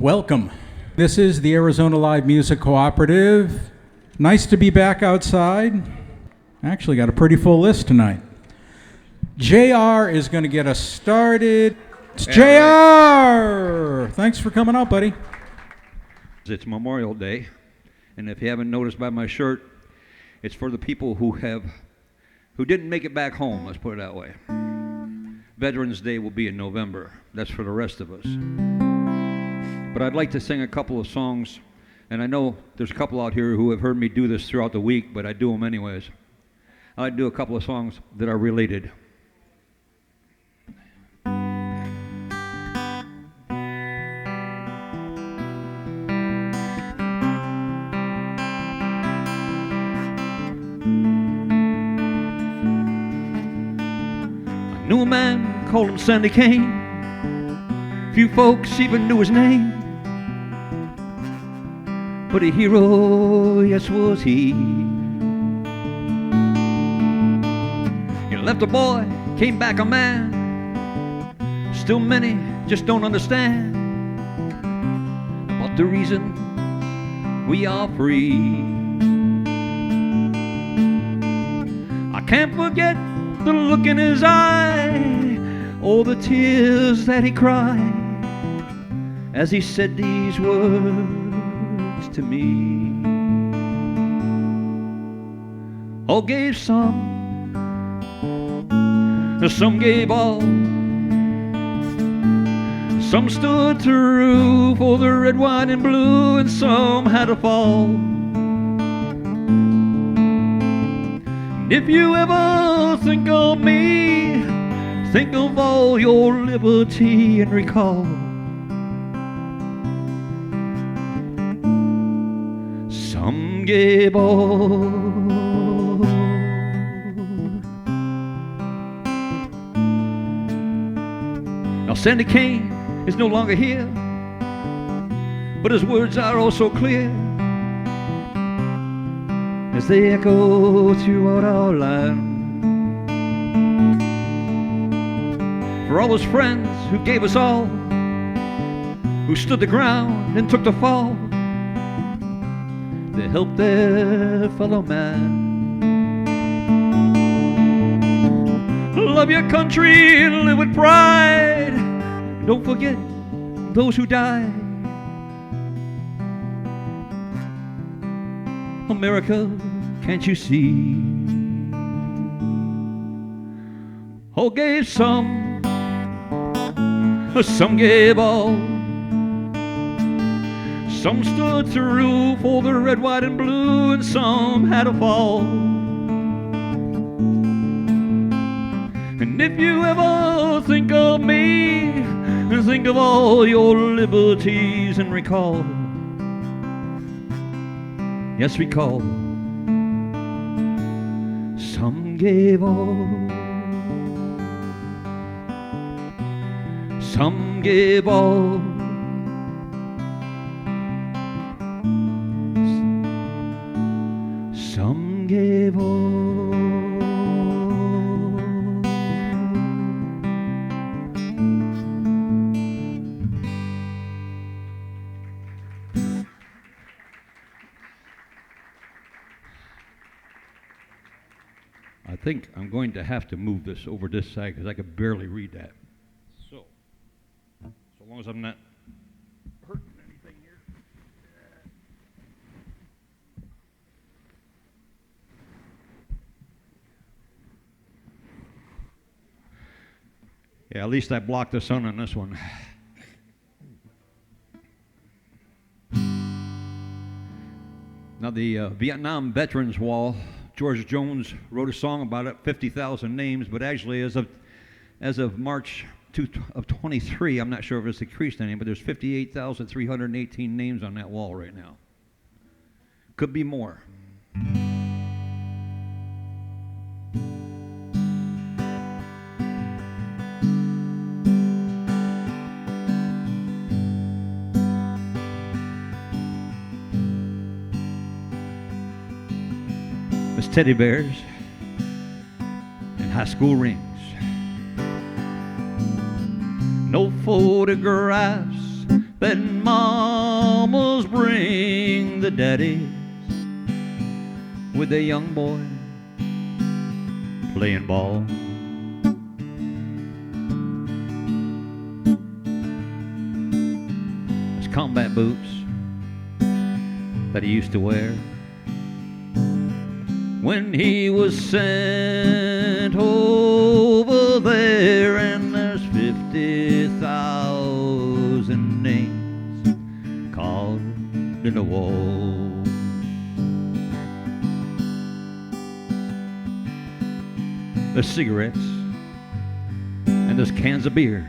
Welcome. This is the Arizona Live Music Cooperative. Nice to be back outside. Actually got a pretty full list tonight. JR is going to get us started. It's JR! Thanks for coming out, buddy. It's Memorial Day, and if you haven't noticed by my shirt, it's for the people who didn't make it back home, let's put it that way. Veterans Day will be in November. That's for the rest of us. But I'd like to sing a couple of songs, and I know there's a couple out here who have heard me do this throughout the week, but I do them anyways. I'd do a couple of songs that are related. I knew a man, called him Sandy Kane. Few folks even knew his name. But a hero, yes, was he. He left a boy, came back a man. Still many just don't understand. But the reason we are free. I can't forget the look in his eye, or the tears that he cried as he said these words to me. All gave some gave all. Some stood through for the red, white, and blue, and some had to fall. And if you ever think of me, think of all your liberty and recall. Some gave all. Now Sandy Kane is no longer here, but his words are oh so clear as they echo throughout our land. For all his friends who gave us all, who stood the ground and took the fall, they helped their fellow man. Love your country and live with pride. Don't forget those who died. America, can't you see? All gave some gave all. Some stood through for the red, white, and blue, and some had to fall. And if you ever think of me, think of all your liberties and recall. Yes, recall. Some gave all. Some gave all. Some gave all. I think I'm going to have to move this over this side because I could barely read that. So long as I'm not hurting anything here. Yeah, at least I blocked the sun on this one. Now the Vietnam Veterans Wall, George Jones wrote a song about it, 50,000 names, but actually as of March of 23, I'm not sure if it's decreased any, but there's 58,318 names on that wall right now. Could be more. There's teddy bears and high school rings. No photographs Then mamas bring the daddies with the young boy playing ball. His combat boots that he used to wear when he was sent over there, and there's 50,000 names carved in the wall. There's cigarettes and there's cans of beer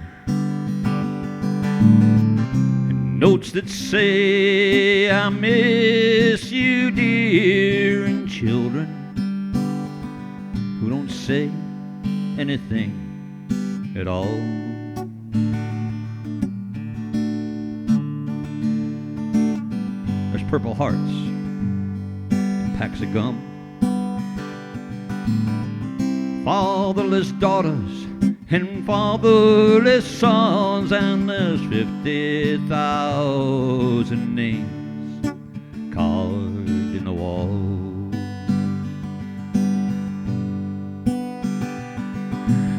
and notes that say I miss you dear, and children who don't say anything at all. There's Purple Hearts and packs of gum, fatherless daughters and fatherless sons, and there's 50,000 names carved in the wall.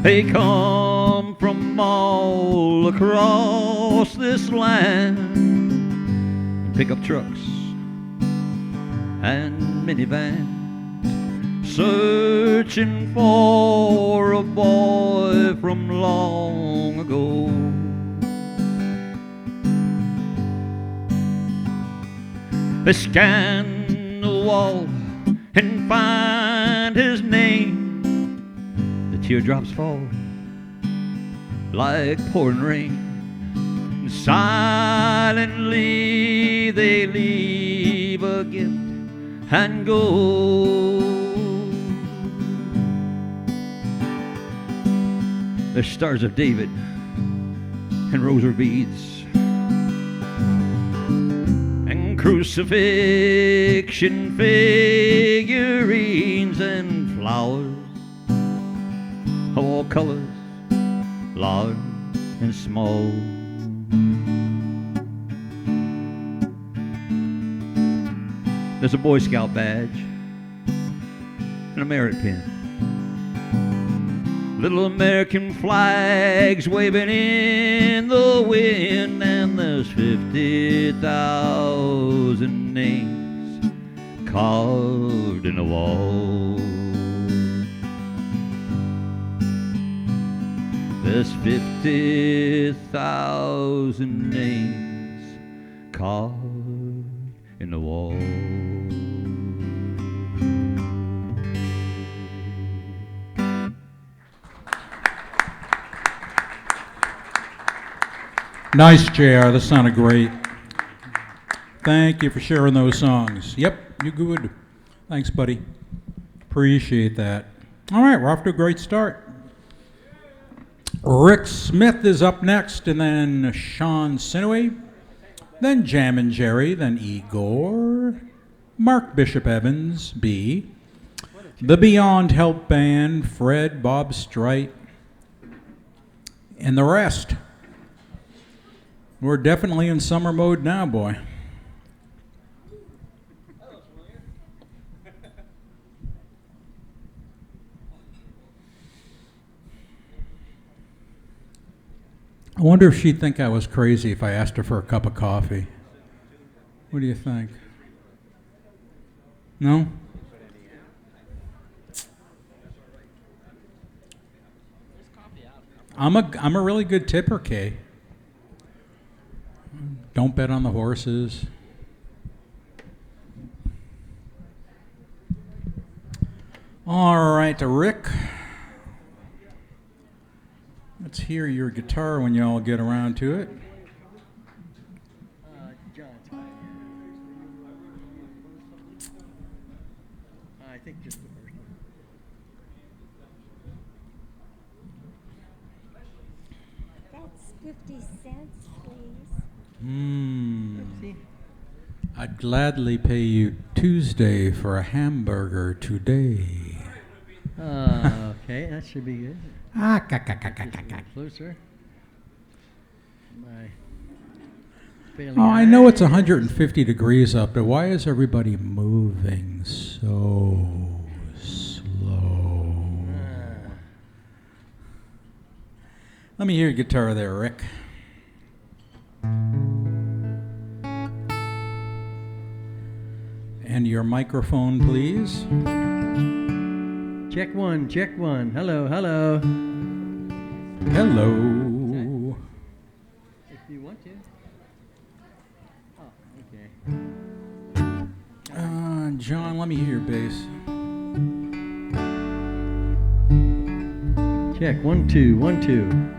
They come from all across this land in pickup trucks and minivans, searching for a boy from long ago. They scan the wall and find his name. The teardrops fall like pouring rain, and silently they leave a gift and go. The Stars of David and rosary beads and crucifixion figurines and flowers of all colors, large and small. There's a Boy Scout badge and a merit pin, little American flags waving in the wind, and there's 50,000 names carved in the wall. There's 50,000 names carved in the wall. Nice, JR. That sounded great. Thank you for sharing those songs. Yep, you good. Thanks, buddy. Appreciate that. All right, we're off to a great start. Rick Smith is up next, and then Shawn Sinohui, then Jammin Jerry, then Igor, Mark Bishop Evans, B, the Beyond Help Band, Fred, Bob Streit, and the rest. We're definitely in summer mode now, boy. I wonder if she'd think I was crazy if I asked her for a cup of coffee. What do you think? No? I'm a really good tipper, Kay. Don't bet on the horses. All right, Rick. Let's hear your guitar when y'all get around to it. I think just the first one. That's 50 cents, please. I'd gladly pay you Tuesday for a hamburger today. Okay, that should be good. Ah, Closer. My. failing Oh, I know it's eyes. 150 degrees up, but why is everybody moving so slow? Let me hear your guitar there, Rick. And your microphone, please. Check one, check one. Hello, hello. Hello. If you want to. Oh, okay. John, let me hear your bass. Check 1 2 1 2.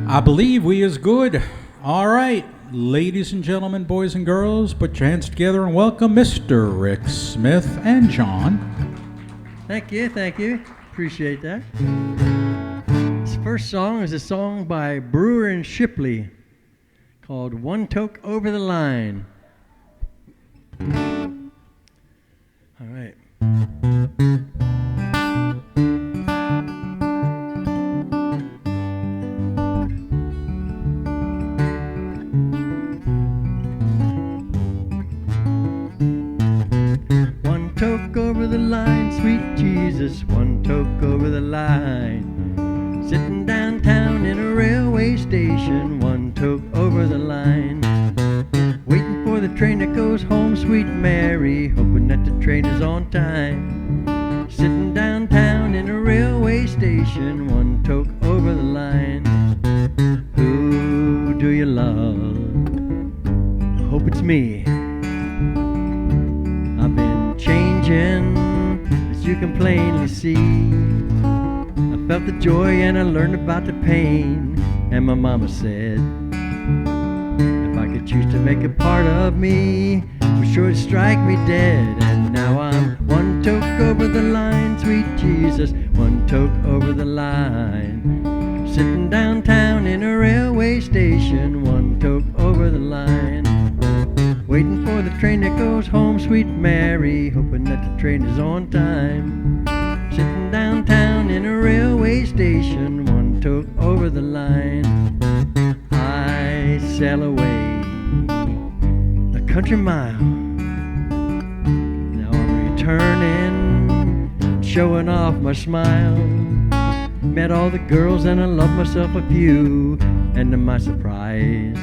I believe we is good. All right, ladies and gentlemen, boys and girls, put your hands together and welcome Mr. Rick Smith and John. Thank you, thank you. Appreciate that. This first song is a song by Brewer and Shipley called One Toke Over the Line. All right. One toke over the line, sweet Jesus, one toke over the line. Sitting downtown in a railway station, one toke over the line. Waiting for the train that goes home, sweet Mary, hoping that the train is on time. Sitting downtown in a railway station, one toke over the line. Who do you love? I hope it's me. I've been changing, as you can plainly see. I felt the joy and I learned about the pain. And my mama said, if I could choose to make a part of me, for sure to strike me dead. And now I'm one toke over the line, sweet Jesus, one toke over the line. Sitting downtown in a railway station, one toke over the line. Waiting for the train that goes home, sweet Mary, hoping that the train is on time. Sitting downtown in a railway station, one toke over the line. I sail away a country mile. Now I'm returning, showing off my smile. Met all the girls and I loved myself a few. And to my surprise,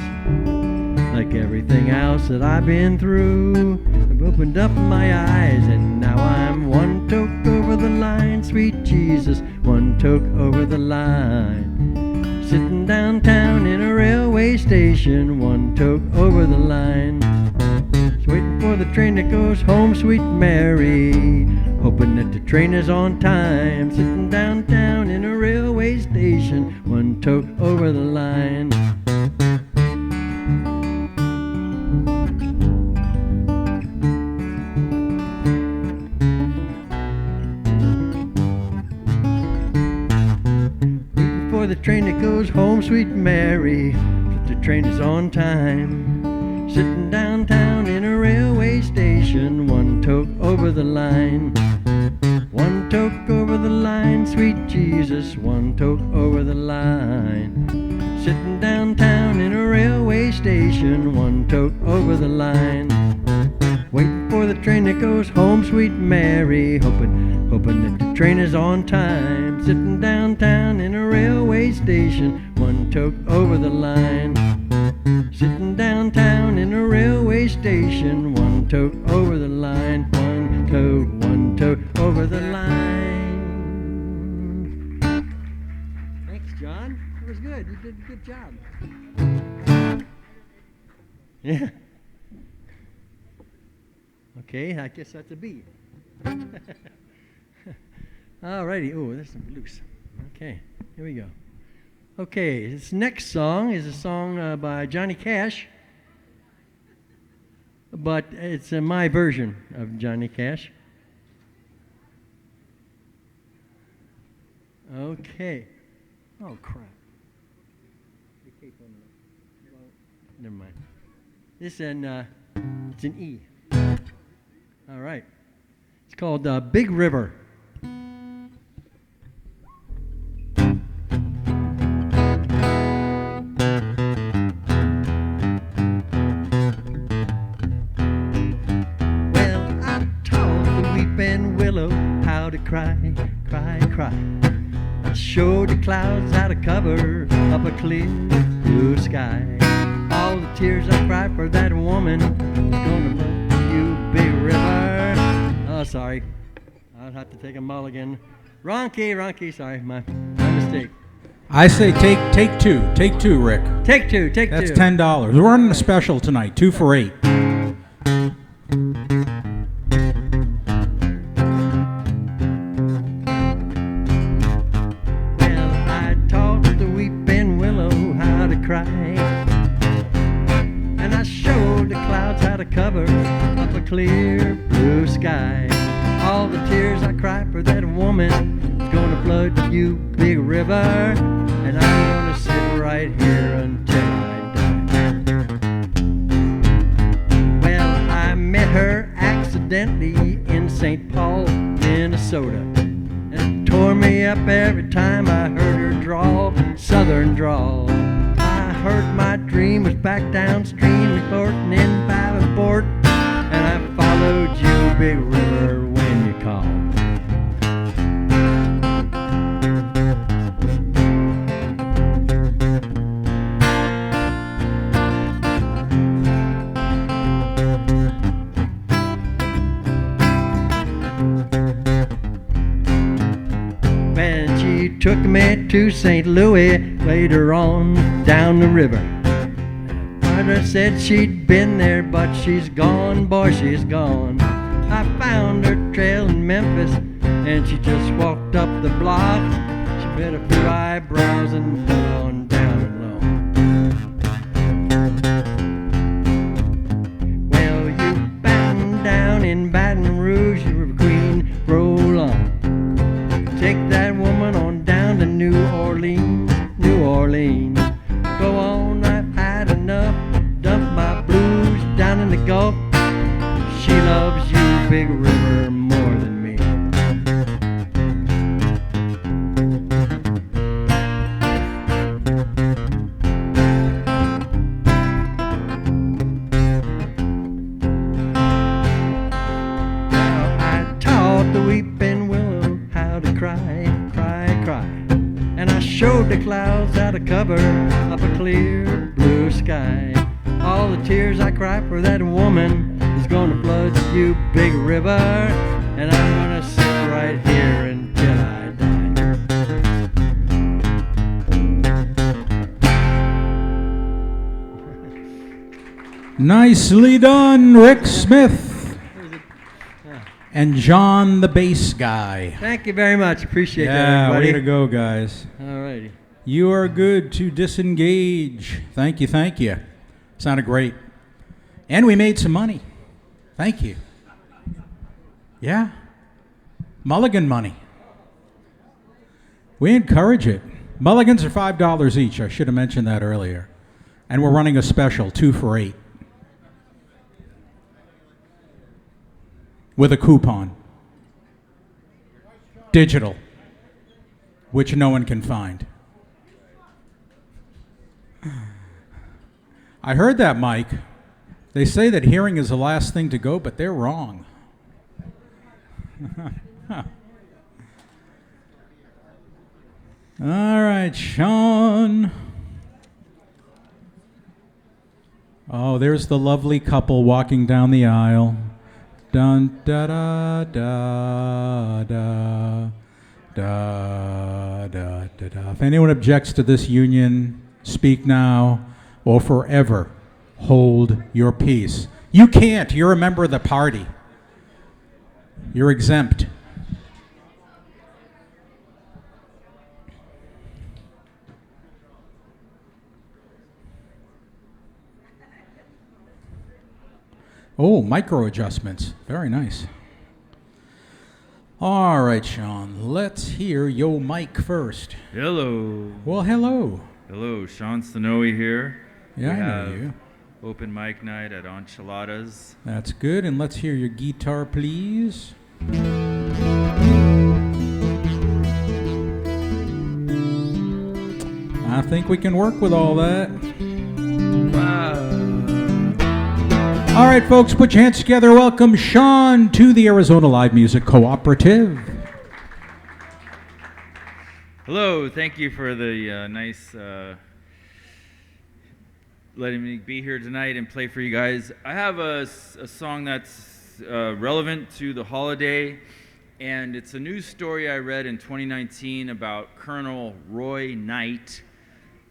like everything else that I've been through, I've opened up my eyes and now I'm one toke over the line, sweet Jesus, one toke over the line. Sitting downtown in a railway station, one toke over the line. Just waiting for the train that goes home, sweet Mary, hoping that the train is on time. Sitting downtown in a railway station, one toke over the line. The train that goes home, sweet Mary, but the train is on time. Sitting downtown in a railway station, one toke over the line. One toke over the line, sweet Jesus, one toke over the line. Sitting downtown in a railway station, one toke over the line. Waiting for the train that goes home, sweet Mary, hoping that the train is on time. Sitting downtown in a railway station, one toke over the line. Sitting downtown in a railway station, one toke over the line. One toke over the line. Thanks, John. It was good. You did a good job. Yeah. Okay, I guess that's a B. Alrighty. Oh, there's some loose. Okay, here we go. Okay, this next song is a song by Johnny Cash, but it's my version of Johnny Cash. Okay. Oh, crap. Never mind. This and it's an E. All right. It's called Big River. cry, cry, cry. I showed the clouds how to cover up a clear blue sky. All the tears I cried for that woman is gonna flood you, big river. Oh, sorry. I'll have to take a mulligan. Wrong key, sorry, my mistake. I say take two. Take two, Rick. Take two. That's $10. We're running a special tonight, 2 for $8. Well, I taught the weeping willow how to cry, and I showed the clouds how to cover up a clear blue sky. All the tears I cried for that woman is gonna flood you, big river, and I'm gonna sit right here until I die. Well, I met her accidentally in St. Paul, Minnesota, and it tore me up every time I heard her drawl, southern drawl. I heard my dream was back downstream, reporting in Paiotti, and I followed you, big river, when you called. When she took me to St. Louis later on down the river, mother said she'd been there, but she's gone, boy, she's gone. I found her trail in Memphis, and she just walked up the block. She put a few eyebrows and went on down alone. Well, you battened down in Baton Rouge, you were queen, roll on. Take that woman on down to New Orleans, New Orleans. Go on, I've had enough, dump my blues down in the Gulf. She loves you, big river, more than me. Now I taught the weeping willow how to cry, cry, cry, and I showed the clouds how to cover up a clear blue sky. All the tears I cry for that woman is gonna flood you, big river, and I'm gonna sit right here until I die. Nicely done, Rick Smith. And John, the bass guy. Thank you very much. Appreciate that, Yeah, everybody. way to go, guys. All righty. You are good to disengage. Thank you. Sounded great. And we made some money. Thank you. Yeah. Mulligan money. We encourage it. Mulligans are $5 each. I should have mentioned that earlier. And we're running a special, 2 for $8. With a coupon. Digital. Which no one can find. I heard that, Mike. They say that hearing is the last thing to go, but they're wrong. All right, Shawn. Oh, there's the lovely couple walking down the aisle. Dun da da da da da da da da. If anyone objects to this union, speak now or forever hold your peace. You can't. You're a member of the party. You're exempt. Oh, micro adjustments. Very nice. All right, Shawn. Let's hear yo mic first. Hello. Well, hello. Hello, Shawn Sinohui here. Yeah, We I know have you. Open mic night at Enchiladas. That's good. And let's hear your guitar, please. I think we can work with all that. Wow. All right, folks, put your hands together. Welcome Shawn to the Arizona Live Music Cooperative. Hello, thank you for the nice letting me be here tonight and play for you guys. I have a song that's relevant to the holiday, and it's a news story I read in 2019 about Colonel Roy Knight,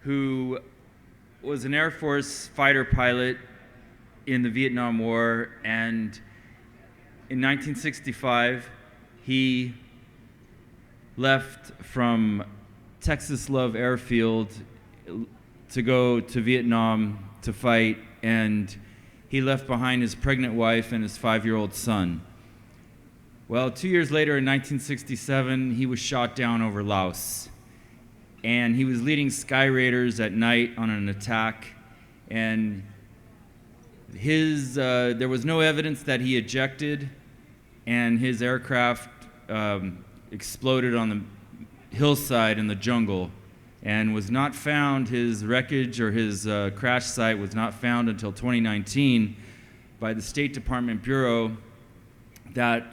who was an Air Force fighter pilot in the Vietnam War, and in 1965 he left from Texas Love Airfield to go to Vietnam to fight, and he left behind his pregnant wife and his 5-year-old son. Well, 2 years later in 1967, he was shot down over Laos, and he was leading Sky Raiders at night on an attack, and there was no evidence that he ejected, and his aircraft exploded on the hillside in the jungle and was not found. His wreckage or his crash site was not found until 2019 by the State Department Bureau that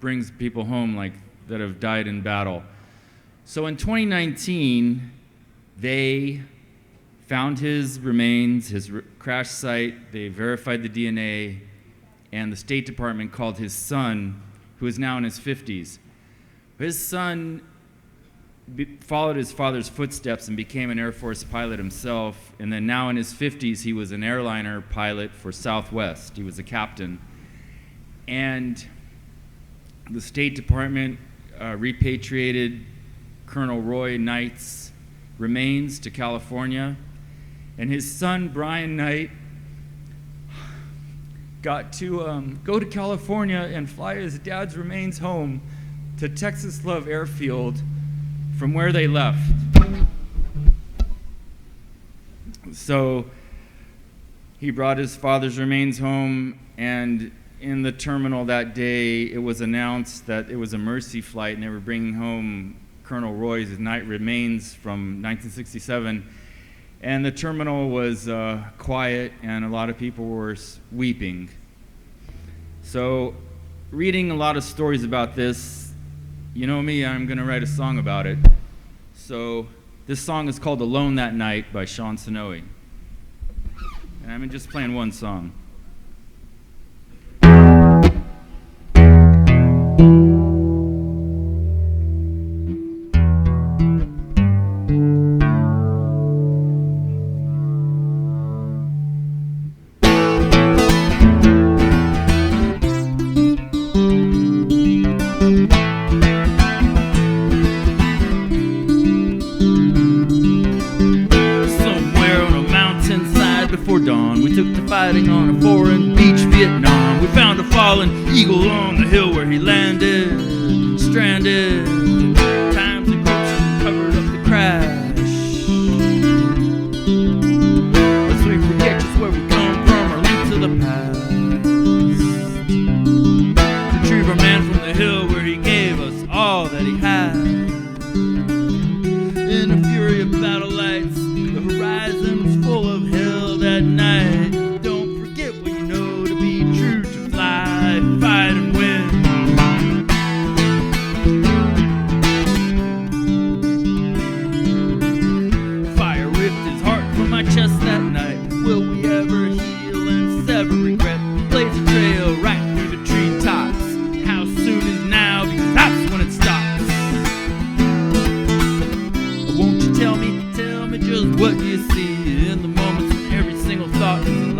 brings people home like that have died in battle. So in 2019, they found his remains, his crash site, they verified the DNA, and the State Department called his son, who is now in his 50s. His son followed his father's footsteps and became an Air Force pilot himself, and then now in his 50s he was an airliner pilot for Southwest. He was a captain. And the State Department repatriated Colonel Roy Knight's remains to California, and his son Brian Knight got to go to California and fly his dad's remains home to Texas Love Airfield from where they left. So he brought his father's remains home, and in the terminal that day it was announced that it was a mercy flight and they were bringing home Colonel Roy's Knight remains from 1967. And the terminal was quiet, and a lot of people were weeping. So reading a lot of stories about this, you know me, I'm going to write a song about it. So this song is called Alone That Night by Shawn Sinohui. And I'm just playing one song. Fighting on a foreign beach, Vietnam. We found a fallen eagle on the hill where he landed, stranded. Times and groups covered up the crash. Lest we forget just where we come from or link to the past. Retrieve our man from the hill where he gave us all that he had. In a fury of battle lights, the horizon was full of hell that night. Fight and win. Fire ripped his heart from my chest that night. Will we ever heal and sever regret? Blaze a trail right through the treetops. How soon is now? Because that's when it stops. Won't you tell me just what you see in the moments when every single thought is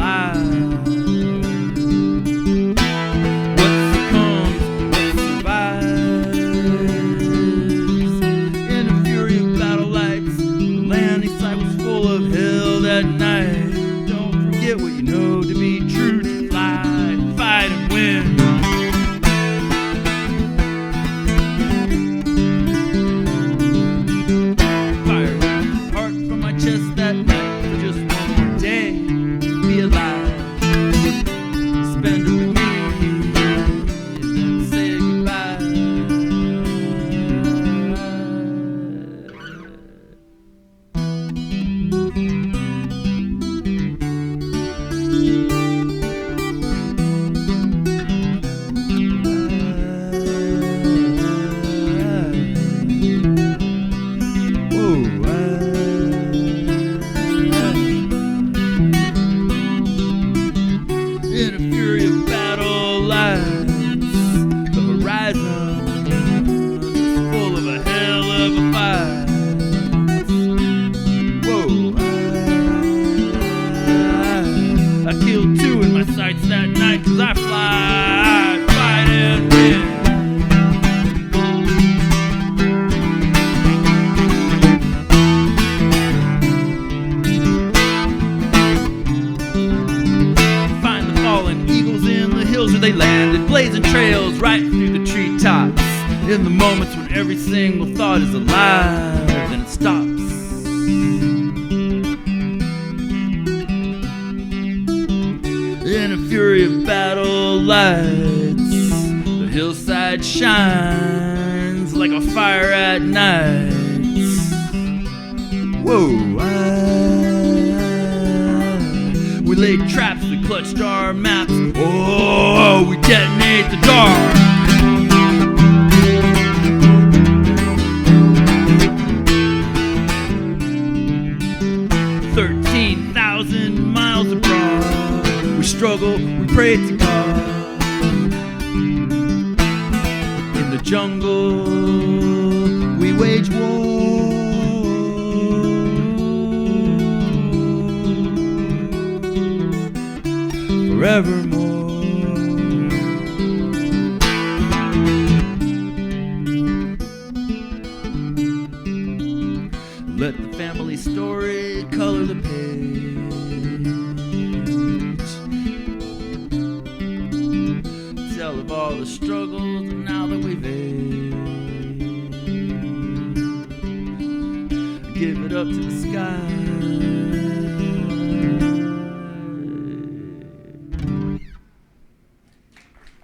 blazing trails right through the treetops. In the moments when every single thought is alive, then it stops. In a fury of battle lights, the hillside shines like a fire at night. Whoa, we laid traps, we clutched our maps. Oh, we detonate the dark. 13,000 miles abroad, we struggle, we pray to God. In the jungle, we wage war. Forevermore. Let the family story color the page. Tell of all the struggles and now that we've aged. Give it up to the sky.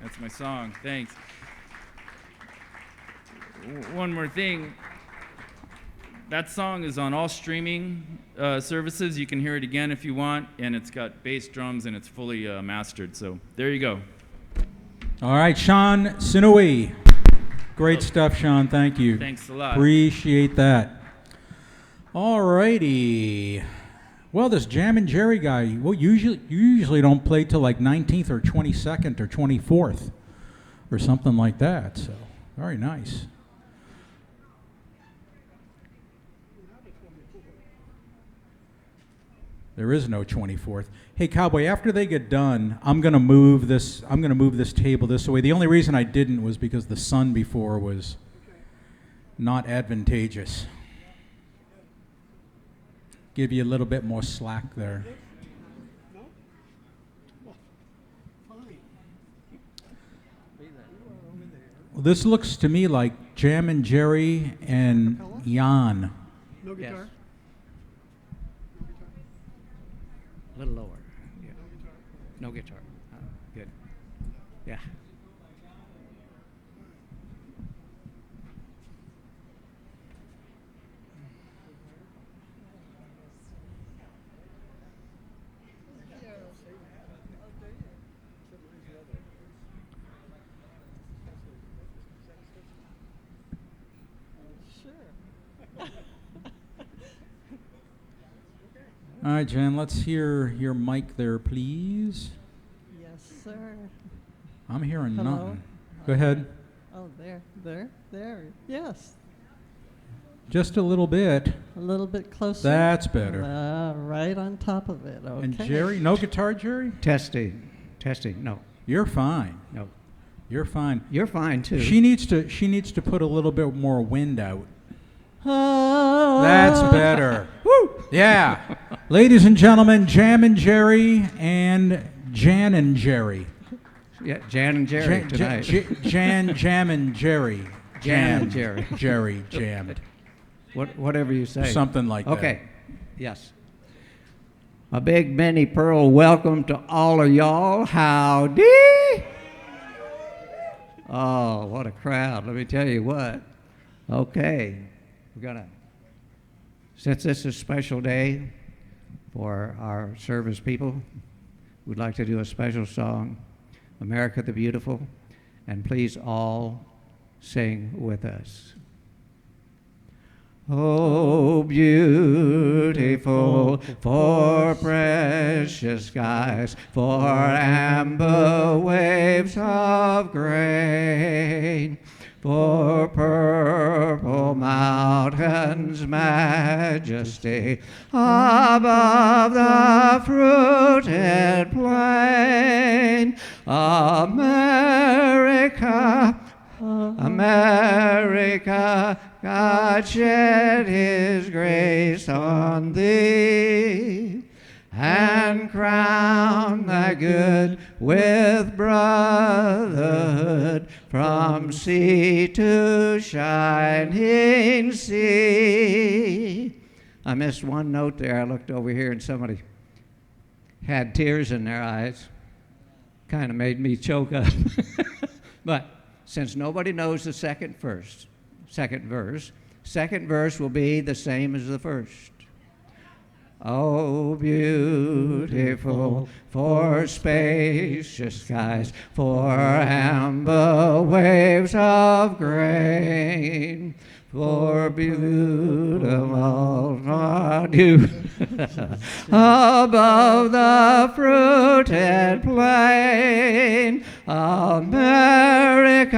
That's my song. Thanks. One more thing. That song is on all streaming services. You can hear it again if you want, and it's got bass drums and it's fully mastered. So there you go. All right, Shawn Sinohui. Great stuff, Shawn. Thank you. Thanks a lot. Appreciate that. All righty. Well, this Jammin' Jerry guy, well, you usually don't play till like 19th or 22nd or 24th or something like that. So very nice. There is no 24th. Hey, Cowboy, after they get done, I'm gonna move this table this way. The only reason I didn't was because the sun before was not advantageous. Give you a little bit more slack there. Well, this looks to me like Jammin' Jerry and Jan. No guitar? Yes. A little lower. Yeah. No guitar. Good. Yeah. All right, Jen, let's hear your mic there, please. Yes, sir. I'm hearing Hello? nothing. Go ahead. Oh, there. Yes. Just a little bit. A little bit closer. That's better. Right on top of it. Okay. And Jerry, no guitar, Jerry? Testing. No. You're fine. No. You're fine. You're fine too. She needs to put a little bit more wind out. Ah. That's better. Woo! Yeah. Ladies and gentlemen, Jammin' Jerry and Jan and Jerry. Yeah, Jan and Jerry tonight. Jammin' Jerry. Jan and Jerry. Jerry jammed. Whatever you say. Something like that. Okay. Yes. A big many pearl welcome to all of y'all. Howdy. Oh, what a crowd. Let me tell you what. Okay. We're going to, since this is a special day for our service people, we'd like to do a special song, America the Beautiful, and please all sing with us. Oh, beautiful for precious skies, for amber waves of grain, for purple mountains' majesty above the fruited plain. America, America, God shed his grace on thee and crown thy good with brotherhood from sea to shining sea. I missed one note there. I looked over here and somebody had tears in their eyes. Kind of made me choke up. But since nobody knows the second verse, second verse will be the same as the first. Oh, beautiful for spacious skies, for amber waves of grain, for beautiful dew above the fruited plain. America,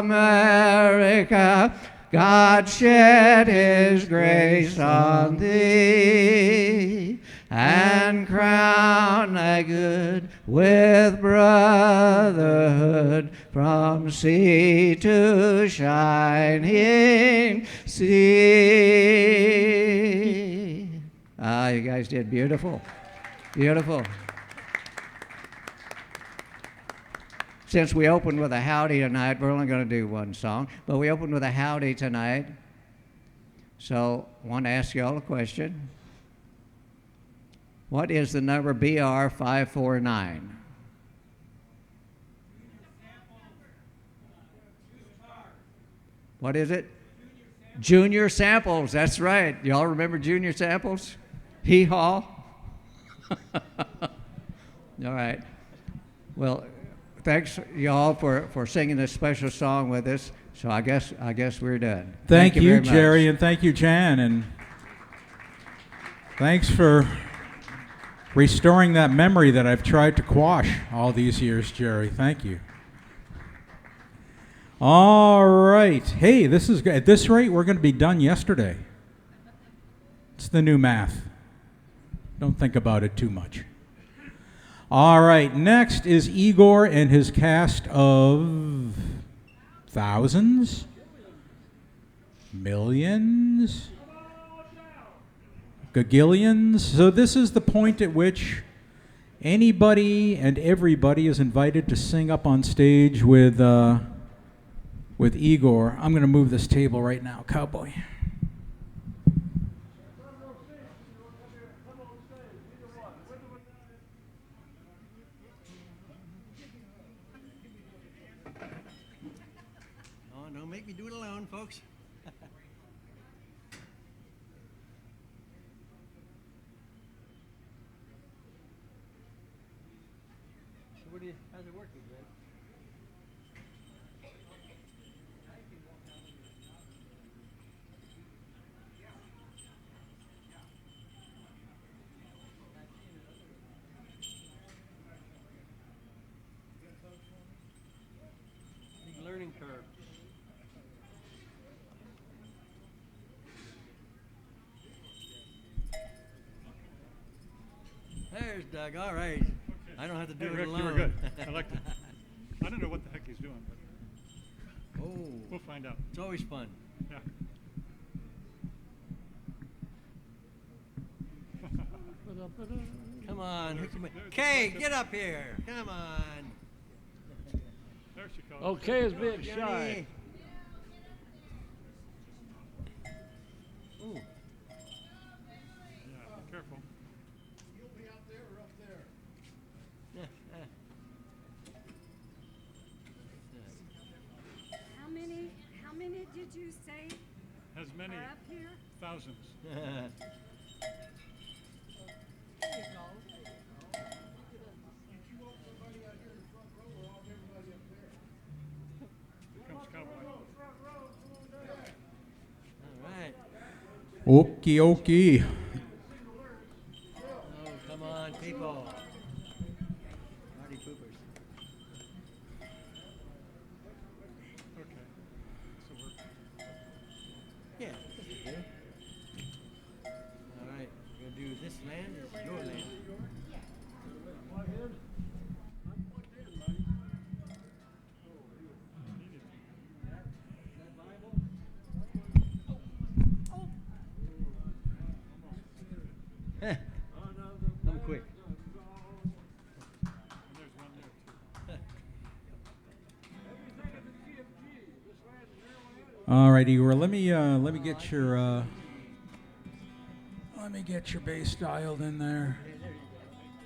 America, God shed his grace on thee, and crown thy good with brotherhood from sea to shining sea. Ah, you guys did beautiful. Beautiful. Since we opened with a howdy tonight, we're only going to do one song, but we opened with a howdy tonight. So I want to ask you all a question. What is the number BR549? What is it? Junior Samples, that's right. Y'all remember Junior Samples? Hee-haw? All right. Well, thanks, y'all, for singing this special song with us. So I guess we're done. Thank you, very much. Jerry, and thank you, Jan, and thanks for restoring that memory that I've tried to quash all these years, Jerry. Thank you. All right. Hey, this is at this rate we're going to be done yesterday. It's the new math. Don't think about it too much. All right, next is Igor and his cast of thousands, millions, gagillions. So this is the point at which anybody and everybody is invited to sing up on stage with Igor. I'm going to move this table right now, Cowboy. Don't make me do it alone, folks. So how's it working, Glen? Big learning curve. There's Doug. All right. I don't have to do it Rick, alone. you were good. I liked it. I don't know what the heck he's doing, but we'll find out. It's always fun. Yeah. Come on. Kay, get up here. Come on. There she goes. Okay, is being shy. Johnny. Ooh. Yeah, be careful. Yeah, How many did you say As many are up here? thousands. Here comes Cowboy. All right. Okie dokie. Oh, come on, people. Party poopers. Okay. So we're Yeah. this is good. All right. We're going to do this land is your land. I'm quick. All right, Igor. Let me get your bass dialed in there.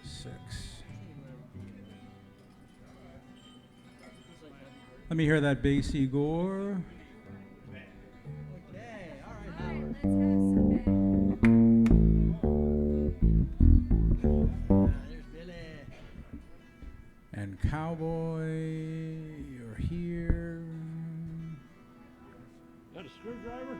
6. Let me hear that bass, Igor. And Cowboy, you're here. Got a screwdriver?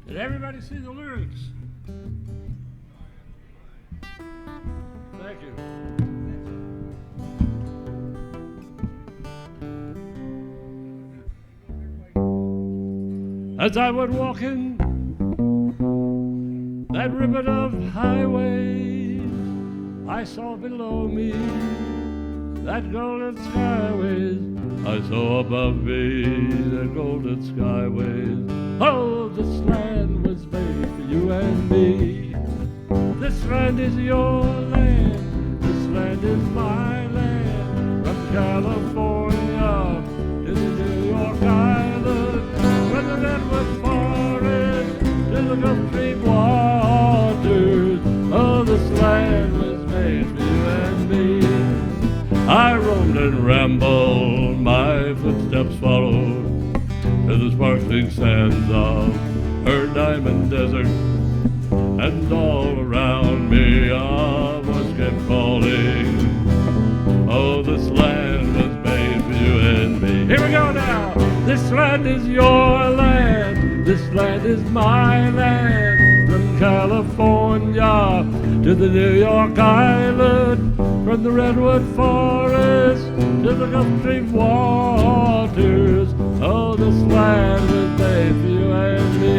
Did everybody see the lyrics? Thank you. As I was walking that ribbon of highway, I saw below me that golden skyways. I saw above me that golden skyways. Oh, this land was made for you and me. This land is your land. This land is my land. From California to the New York Island, from the redwood forest to the Gulf Stream waters. Oh, this land was made for you and me. I roamed and rambled, my footsteps followed to the sparkling sands of her diamond desert, and all around me a voice kept calling. Oh, this land was made for you and me. Here we go now. This land is your land. This land is my land. From California to the New York Island, from the redwood forest to the Gulf Stream waters. Oh, this land was made for you and me.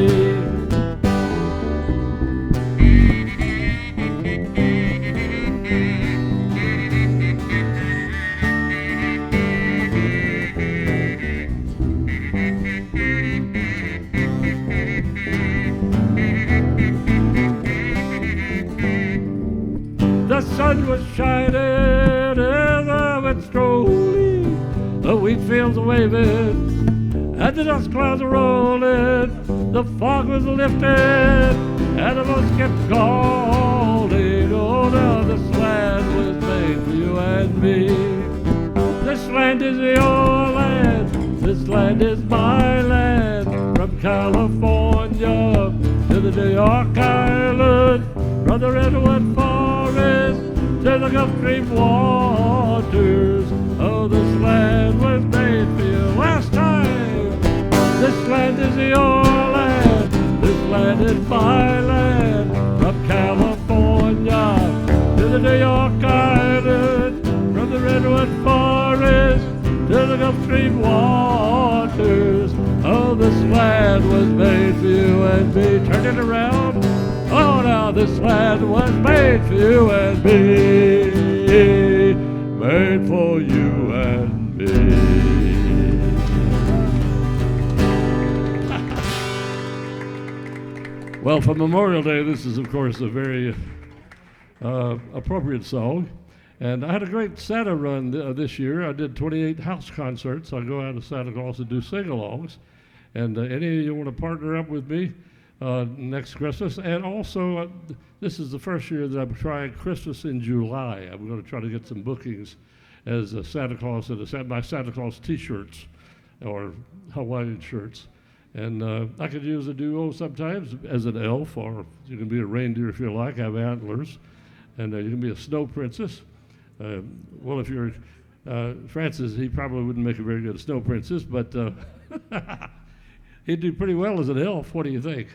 The sun was shining as I went strolling, the wheat fields were waving, and the dust clouds were rolling. The fog was lifted, and the voice kept calling. Oh, now this land was made for you and me. This land is your land. This land is my land. From California to the New York Island, from the redwood forest to the Gulf Stream waters. Oh, this land was made for you. Last time. This land is your land. This land is my land. From California to the New York Island, from the redwood forest to the Gulf Stream waters. Oh, this land was made for you and me. Turn it around. Oh, now this land was made for you and me. Made for you and me. Well, for Memorial Day, this is, of course, a very appropriate song. And I had a great Santa run this year. I did 28 house concerts. I go out to Santa Claus and do sing-alongs. And any of you want to partner up with me next Christmas? And also, this is the first year that I'm trying Christmas in July. I'm going to try to get some bookings as a Santa Claus and my Santa Claus T-shirts or Hawaiian shirts. And I could use a duo sometimes as an elf, or you can be a reindeer if you like, have antlers. And you can be a snow princess. Well, if you're Francis, he probably wouldn't make a very good snow princess, but he'd do pretty well as an elf. What do you think?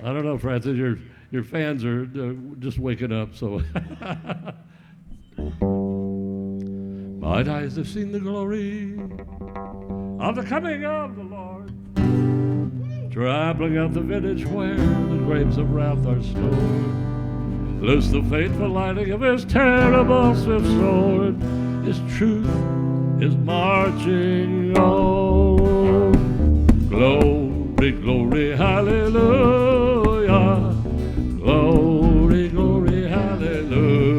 I don't know, Francis. Your fans are just waking up, so. Mine eyes have seen the glory of the coming of the Lord, trampling out the vintage where the grapes of wrath are stored. Loose the fateful lightning of his terrible swift sword. His truth is marching on. Glory glory, glory, hallelujah. Glory, glory, hallelujah.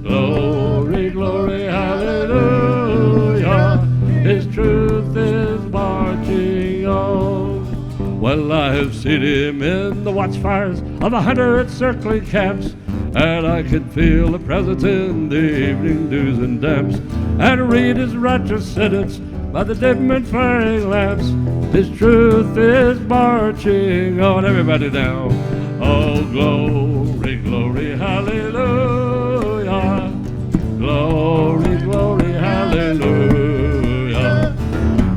Glory, glory, hallelujah. His truth is marching on. Well, I have seen him in the watchfires of 100 circling camps, and I can feel the presence in the evening dews and damps, and read his righteous sentence by the dim and flaring lamps. His truth is marching on. Everybody now. Oh, glory, glory, hallelujah. Glory, glory, hallelujah.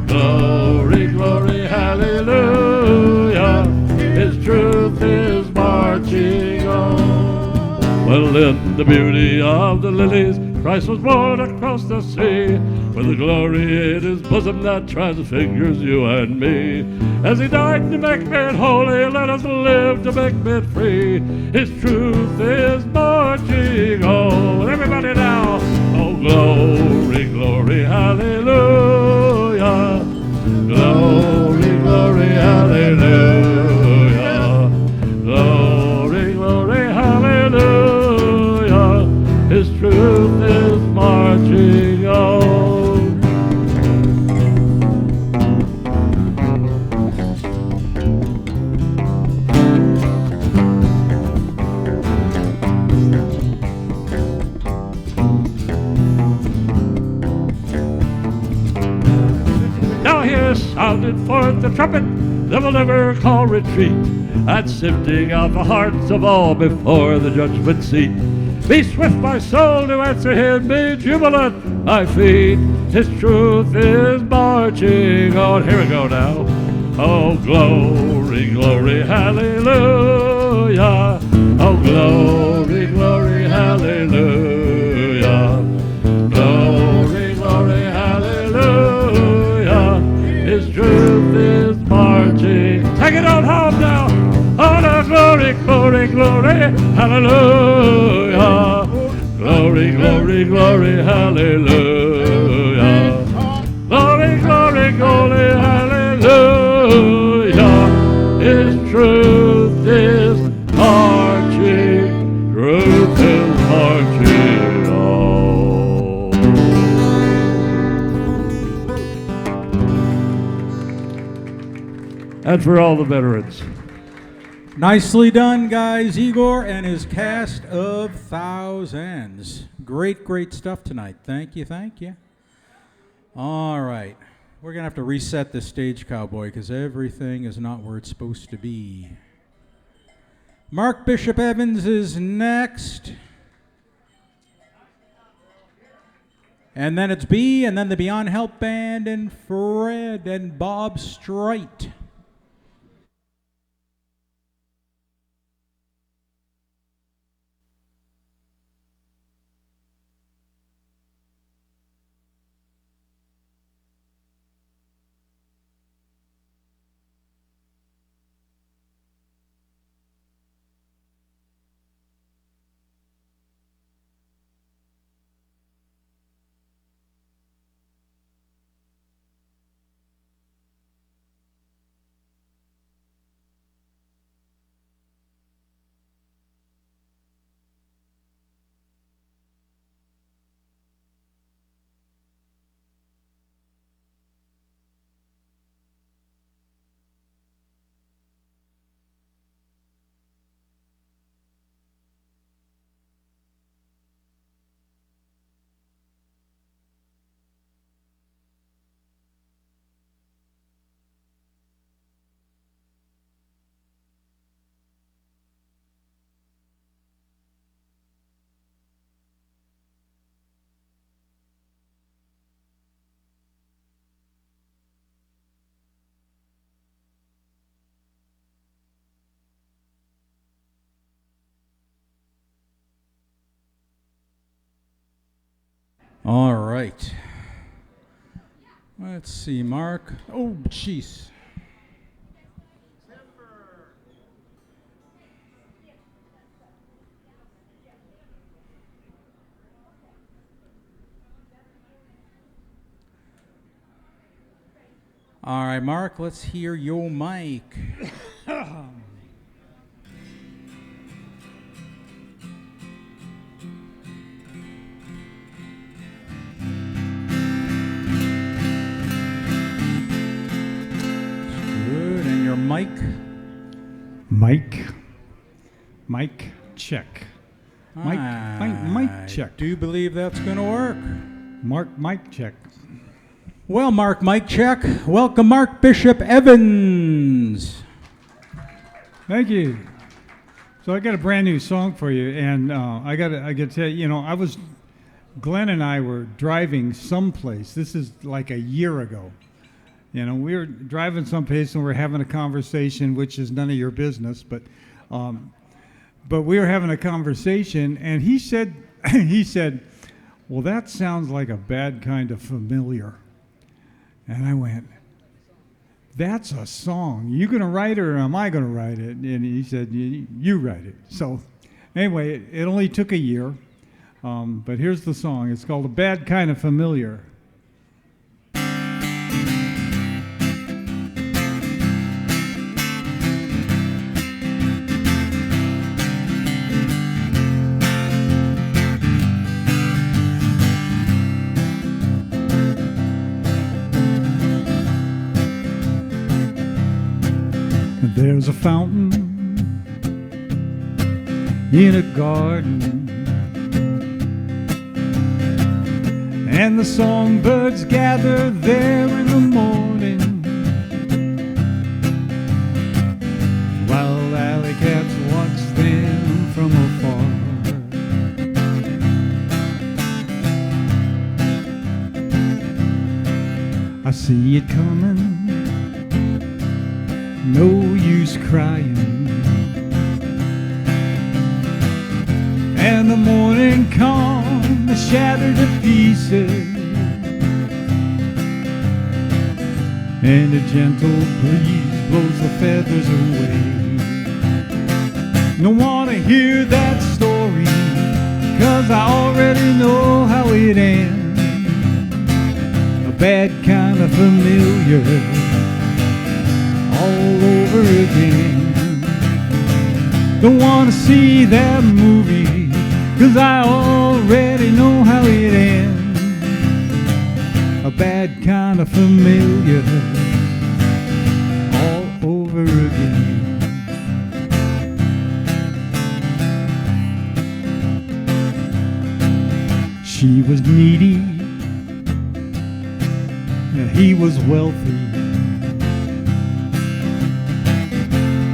Glory, glory, hallelujah. His truth is marching on. Well, in the beauty of the lilies, Christ was born across the sea, with the glory in his bosom that transfigures you and me. As he died to make men holy, let us live to make men free. His truth is marching on. Everybody now. Oh, glory, glory, hallelujah. Glory, glory, hallelujah. Glory, glory, hallelujah. His truth is marching on. Now here sounded forth the trumpet that will never call retreat, and sifting out the hearts of all before the judgment seat. Be swift, my soul, to answer him, be jubilant, my feet. His truth is marching on. Here we go now. Oh, glory, glory, hallelujah. Oh, glory, glory, hallelujah. Glory, glory, hallelujah. His truth is marching. Take it on home now. Oh, no, glory, glory, glory, hallelujah. Glory, glory, glory, hallelujah. Glory, glory, glory, hallelujah. His truth is marching, truth is marching on. And for all the veterans. Nicely done, guys. Igor and his cast of thousands. Great, great stuff tonight. Thank you, thank you. All right. We're going to have to reset this stage, Cowboy, because everything is not where it's supposed to be. Mark Bishop Evans is next. And then it's B, and then the Beyond Help Band, and Fred and Bob Streit. All right. Let's see, Mark. Oh, jeez. All right, Mark, let's hear your mic. Good, and your mic? Mic, check. Mic check. Do you believe that's going to work? Mic check. Well, Mark, mic check. Welcome, Mark Bishop Evans. Thank you. So I got a brand new song for you, and I got to tell you, Glen and I were driving someplace. This is like a year ago. We were driving someplace and we were having a conversation, which is none of your business, but we were having a conversation, and he said, well, that sounds like a bad kind of familiar. And I went, that's a song. You going to write it or am I going to write it? And he said, you write it. So anyway, it only took a year, but here's the song. It's called A Bad Kind of Familiar. There's a fountain in a garden, and the songbirds gather there in the morning, while alley cats watch them from afar. I see it coming, no use crying, and the morning calm is shattered to pieces, and a gentle breeze blows the feathers away. Don't want to hear that story, 'cause I already know how it ends. A bad kind of familiar, all over again. Don't want to see that movie, 'cause I already know how it ends. A bad kind of familiar, all over again. She was needy, he was wealthy.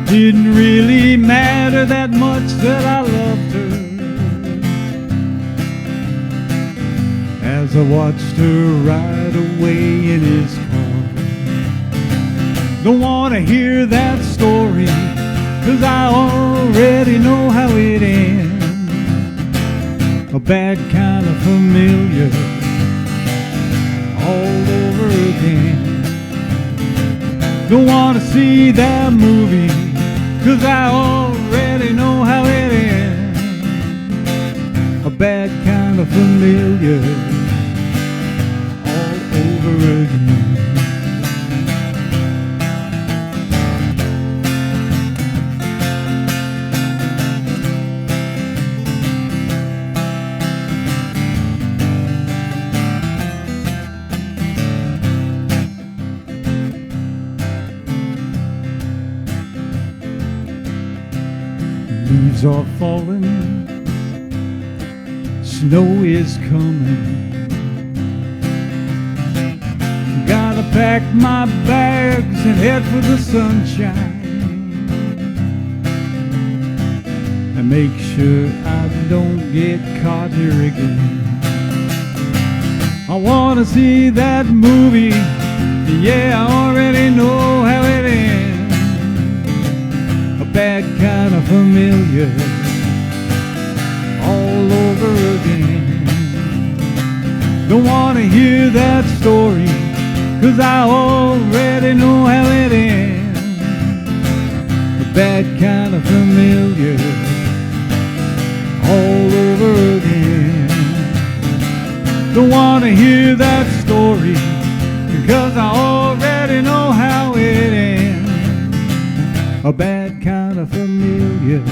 Didn't really matter that much that I loved her, as I watched her ride away in his car. Don't want to hear that story, 'cause I already know how it ends. A bad kind of familiar, all over again. Don't want to see that movie, 'cause I already know how it ends. A bad kind of familiar, all over again. Leaves are falling, snow is coming. Gotta pack my bags and head for the sunshine, and make sure I don't get caught here again. I wanna see that movie, yeah, I already know how it ends. A bad kind of familiar, all over again. Don't want to hear that story, 'cause I already know how it ends. A bad kind of familiar, all over again. Don't want to hear that story, because I already know a bad kind of familiar,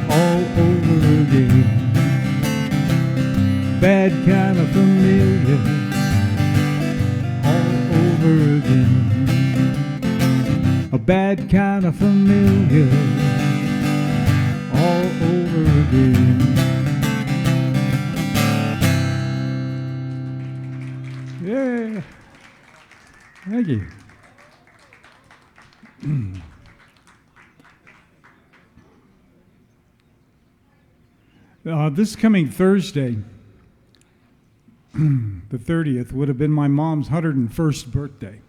all over again. Bad kind of familiar, all over again. A bad kind of familiar, all over again. Yeah. Thank you. This coming Thursday, the 30th, would have been my mom's 101st birthday.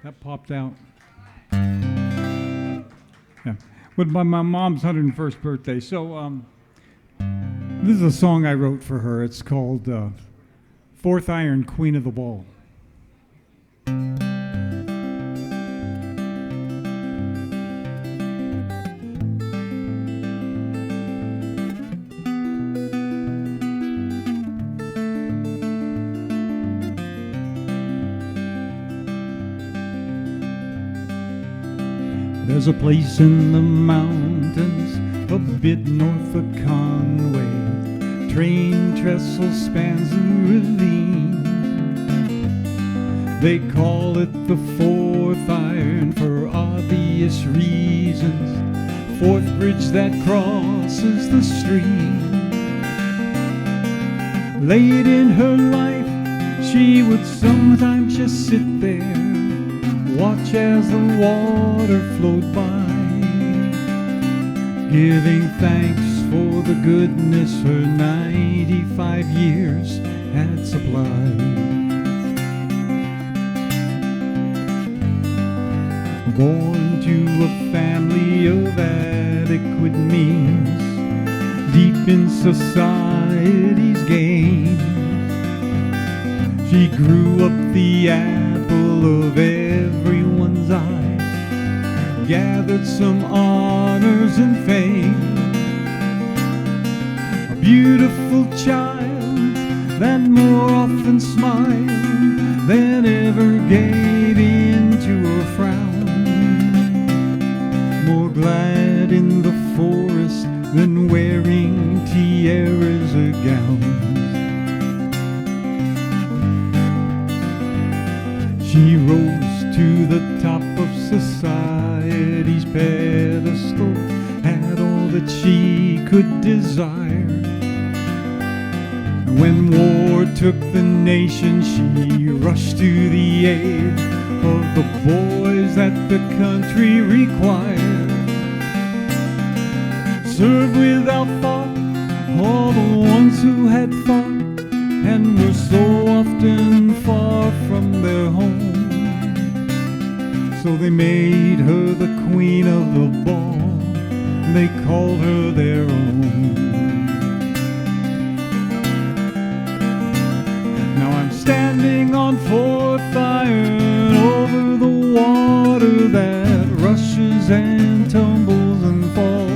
That popped out. Yeah, would be my mom's 101st birthday. So this is a song I wrote for her. It's called Fourth Iron, Queen of the Ball. There's a place in the mountains a bit north of Conway. Train trestle spans the ravine. They call it the Fourth Iron for obvious reasons. Fourth bridge that crosses the stream. Late in her life, she would sometimes just sit there, watch as the water flowed by, giving thanks for the goodness her 95 years had supplied. Born to a family of adequate means, deep in society's game, she grew up the apple of everyone's eye, gathered some honors and fame. A beautiful child that more often smiled than ever gave in to a frown. More glad in the forest than wearing tiaras or gowns. She rose to the top of society's pedestal, had all that she could desire. When war took the nation, she rushed to the aid of the boys that the country required. Served without thought all the ones who had fought and were so often far from their home. So they made her the queen of the ball, they called her their own. Now I'm standing on Fourth Iron over the water that rushes and tumbles and falls.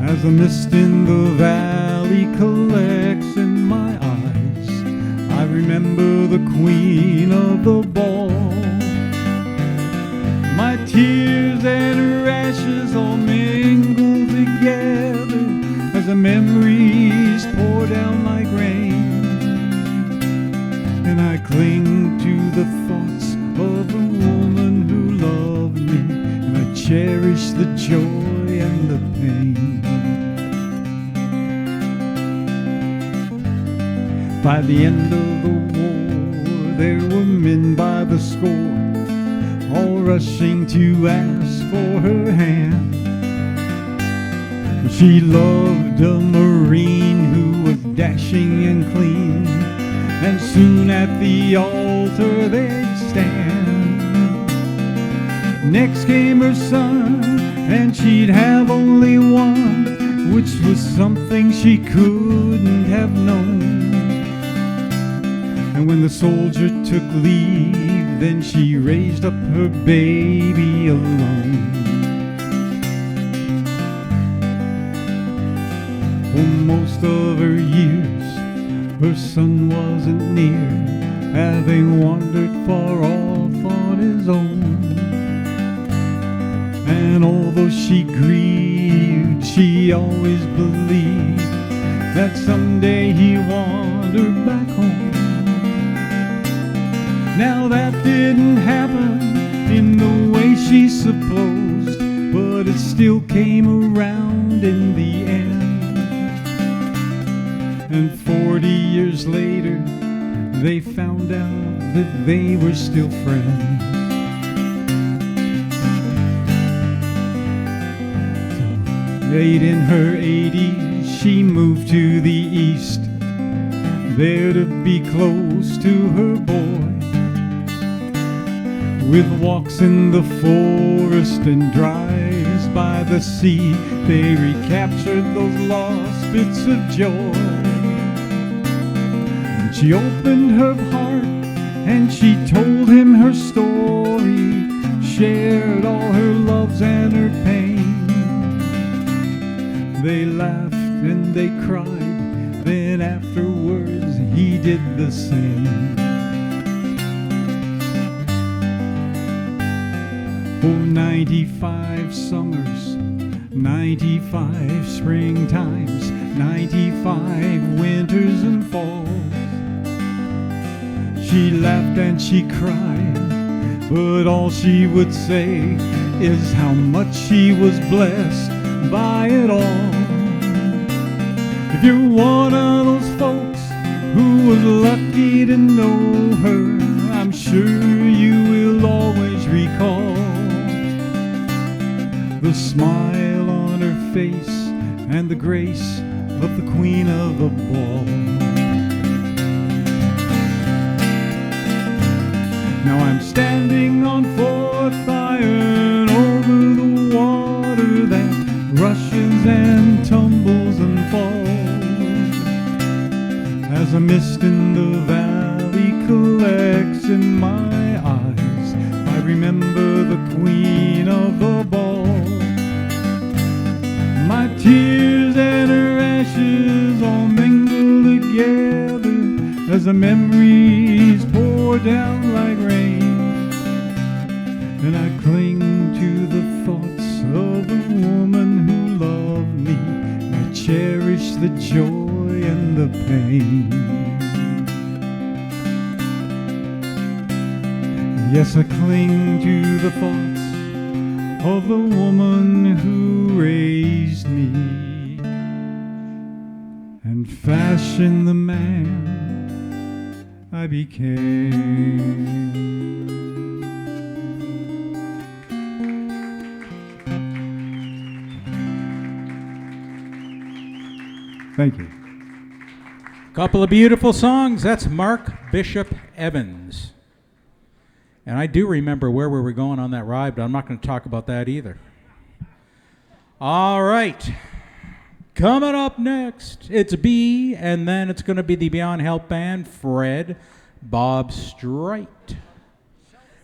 As the mist in the valley collects in my eyes, I remember the queen of the ball. My tears and her ashes all mingle together as the memories pour down like rain. And I cling to the thoughts of the woman who loved me, and I cherish the joy and the pain. By the end of the war, there were men by the score, all rushing to ask for her hand. She loved a Marine who was dashing and clean, and soon at the altar they'd stand. Next came her son, and she'd have only one, which was something she couldn't have known. And when the soldier took leave, then she raised up her baby alone. For most of her years, Her son wasn't near, having wandered far off on his own. And although she grieved, she always believed that someday he wandered back home. Now that didn't happen in the way she supposed, but it still came around in the end. And 40 years later, they found out that they were still friends. So, late in her 80s, she moved to the east, there to be close to her boy. With walks in the forest and drives by the sea, they recaptured those lost bits of joy. And she opened her heart and she told him her story, shared all her loves and her pain. They laughed and they cried, then afterwards he did the same. For 95 summers, 95 springtimes, 95 winters and falls, she laughed and she cried, but all she would say is how much she was blessed by it all. If you're one of those folks who was lucky to know her, I'm sure you will always recall the smile on her face and the grace of the queen of the ball. Now I'm standing on 4th Iron over the water that rushes and tumbles and falls, as a mist in the valley collects in my eyes. I remember the queen of the ball. My tears and her ashes all mingle together as the memories pour down like rain. And I cling to the thoughts of the woman who loved me. I cherish the joy and the pain. Yes, I cling to the thoughts of the woman who raised me and fashioned the man I became. Thank you. Couple of beautiful songs. That's Mark Bishop Evans. And I do remember where we were going on that ride, but I'm not going to talk about that either. All right. Coming up next, it's B, and then it's going to be the Beyond Help Band, Fred, Bob Streit.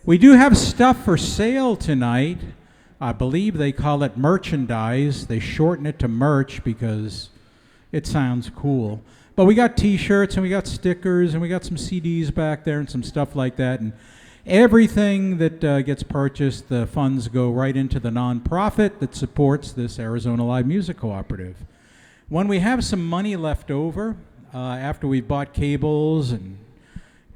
We do have stuff for sale tonight. I believe they call it merchandise. They shorten it to merch because it sounds cool. But we got T-shirts, and we got stickers, and we got some CDs back there and some stuff like that. And everything that gets purchased, the funds go right into the nonprofit that supports this Arizona Live Music Cooperative. When we have some money left over, after we've bought cables and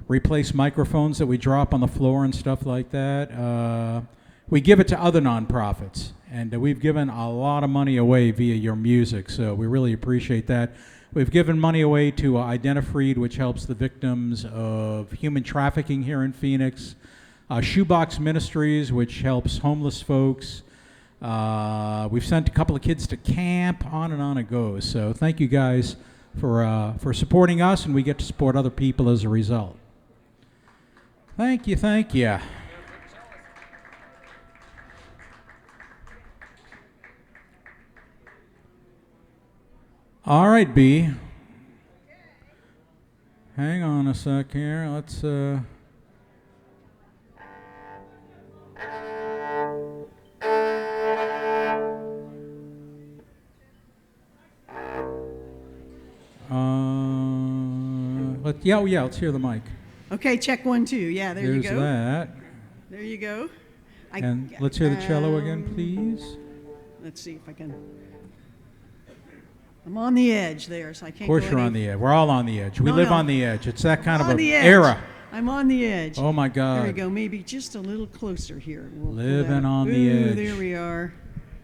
replaced microphones that we drop on the floor and stuff like that, we give it to other nonprofits. And we've given a lot of money away via your music, so we really appreciate that. We've given money away to Identifreed, which helps the victims of human trafficking here in Phoenix. Shoebox Ministries, which helps homeless folks. We've sent a couple of kids to camp, on and on it goes. So thank you guys for supporting us, and we get to support other people as a result. Thank you, thank you. All right, B. Hang on a sec here. Let's Yeah, oh, yeah, let's hear the mic. Okay, check 1, 2. Yeah, there you There's go. that. There you go. And let's hear the cello again, please. Let's see if I can. I'm on the edge there, so I can't go Of course you're on the edge. We're all on the edge. We live on the edge. It's that kind of an era. I'm on the edge. Oh, my God. There we go. Maybe just a little closer here. Living on the edge. There we are.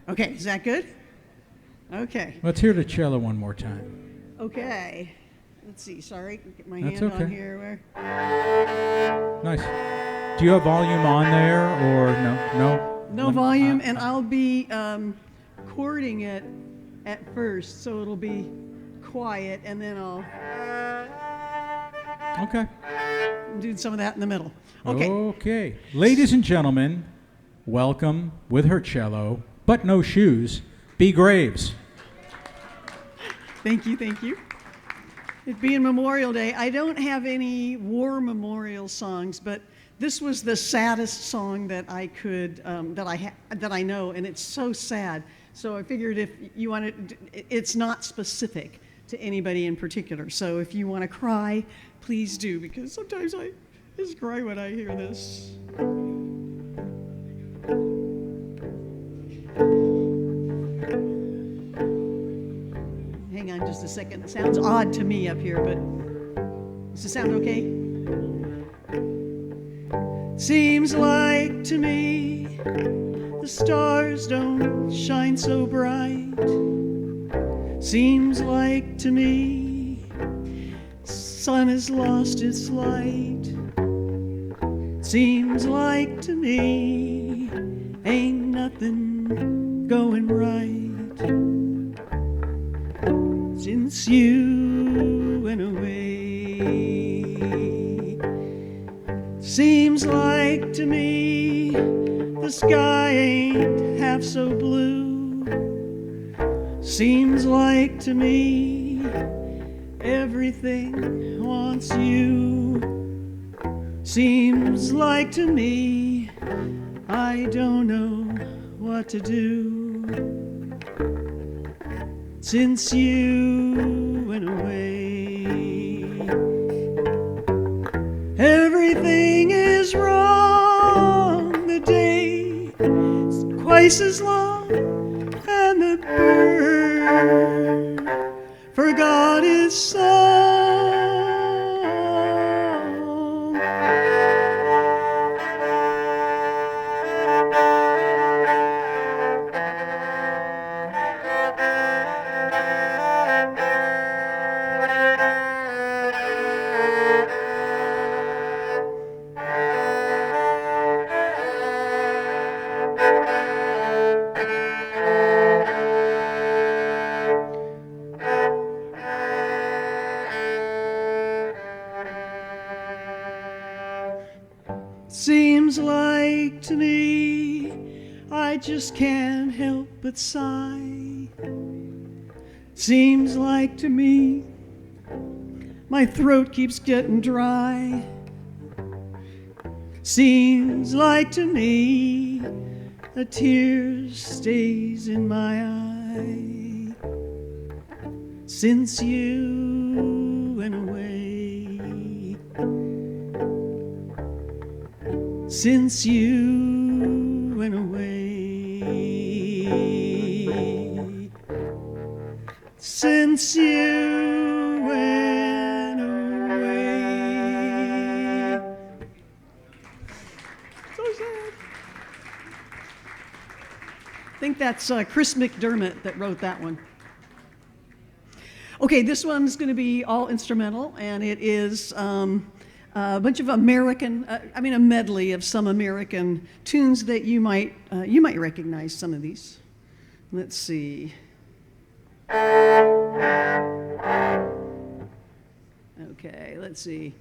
Okay, is that good? Okay. Let's hear the cello one more time. Okay. Let's see. Sorry, get my That's hand okay. on here. Nice. Do you have volume on there or no? No volume, and I'll be chording it at first, so it'll be quiet, and then I'll do some of that in the middle. Okay. Okay. Ladies and gentlemen, welcome with her cello, but no shoes, B. Graves. Thank you, thank you. It being Memorial Day, I don't have any war memorial songs, but this was the saddest song that I could that I know, and it's so sad. So I figured if you want to, it's not specific to anybody in particular. So if you want to cry, please do, because sometimes I just cry when I hear this. Hang on just a second. It sounds odd to me up here, but does it sound okay? Seems like to me the stars don't shine so bright. Seems like to me sun has lost its light. Seems like to me ain't nothing going right since you went away. Seems like to me the sky ain't half so blue. Seems like to me everything wants you. Seems like to me I don't know what to do since you went away. Everything is wrong. The day is twice as long, and the bird forgot his song. Seems like to me I just can't help but sigh. Seems like to me my throat keeps getting dry. Seems like to me a tear stays in my eye since you went away. Since you went away. Since you went away. So sad. I think that's Chris McDermott that wrote that one. Okay, this one's going to be all instrumental, and it is a bunch of American, a medley of some American tunes that you might recognize some of these. Let's see. Okay, let's see.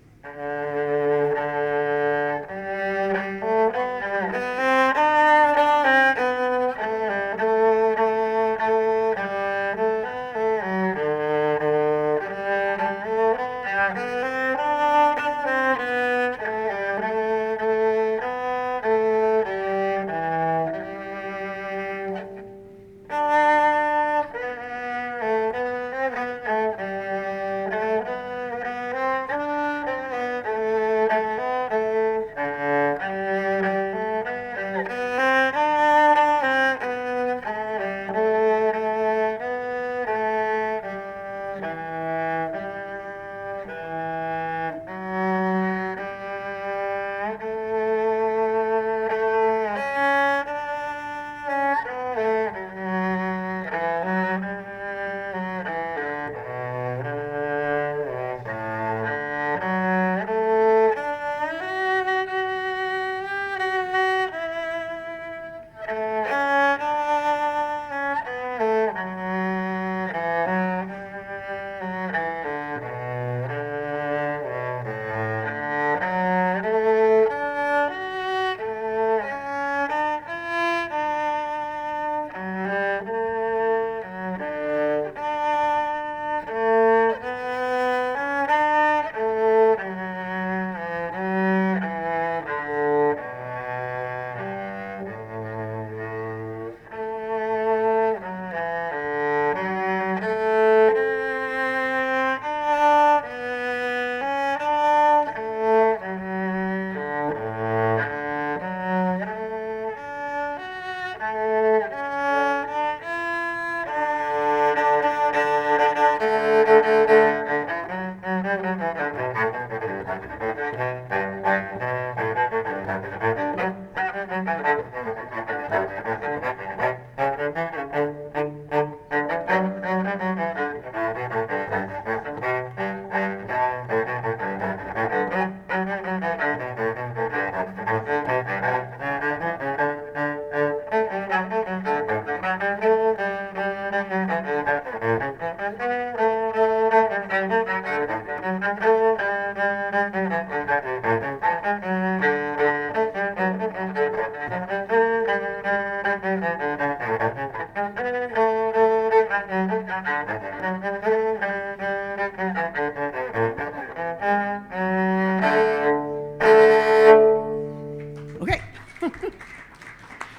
Okay.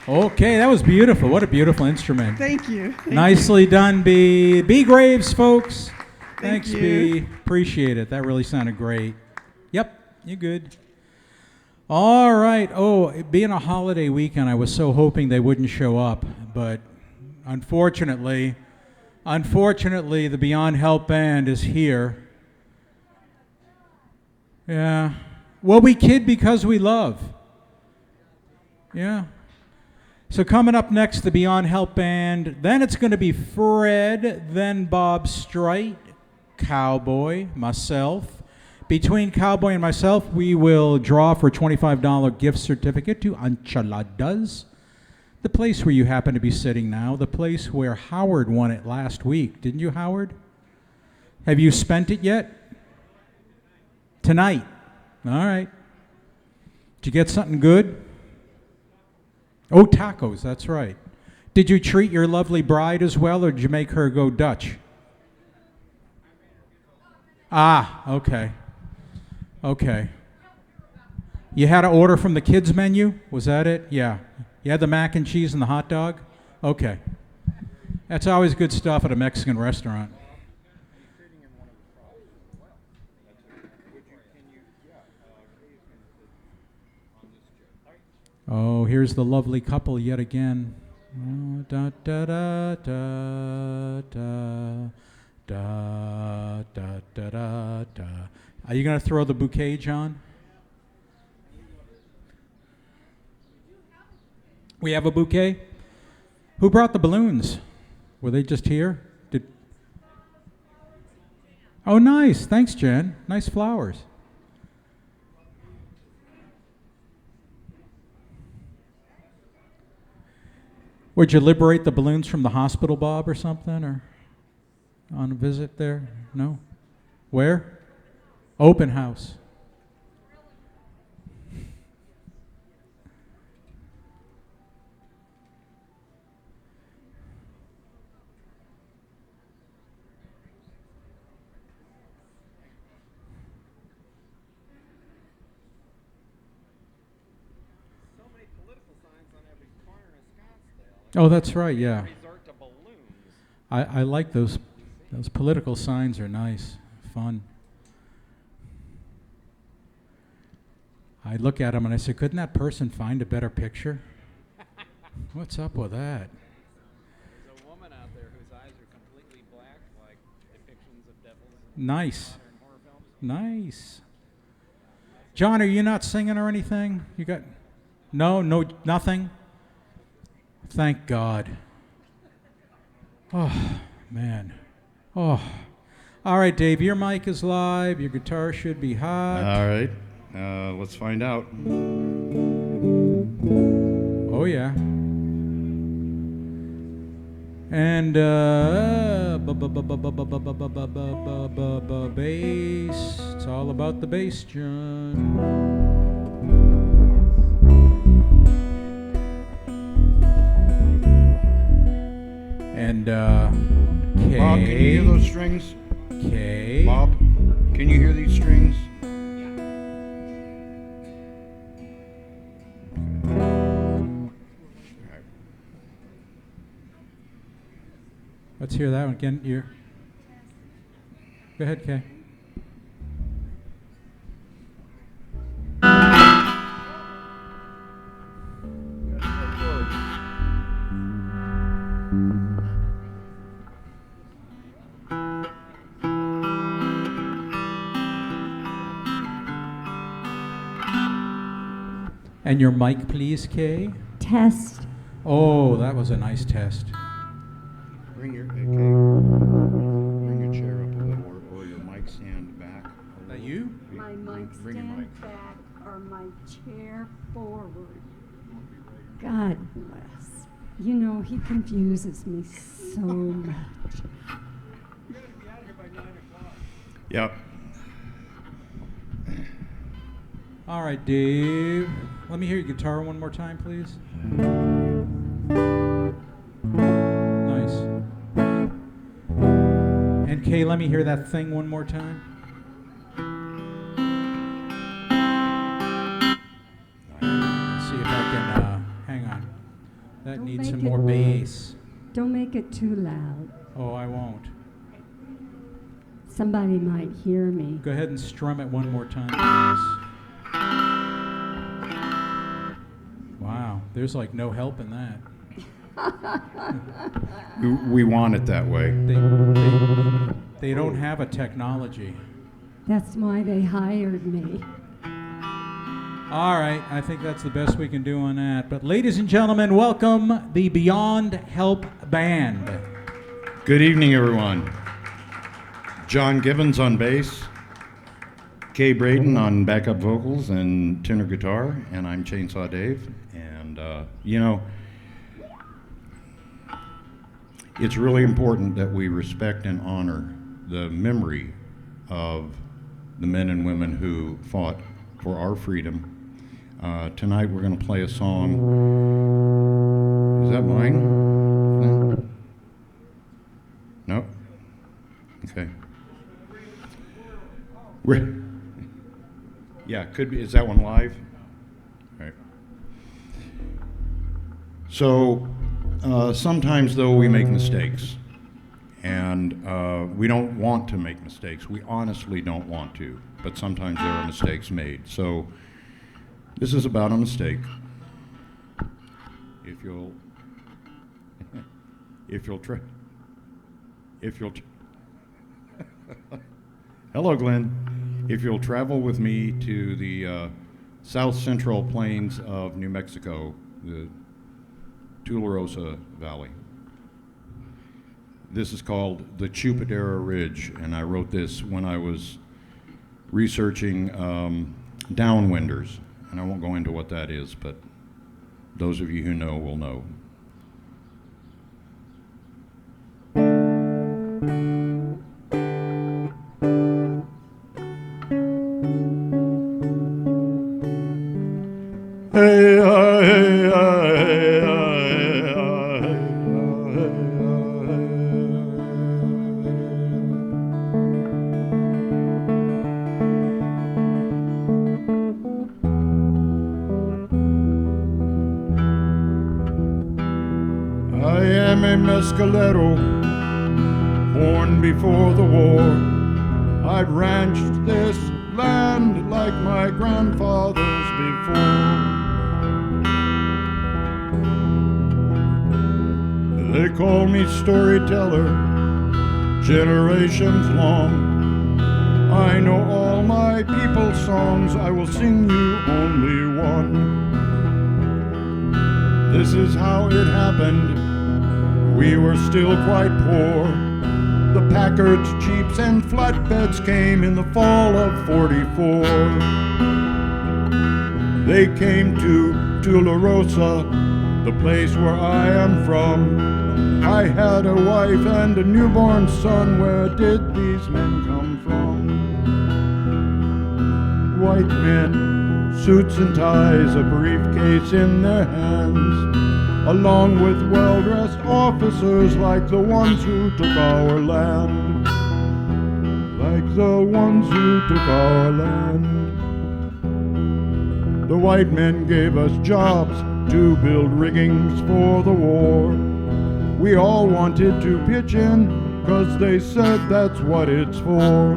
Okay, that was beautiful. What a beautiful instrument. Thank you. Thank Nicely done, B. B Graves, folks. Thanks, you. B. Appreciate it. That really sounded great. Yep, you're good. All right. Oh, it being a holiday weekend, I was so hoping they wouldn't show up, but unfortunately, the Beyond Help Band is here. Yeah. Well, we kid because we love. Yeah. So coming up next, the Beyond Help Band. Then it's going to be Fred, then Bob Streit, Cowboy, myself. Between Cowboy and myself, we will draw for a $25 gift certificate to Enchiladas, the place where you happen to be sitting now, the place where Howard won it last week. Didn't you, Howard? Have you spent it yet? Tonight. All right. Did you get something good? Oh, tacos, that's right. Did you treat your lovely bride as well, or did you make her go Dutch? Ah, okay. Okay. You had to order from the kids' menu? Was that it? Yeah. You had the mac and cheese and the hot dog? Okay. That's always good stuff at a Mexican restaurant. Oh, here's the lovely couple yet again. Oh, da da da da da da da da da da. Are you going to throw the bouquet, John? We have a bouquet? Who brought the balloons? Were they just here? Oh, nice. Thanks, Jen. Nice flowers. Would you liberate the balloons from the hospital, Bob, or something? Or on a visit there? No? Where? Open house. Oh, that's right, yeah. I like those. Those political signs are nice, fun. I look at them and I say, couldn't that person find a better picture? What's up with that? There's a woman out there whose eyes are completely black, like depictions of devils. Nice. In horror films. Nice. John, are you not singing or anything? You got no, nothing? Thank God. Oh, man. Oh. All right, Dave, your mic is live. Your guitar should be hot. All right. Let's find out. Oh, yeah. And bass. It's all about the bass, John. And K. Bob, can you hear those strings? K. Bob, can you hear these strings? Let's hear that one again. Go ahead, Kay. And your mic, please, Kay. Test. Oh, that was a nice test. Bring your chair up a little, or your mic stand back. Is that you? My mic Bring your stand mic. back or my chair forward. God bless. You know, he confuses me so much. Yep. All right, Dave. Let me hear your guitar one more time, please. Nice. And Kay, let me hear that thing one more time. Let's see if I can, hang on. That Don't needs make some it- more bass. Don't make it too loud. Oh, I won't. Somebody might hear me. Go ahead and strum it one more time, please. Wow, there's like no help in that. We want it that way. They don't have a technology. That's why they hired me. All right, I think that's the best we can do on that. But ladies and gentlemen, welcome the Beyond Help Band. Good evening, everyone. John Gibbons on bass, Kay Braden on backup vocals and tenor guitar, and I'm Chainsaw Dave. And, it's really important that we respect and honor the memory of the men and women who fought for our freedom. Tonight we're going to play a song. Is that mine? No? Okay. Yeah, could be. Is that one live? All right. So sometimes, though, we make mistakes, and we don't want to make mistakes. We honestly don't want to, but sometimes there are mistakes made. So this is about a mistake. If you'll hello, Glen. If you'll travel with me to the south central plains of New Mexico, the Tularosa Valley. This is called the Chupadera Ridge, and I wrote this when I was researching downwinders, and I won't go into what that is, but those of you who know will know. I am a mescalero, born before the war. I'd ranched this land like my grandfathers before. They call me storyteller, generations long. I know all my people's songs, I will sing you only one. This is how it happened. We were still quite poor. The Packards, Jeeps, and flatbeds came in the fall of '44. They came to Tularosa, the place where I am from. I had a wife and a newborn son. Where did these men come from? White men, suits and ties, a briefcase in their hands, along with well-dressed officers like the ones who took our land. Like the ones who took our land. The white men gave us jobs to build riggings for the war. We all wanted to pitch in, 'cause they said that's what it's for.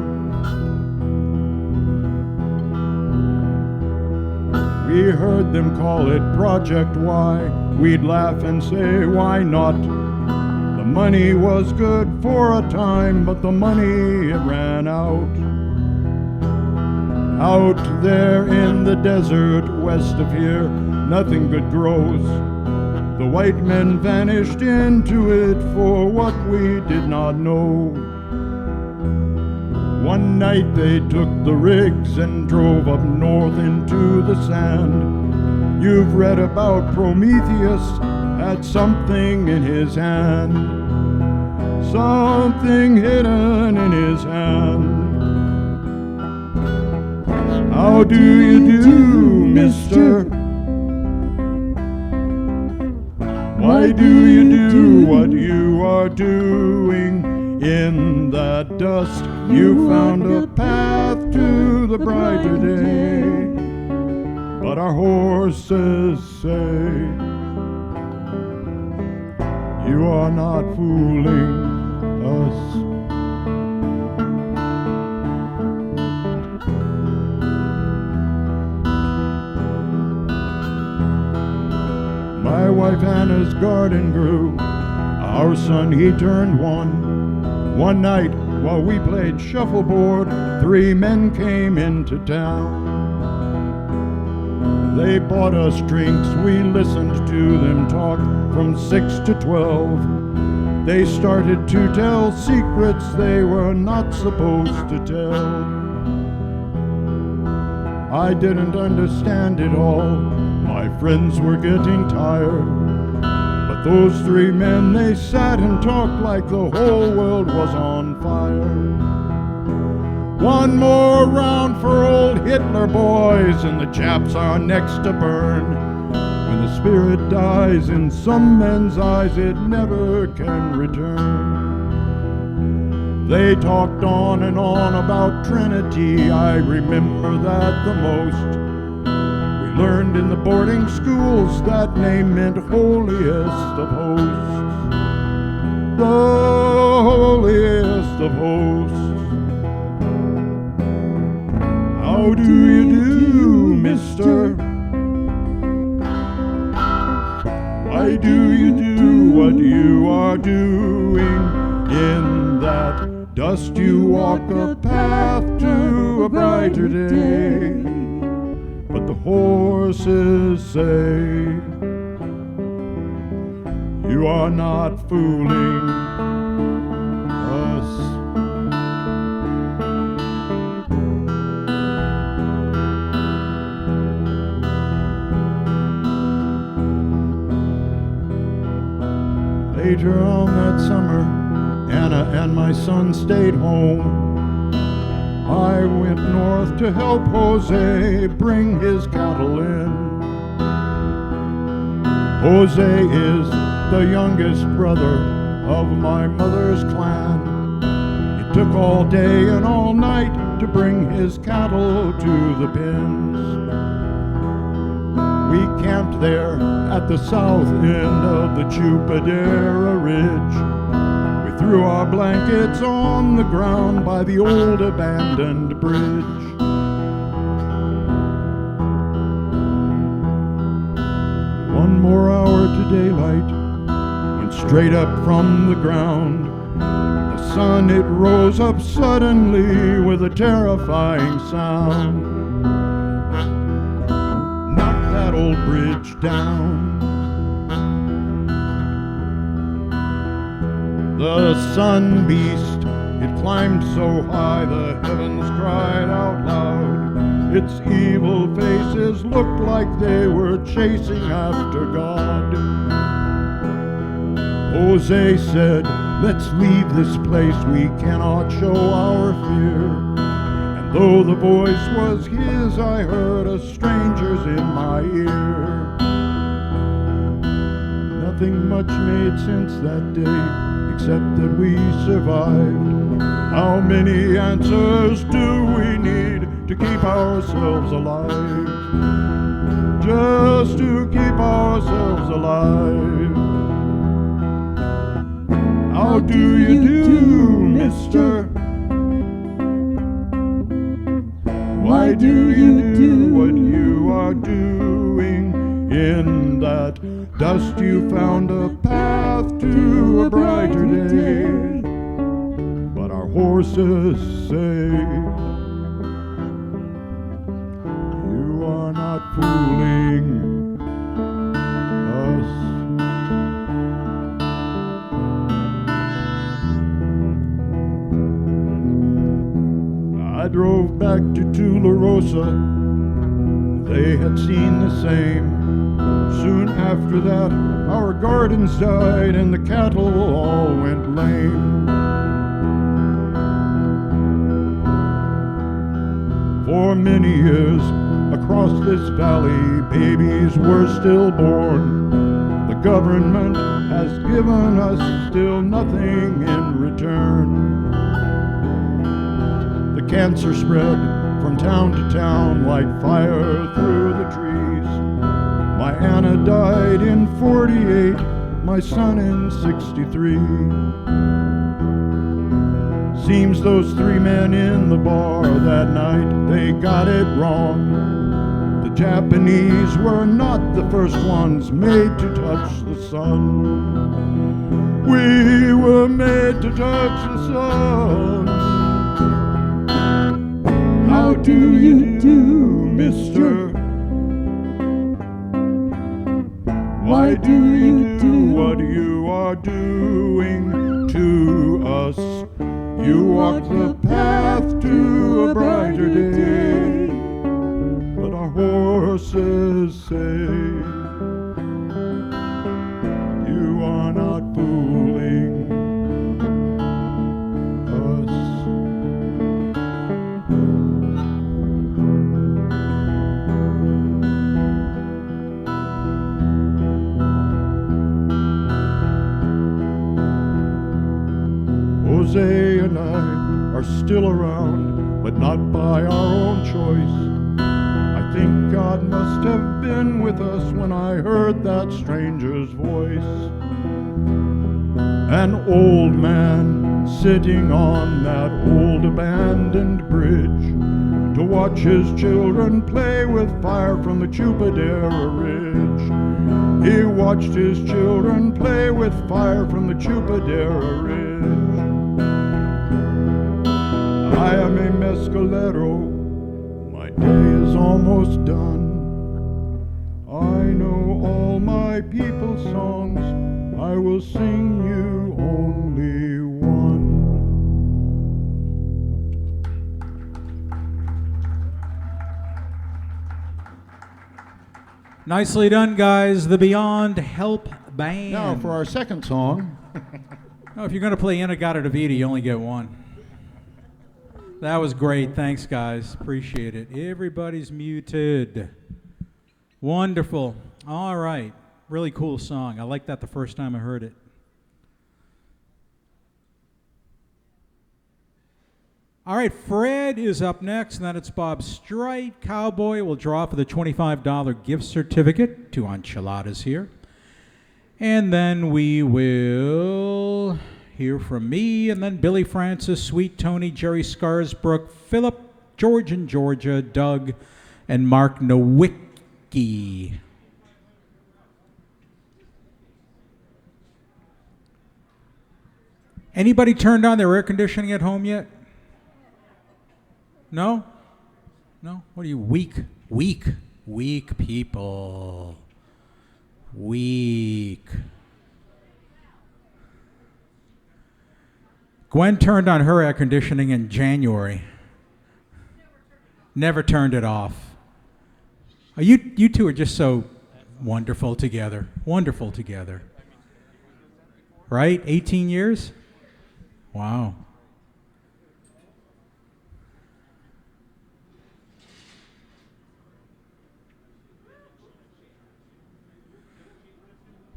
We heard them call it Project Y. We'd laugh and say, why not? The money was good for a time, but the money, it ran out. Out there in the desert west of here, nothing good grows. The white men vanished into it for what we did not know. One night they took the rigs and drove up north into the sand. You've read about Prometheus had something in his hand, something hidden in his hand. How do you do, mister? Why do you do what you are doing? In that dust you found a path to the brighter day. But our horses say you are not fooling us. My wife Hannah's garden grew. Our son, he turned one. One night while we played shuffleboard, 3 men came into town. They bought us drinks, we listened to them talk from 6 to 12. They started to tell secrets they were not supposed to tell. I didn't understand it all. My friends were getting tired. But those 3 men, they sat and talked like the whole world was on fire. One more round for old Hitler, boys, and the chaps are next to burn. When the spirit dies in some men's eyes, it never can return. They talked on and on about Trinity, I remember that the most. Learned in the boarding schools that name meant holiest of hosts. The holiest of hosts. How do you do, mister? Why do you do what you are doing? In that dust you walk a path to a brighter day. But the horses say you are not fooling us. Later on that summer, Anna and my son stayed home. I went north to help Jose bring his cattle in. Jose is the youngest brother of my mother's clan. It took all day and all night to bring his cattle to the pens. We camped there at the south end of the Chupadera Ridge. Threw our blankets on the ground by the old abandoned bridge. One more hour to daylight went straight up from the ground. The sun, it rose up suddenly with a terrifying sound. Knocked that old bridge down. The sun beast, it climbed so high the heavens cried out loud. Its evil faces looked like they were chasing after God. Jose said, let's leave this place, we cannot show our fear. And though the voice was his, I heard a stranger's in my ear. Nothing much made sense that day, except that we survived. How many answers do we need to keep ourselves alive? Just to keep ourselves alive. How do you do, mister? Why do you do what you are doing? In that dust you found a path to a brighter day. But our horses say fooling us. I drove back to Tularosa. They had seen the same. Soon after that, our gardens died and the cattle all went lame. For many years, across this valley, babies were still born. The government has given us still nothing in return. The cancer spread from town to town like fire through the trees. My Anna died in 48, my son in 63. Seems those three men in the bar that night, they got it wrong. The Japanese were not the first ones made to touch the sun. We were made to touch the sun. How do you do, mister? Why do you do what you are doing to us? You walk the path to a brighter day, but our horses say you are not fooling us. Jose and I are still around, but not by our own choice. I think God must have been with us when I heard that stranger's voice. An old man sitting on that old abandoned bridge to watch his children play with fire from the Chupadera Ridge. He watched his children play with fire from the Chupadera Ridge. I am a mescalero, my day is almost done. I know all my people's songs, I will sing you only one. Nicely done, guys. The Beyond Help Band. Now for our second song. Oh, if you're going to play In-A-Gadda-Da-Vida, you only get one. That was great. Thanks, guys. Appreciate it. Everybody's muted. Wonderful. All right. Really cool song. I liked that the first time I heard it. All right, Fred is up next, and then it's Bob Streit. Cowboy will draw for the $25 gift certificate to Enchiladas here. And then we will hear from me, and then Billy Francis, Sweet Tony, Jerry Scarsbrook, Philip, George in Georgia, Doug, and Mark Nowicki. Anybody turned on their air conditioning at home yet? No? No? What are you, weak people. Weak. Gwen turned on her air conditioning in January. Never turned it off. You two are just so wonderful together. Wonderful together. Right? 18 years? Wow.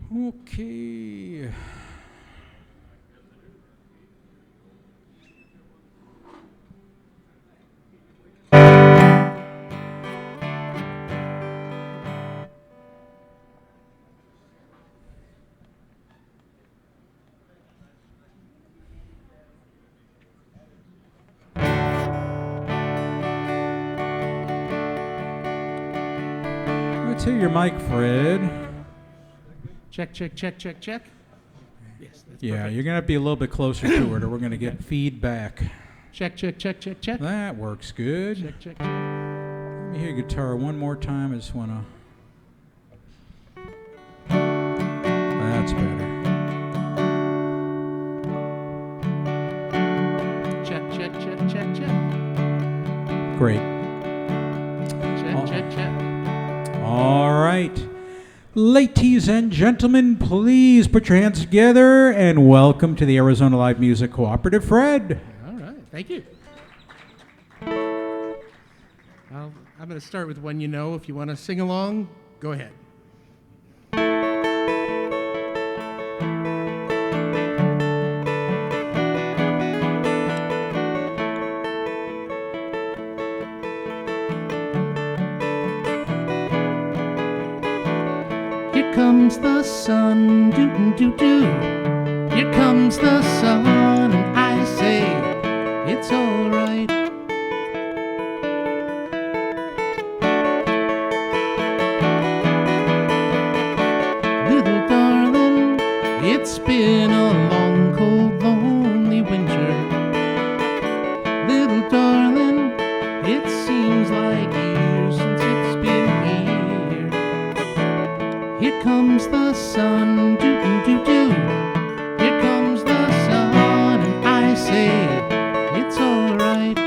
Okay. Let's hear your mic, Fred. Check, check, check, check, check. Yes, that's Yeah, perfect. you're going to have to be a little bit closer to it or we're going to get feedback. Check, check, check, check, check. That works good. Check, check, check. Let me hear guitar one more time. I just want to. That's better. Check, check, check, check, check. Great. Check, check, check. All right. Ladies and gentlemen, please put your hands together and welcome to the Arizona Live Music Cooperative, Fred. All right, thank you. Well, I'm going to start with one you know. If you want to sing along, go ahead. Here comes the sun, doo-doo-doo-doo. Here comes the sun, and I say it's all right. Little darling, it's been a long, cold, lonely winter. Little darling, it seems like years since it's been here. Here comes the sun, doo-doo-doo-doo. Here comes the sun, and I say it's all right.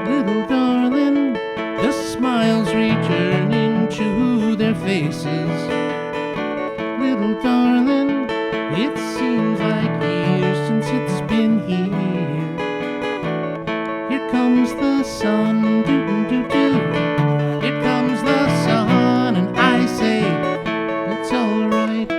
Little darling, the smiles returning to their faces. Little darling, it seems like years since it's been here. Here comes the sun, doo-doo-doo-doo. Here comes the sun, and I say it's all right.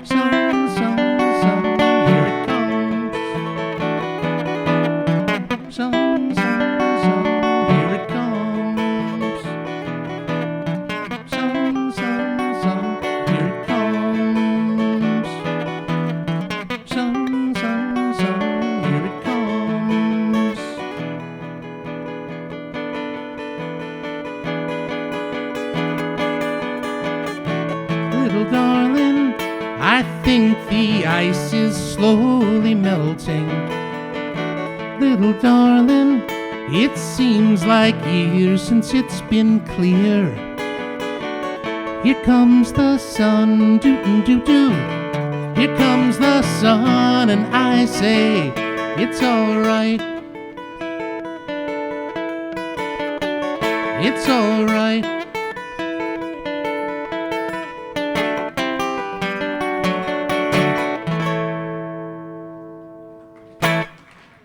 Sun, sun, sun, here it comes. Sun, sun, sun, here it comes. Sun, sun, sun, here it comes. Sun, sun, sun, here it comes. Little darling, I think the ice is slowly melting. Little darling, it seems like years since it's been clear. Here comes the sun, doo-doo-doo-doo. Here comes the sun, and I say it's all right. It's all right.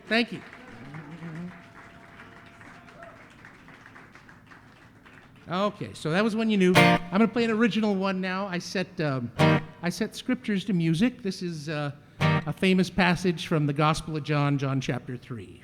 Thank you. Okay, so that was one you knew. I'm going to play an original one now. I set scriptures to music. This is a famous passage from the Gospel of John, John chapter 3.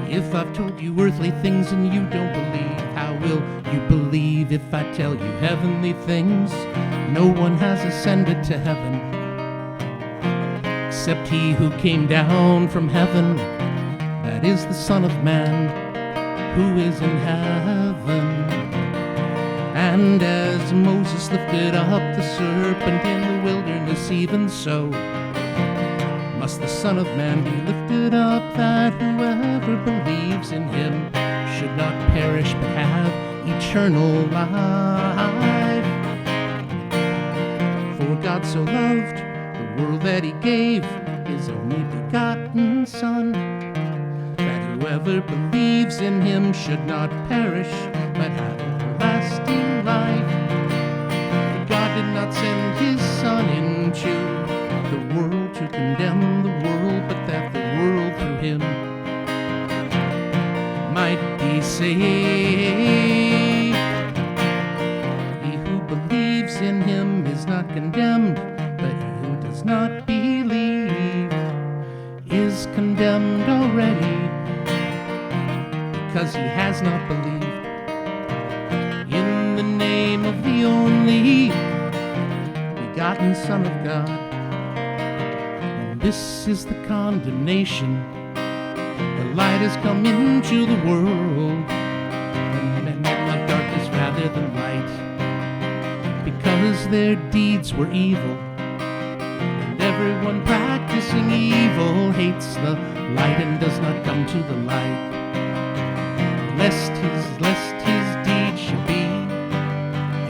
If I've told you earthly things and you don't believe, how will you believe if I tell you heavenly things? No one has ascended to heaven except he who came down from heaven, that is the Son of Man, who is in heaven. And as Moses lifted up the serpent in the wilderness, even so must the Son of Man be lifted up, that whoever believes in him should not perish but have eternal life. For God so loved the world that he gave his only begotten Son, that whoever believes in him should not perish but have everlasting life. For God did not send his Son into the world to condemn the world, but that the world through him might be saved. not condemned, but he who does not believe is condemned already, because he has not believed in the name of the only begotten Son of God. And this is the condemnation: the light has come into the world, and men love darkness rather than light, because their deeds were evil. And everyone practicing evil hates the light and does not come to the light, lest his deeds should be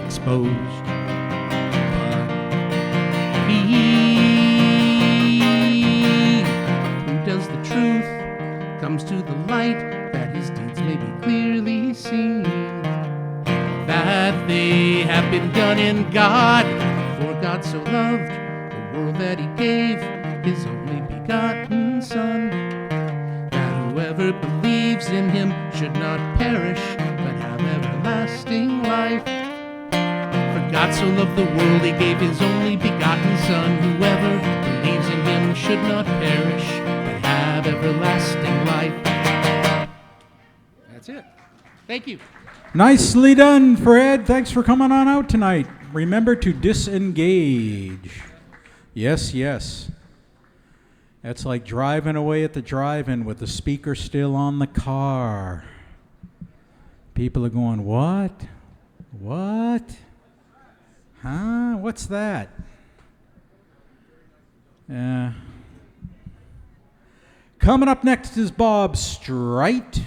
exposed. But he who does the truth comes to the light, that his deeds may be clearly seen, that they have been done in God. For God so loved the world that he gave his only begotten Son, that whoever believes in him should not perish, but have everlasting life. For God so loved the world, he gave his only begotten Son. Whoever believes in him should not perish, but have everlasting life. That's it. Thank you. Nicely done, Fred. Thanks for coming on out tonight. Remember to disengage. Yes, yes. That's like driving away at the drive-in with the speaker still on the car. People are going, what? What? Huh? What's that? Coming up next is Bob Streit.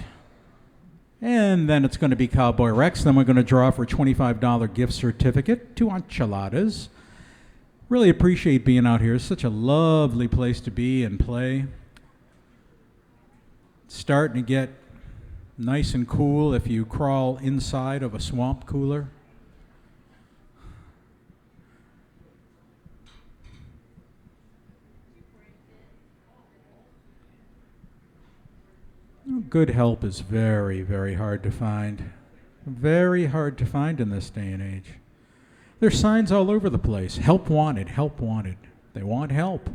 And then it's going to be Cowboy Rex. Then we're going to draw for a $25 gift certificate to Enchiladas. Really appreciate being out here. It's such a lovely place to be and play. It's starting to get nice and cool if you crawl inside of a swamp cooler. Good help is very, very hard to find. Very hard to find in this day and age. There's signs all over the place. Help wanted, help wanted. They want help.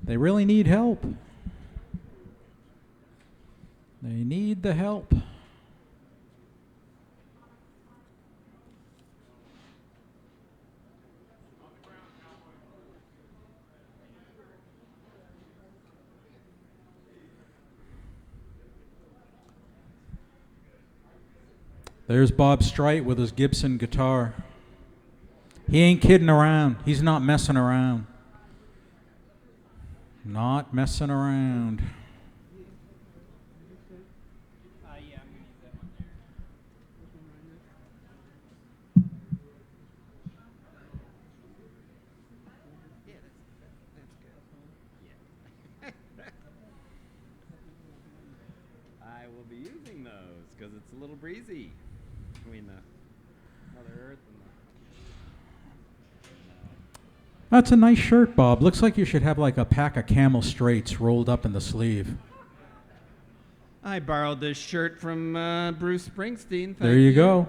They really need help. They need the help. There's Bob Streit with his Gibson guitar. He ain't kidding around. He's not messing around. Not messing around. I will be using those because it's a little breezy between the Mother Earth and the... That's a nice shirt, Bob. Looks like you should have like a pack of Camel Straights rolled up in the sleeve. I borrowed this shirt from Bruce Springsteen. There you go.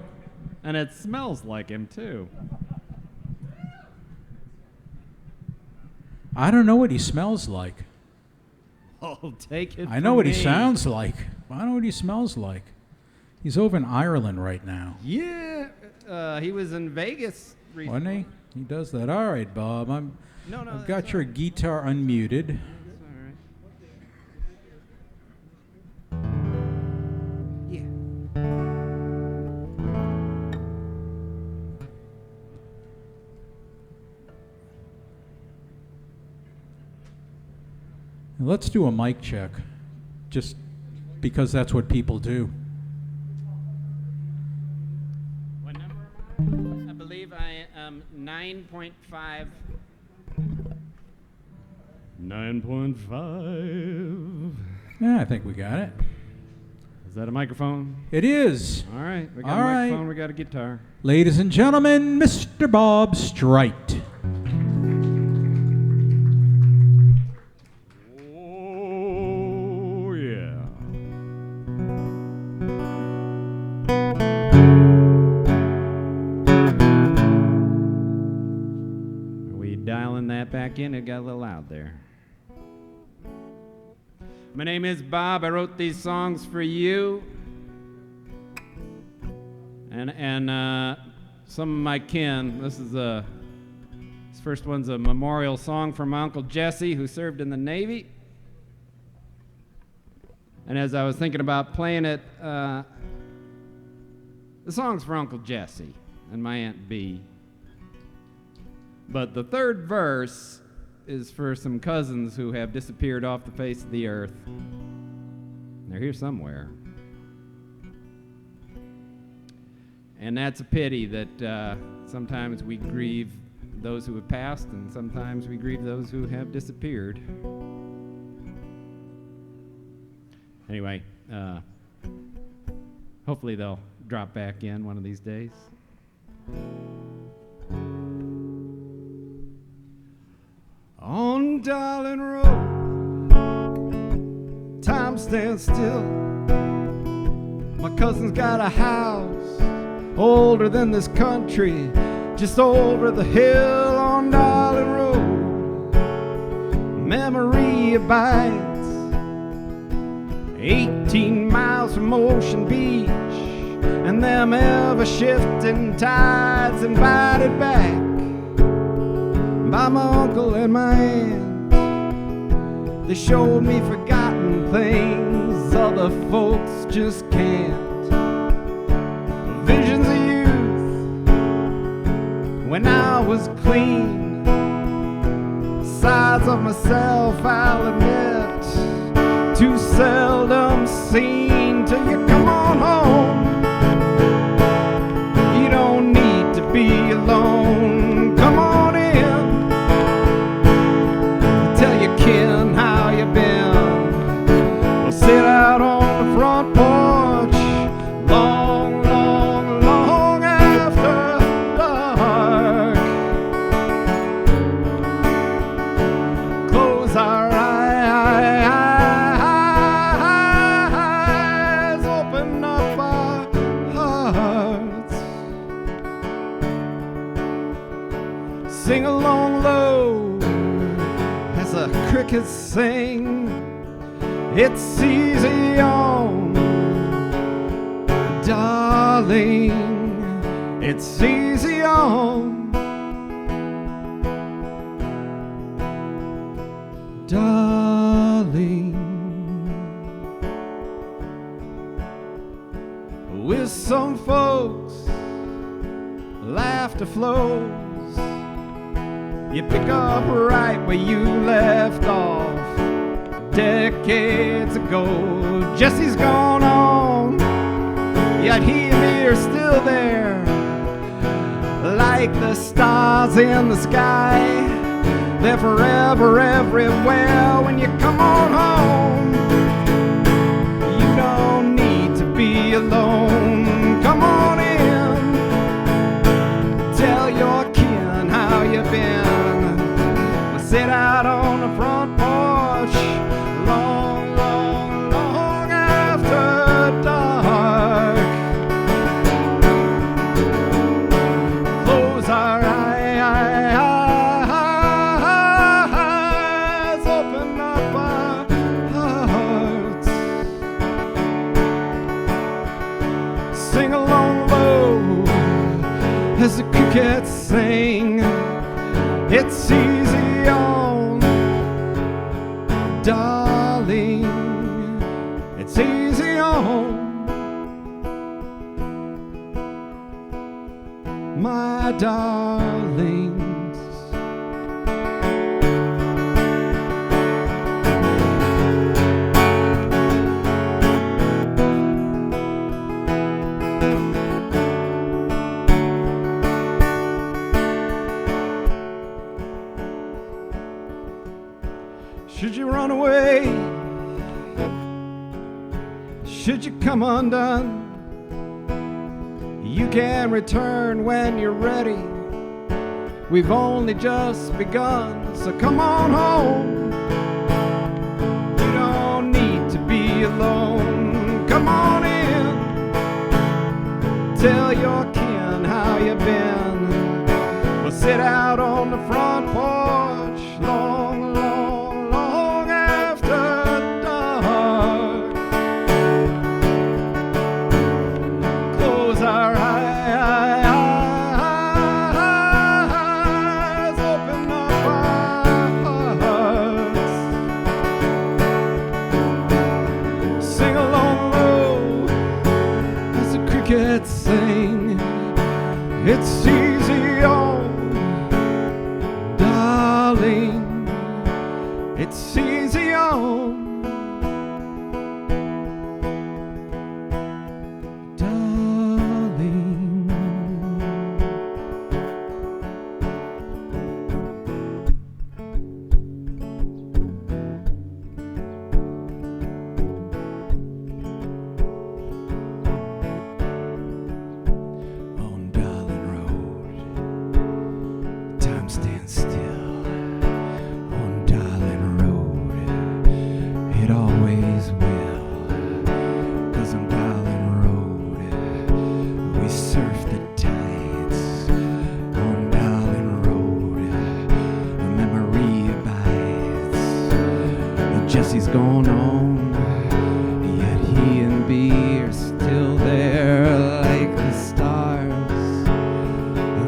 And it smells like him, too. I don't know what he smells like. I'll take it. I know what he sounds like. I don't know what he smells like. He's over in Ireland right now. Yeah, he was in Vegas recently. Wasn't he? He does that. All right, Bob. I've got your guitar unmuted. That's all right. Yeah. Let's do a mic check, just because that's what people do. What number am I? I believe I am 9.5. 9.5. Yeah, I think we got it. Is that a microphone? It is. All right, we got All a right. microphone, we got a guitar. Ladies and gentlemen, Mr. Bob Streit. Oh, yeah. back in. It got a little loud there. My name is Bob. I wrote these songs for you. And some of my kin. This first one's a memorial song from my Uncle Jesse, who served in the Navy. And as I was thinking about playing it, the song's for Uncle Jesse and my Aunt Bee. But the third verse is for some cousins who have disappeared off the face of the earth. They're here somewhere. And that's a pity that sometimes we grieve those who have passed, and sometimes we grieve those who have disappeared. Anyway, hopefully they'll drop back in one of these days. On Darling Road, time stands still. My cousin's got a house older than this country, just over the hill on Darling Road. Memory abides 18 miles from Ocean Beach, and them ever-shifting tides invited back by my uncle and my aunt. They showed me forgotten things other folks just can't. Visions of youth when I was clean, sides of myself I'll admit, too seldom seen till you come on home. You don't need to be alone. Come on in, tell your kin how you been. We'll sit out on the front porch long, long, long after dark. Close our eyes, open up our hearts, sing along low as the crickets sing. It's easy on, darling, it's easy on, darling. With some folks, laughter flows. You pick up right where you left off decades ago. Jesse's gone on, yet he and me are still there, like the stars in the sky. They're forever everywhere when you come on home. You don't need to be alone. Come on in, tell your kin how you've been. I sit out on the front porch long, long, long after dark. Close our eyes, open up our hearts, sing along low as the crickets sing. It's easy on, darling, it's easy on, my darlings. Should you run away? Should you come undone? You can return when you're ready. We've only just begun, so come on home. You don't need to be alone. Come on in, tell your kin how you've been. We'll sit out on the front porch It's easy on, darling. It's easy on, darling. On Darling Road, time stands still. On Darling Road, it always will. 'Cause on Darling Road, we surf the tides. On Darling Road, the memory abides. Jesse's gone on, yet he and B are still there like the stars.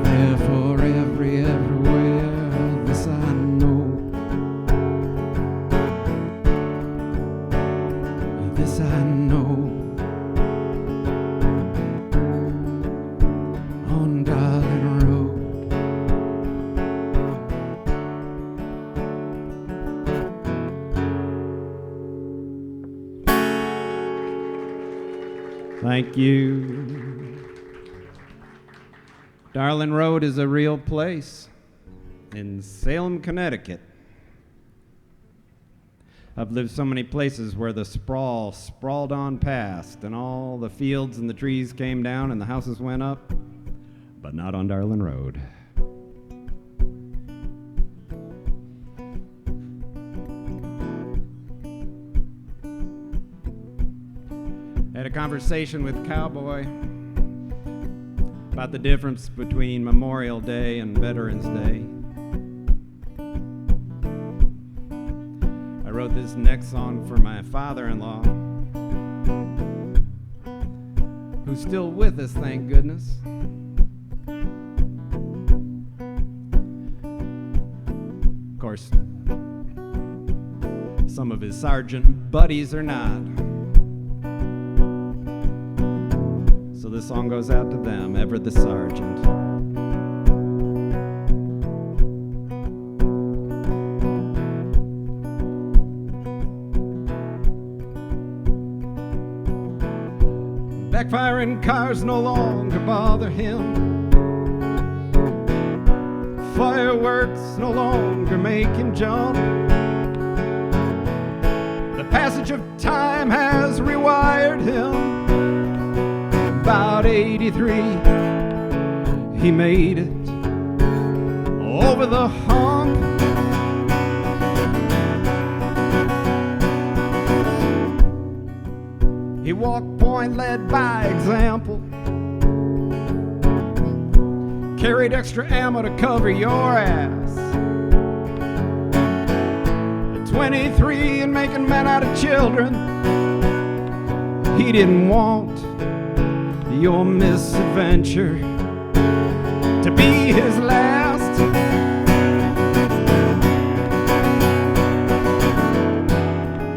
There for everywhere, this I know. This I know. On Darling Road. Thank you. Darling Road is a real place in Salem, Connecticut. I've lived so many places where the sprawl sprawled on past and all the fields and the trees came down and the houses went up, but not on Darling Road. I had a conversation with Cowboy about the difference between Memorial Day and Veterans Day. I wrote this next song for my father-in-law, who's still with us, thank goodness. Of course, some of his sergeant buddies are not. So this song goes out to them, ever the sergeant. Backfiring cars no longer bother him. Fireworks no longer make him jump. The passage of time has rewired him. About 83, he made it over the hump. He walked point, led by example. Carried extra ammo to cover your ass. At 23 and making men out of children, he didn't want your misadventure to be his last.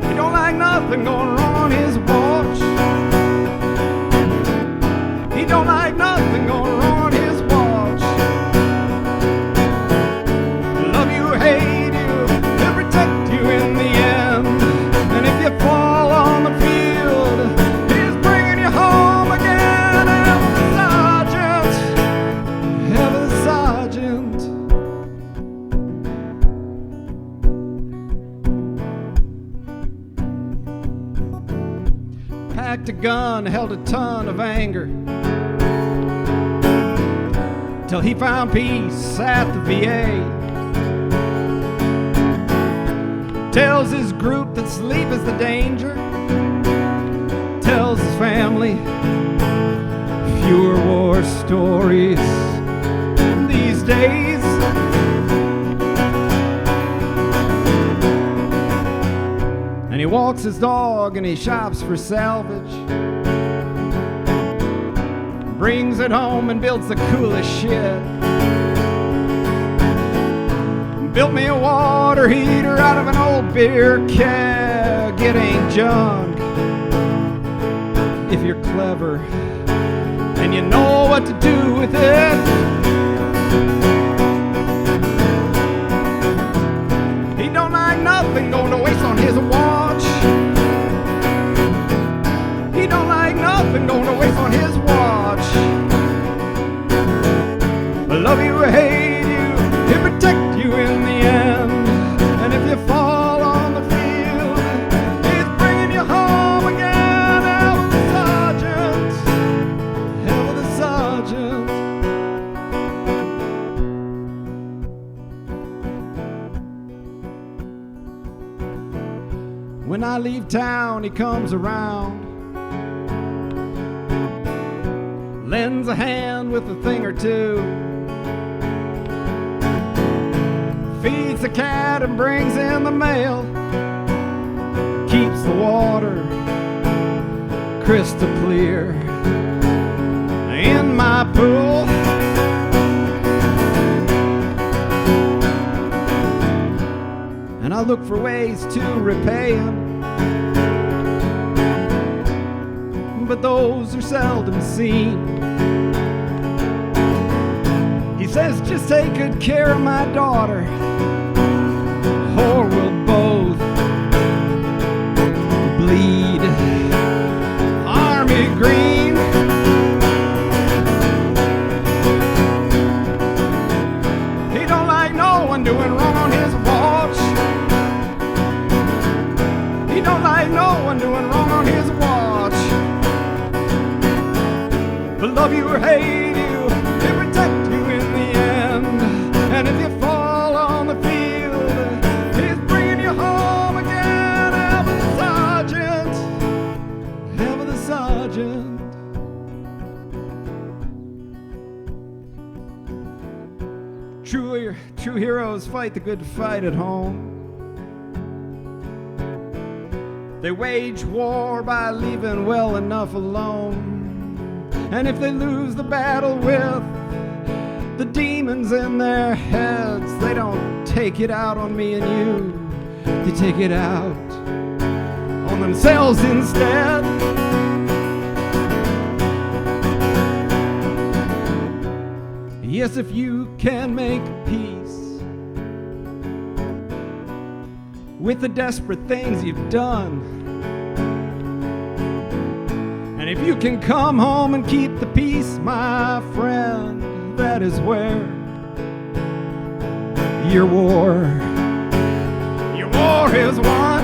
He don't like nothing going wrong on his watch. He don't like nothing going wrong on his watch. Love you, hate you, he'll protect you in the end. And if you fall on the field, he's bringing you home again. Packed a gun, held a ton of anger, till he found peace at the VA. Tells his group that sleep is the danger. Tells his family fewer war stories these days. And he walks his dog and he shops for salvage. Brings it home and builds the coolest shit. Built me a water heater out of an old beer keg. It ain't junk if you're clever and you know what to do with it. He don't like nothing going to waste on his watch. He don't like nothing going to waste on his watch. Love you or hate you, he'll protect you in the end. And if you fall on the field, he's bringing you home again. Hell with the sergeant, hell with the sergeant. When I leave town, he comes around, lends a hand with a thing or two, feeds the cat and brings in the mail, keeps the water crystal clear in my pool. And I look for ways to repay him, but those are seldom seen. He says, just take good care of my daughter, or we'll both bleed army green. He don't like no one doing wrong on his watch. He don't like no one doing wrong on his watch. But love you or hate you, he'll protect you in the end. And if you fall on the field, he's bringing you home again. Hell with the sergeant, hell with the sergeant. True heroes fight the good fight at home. They wage war by leaving well enough alone. And if they lose the battle with the demons in their heads, they don't take it out on me and you. They take it out on themselves instead. Yes, if you can make peace with the desperate things you've done, and if you can come home and keep the peace, my friend, that is where your war is won.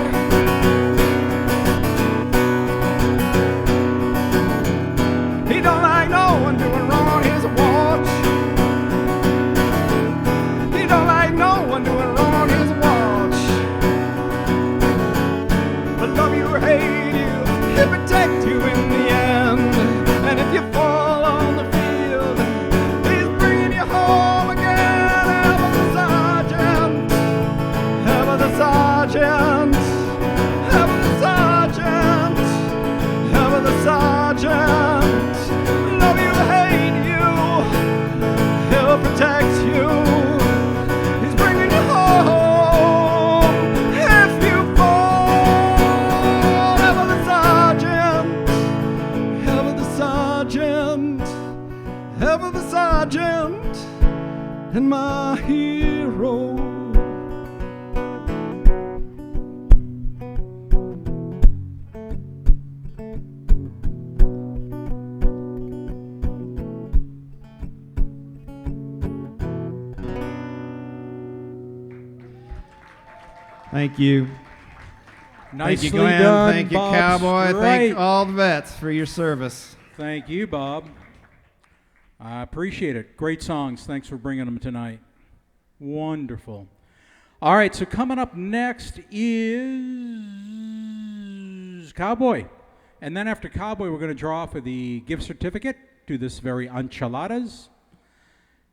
He don't like no one doing wrong on his watch. He don't like no one doing wrong on his watch. But love you or hate you, he'll protect you in the end. And if you fall on the field, he's bringing you home again. Hell with the sergeant, hell with the sergeant, hell with the sergeant, hell with the sergeant. Love you or hate you, he'll protect you. He's bringing you home if you fall. Hell with the sergeant, hell with the sergeant, hell with the sergeant, and my hero. Thank you. Nicely Thank you, Glen. done, Thank you, Bob Cowboy. Streit. Thank all the vets for your service. Thank you, Bob. I appreciate it. Great songs. Thanks for bringing them tonight. Wonderful. All right, so coming up next is Cowboy. And then after Cowboy, we're going to draw for the gift certificate to this very enchiladas.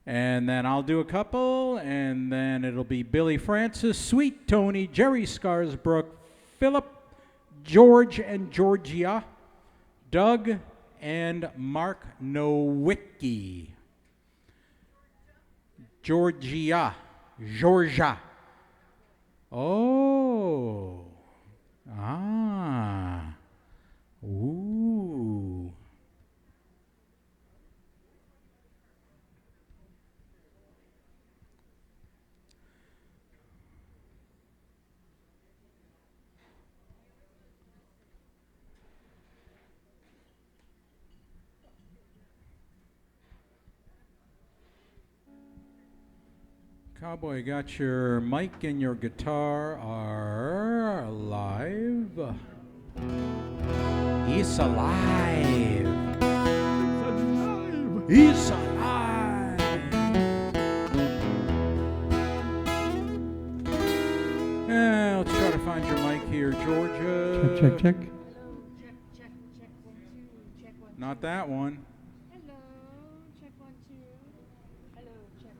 And then I'll do a couple, and then it'll be Billy Francis, Sweet Tony, Jerry Scarsbrook, Philip, George and Georgia, Doug, and Mark Nowicki. Georgia. Oh. Ah. Ooh. Cowboy, got your mic and your guitar are live. He's alive. He's alive. Yeah, let's try to find your mic here, Georgia. Check, check, check. Not that one. Hello, check 1, 2. Hello, check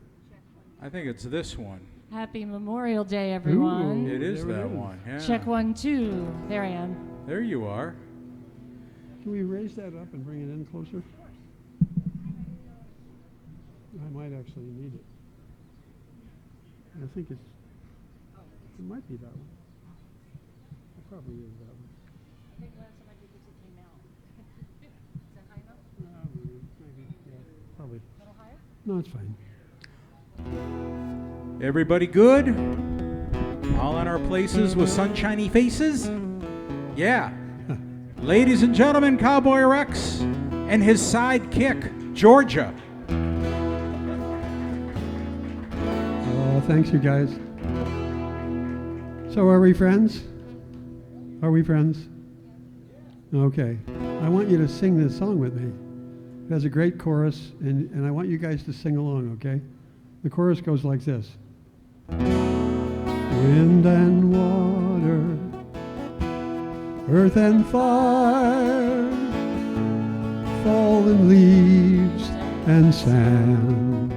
1. I think it's this one. Happy Memorial Day, everyone. Ooh, it is that one. Yeah. Check 1, 2. There I am. There you are. Can we raise that up and bring it in closer? I might actually need it. I think it might be that one. It probably is that one. I think last time I did this, it came out. Is that high enough? Maybe, yeah, probably. A little higher? No, it's fine. Everybody good? All in our places with sunshiny faces? Yeah. Ladies and gentlemen, Cowboy Rex and his sidekick, Georgia. Oh, thanks, you guys. So are we friends? Are we friends? Okay. I want you to sing this song with me. It has a great chorus, and I want you guys to sing along, okay? The chorus goes like this. Wind and water, earth and fire, fallen leaves and sand.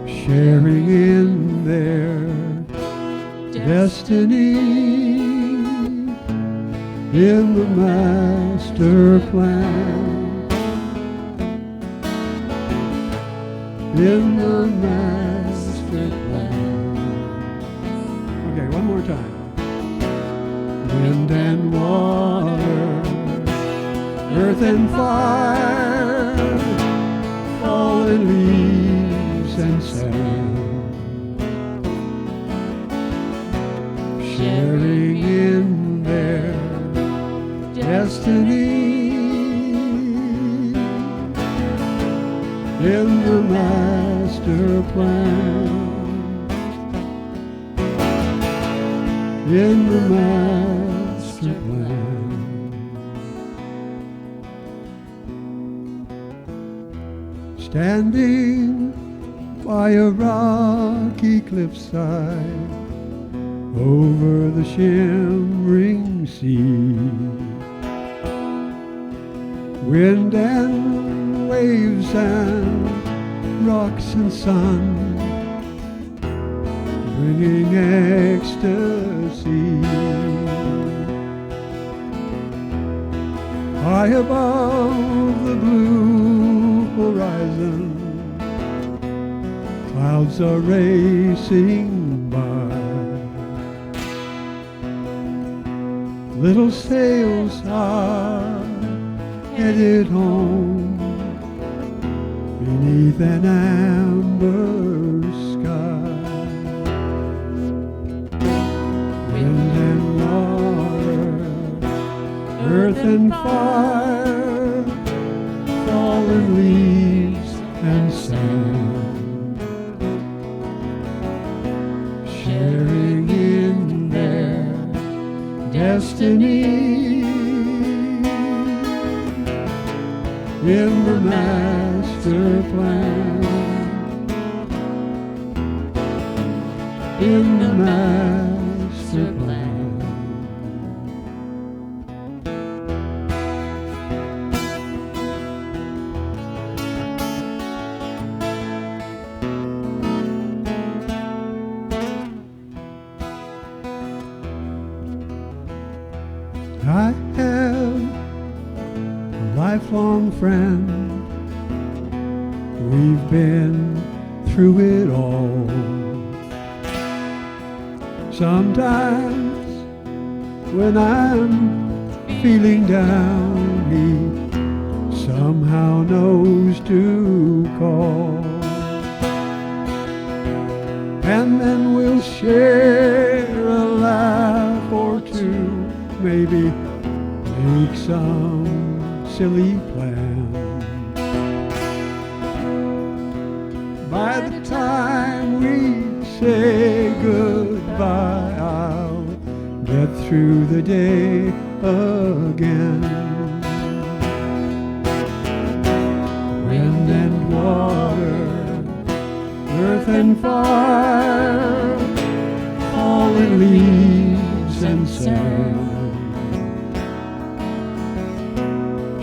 Sharing in their destiny in the master plan. In the master plan. Okay, one more time. Wind and water, earth and fire, fallen leaves and sand. Sharing in their destiny in the master plan. In the master plan. Standing by a rocky cliffside over the shimmering sea, wind and waves and rocks and sun, bringing ecstasy. High above the blue horizon, clouds are racing by. Little sails are headed home beneath an amber sky. Wind and water, earth and fire, fallen leaves and sand, sharing in their destiny in the master plan. In the master plan. I have a lifelong friend. We've been through it all. Sometimes when I'm feeling down, he somehow knows to call. And then we'll share a laugh or two, maybe make some silly plan. By the time we say goodbye, I'll get through the day again. Wind and water, earth and fire, fallen leaves and sand,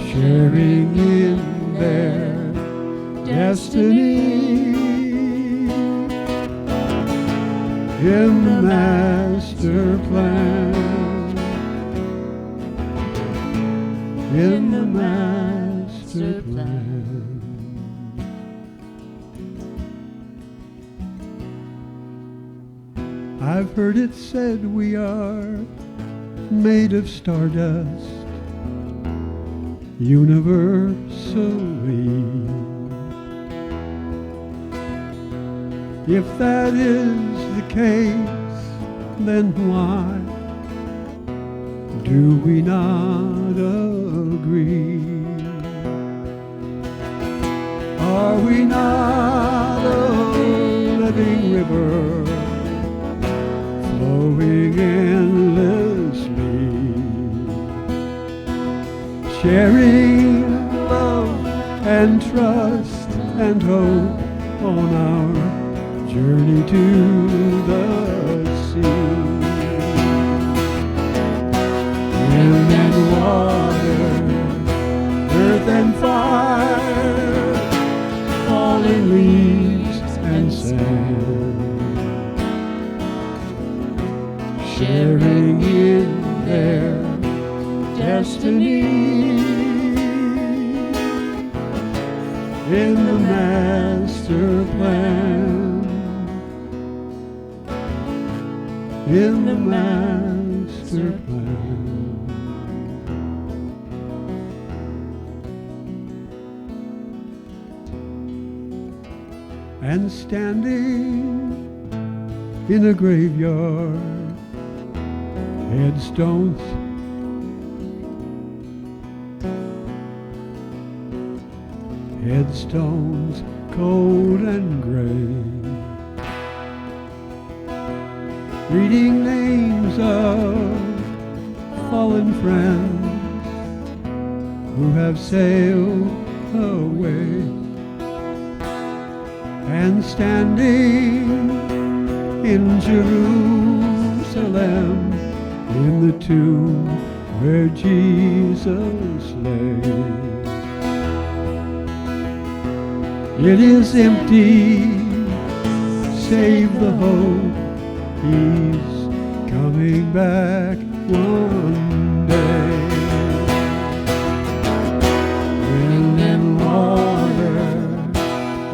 sharing in their destiny. In the master plan, in the master plan. I've heard it said we are made of stardust, universally. If that is the case, then why do we not agree? Are we not a living river flowing endlessly, sharing love and trust and hope on our journey to the sea? Wind and water, earth and fire, fallen leaves and sand, sharing in their destiny. In the master plan, in the master plan. And standing in a graveyard, headstones, headstones cold and gray, reading names of fallen friends who have sailed away, and standing in Jerusalem in the tomb where Jesus lay. It is empty, save the hope he's coming back one day. Wind and water,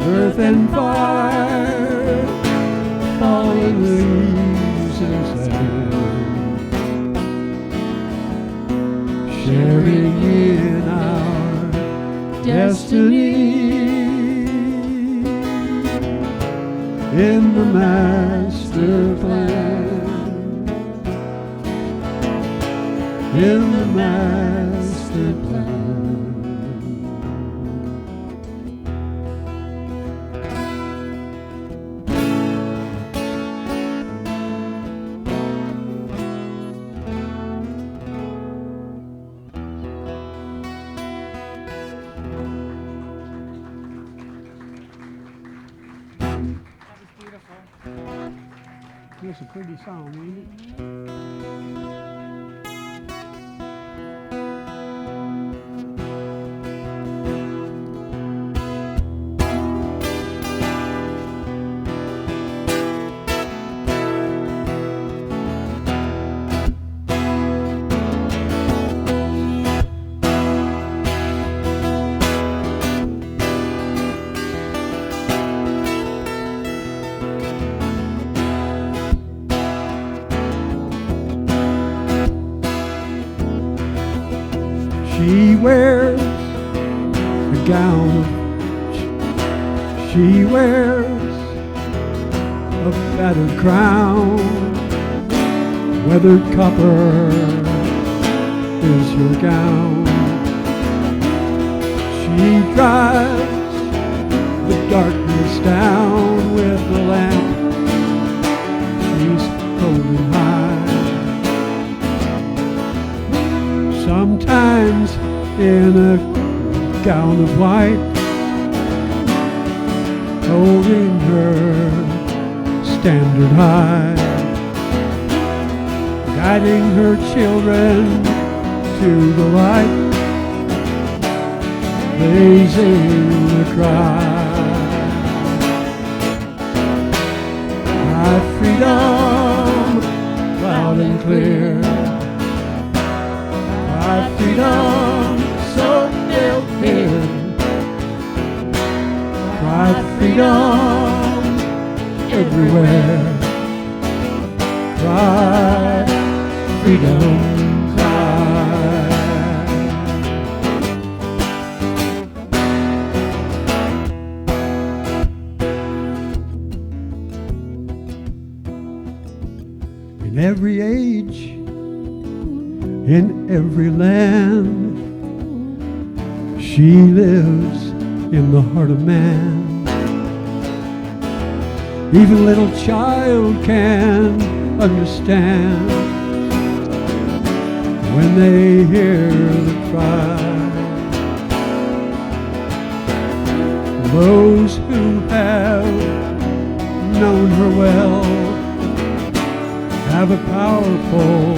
earth and fire, fallen leaves and sand, sharing in our destiny. In the master plan, in the master plan. That's a pretty song, ain't it? She wears a gown, she wears a battered crown, weathered copper is your gown. She drives the darkness down gown of white, holding her standard high, guiding her children to the light. They sing the cry. My freedom, loud and clear. My freedom, so felt here. My freedom, everywhere. Cry, freedom, cry. In every age, in every land, she lives in the heart of man. Even little child can understand when they hear the cry. Those who have known her well have a powerful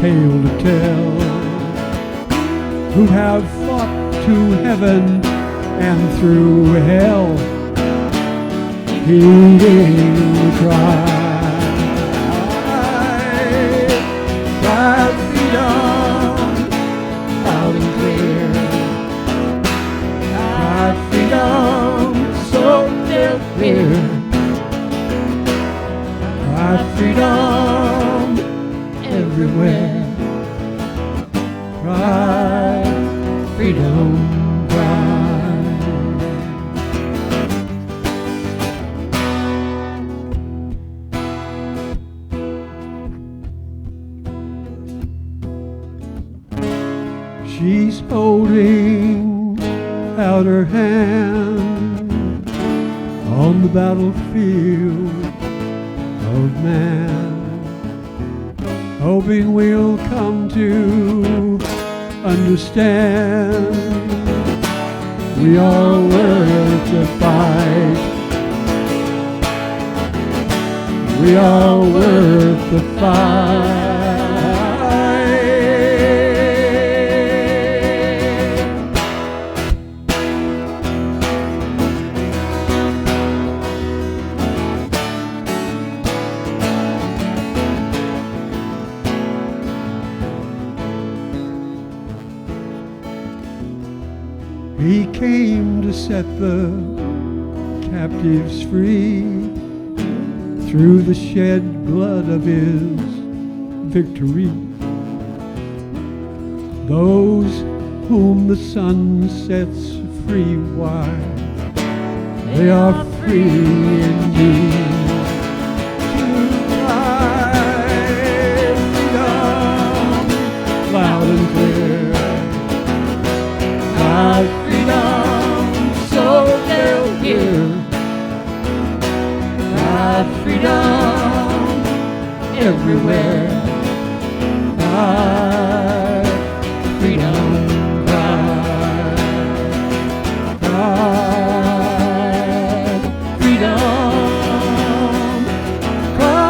tale to tell, who have fought to heaven and through hell, heeding the cry. Cry freedom, loud and clear. Cry freedom, so they'll hear. Cry freedom, everywhere. Cry freedom, cry. She's holding out her hand on the battlefield of man, hoping we'll come to understand we are worth the fight. We are worth the fight. He came to set the captives free through the shed blood of his victory. Those whom the sun sets free, why, they are free indeed. Loud and clear, our freedom, so they'll hear. Our freedom, everywhere. Our freedom, cry, cry, freedom, cry.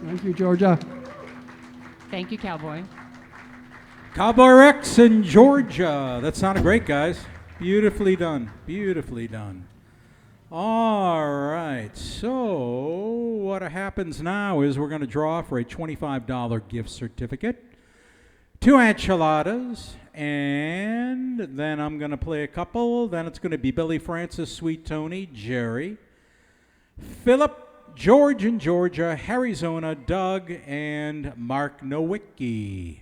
Thank you, Georgia. Thank you, Cowboy. Cowboy Rex in Georgia. That sounded great, guys. Beautifully done. Beautifully done. All right. So what happens now is we're going to draw for a $25 gift certificate, 2 enchiladas, and then I'm going to play a couple. Then it's going to be Billy Francis, Sweet Tony, Jerry, Philip, George in Georgia, HarryZona, Doug, and Mark Nowicki.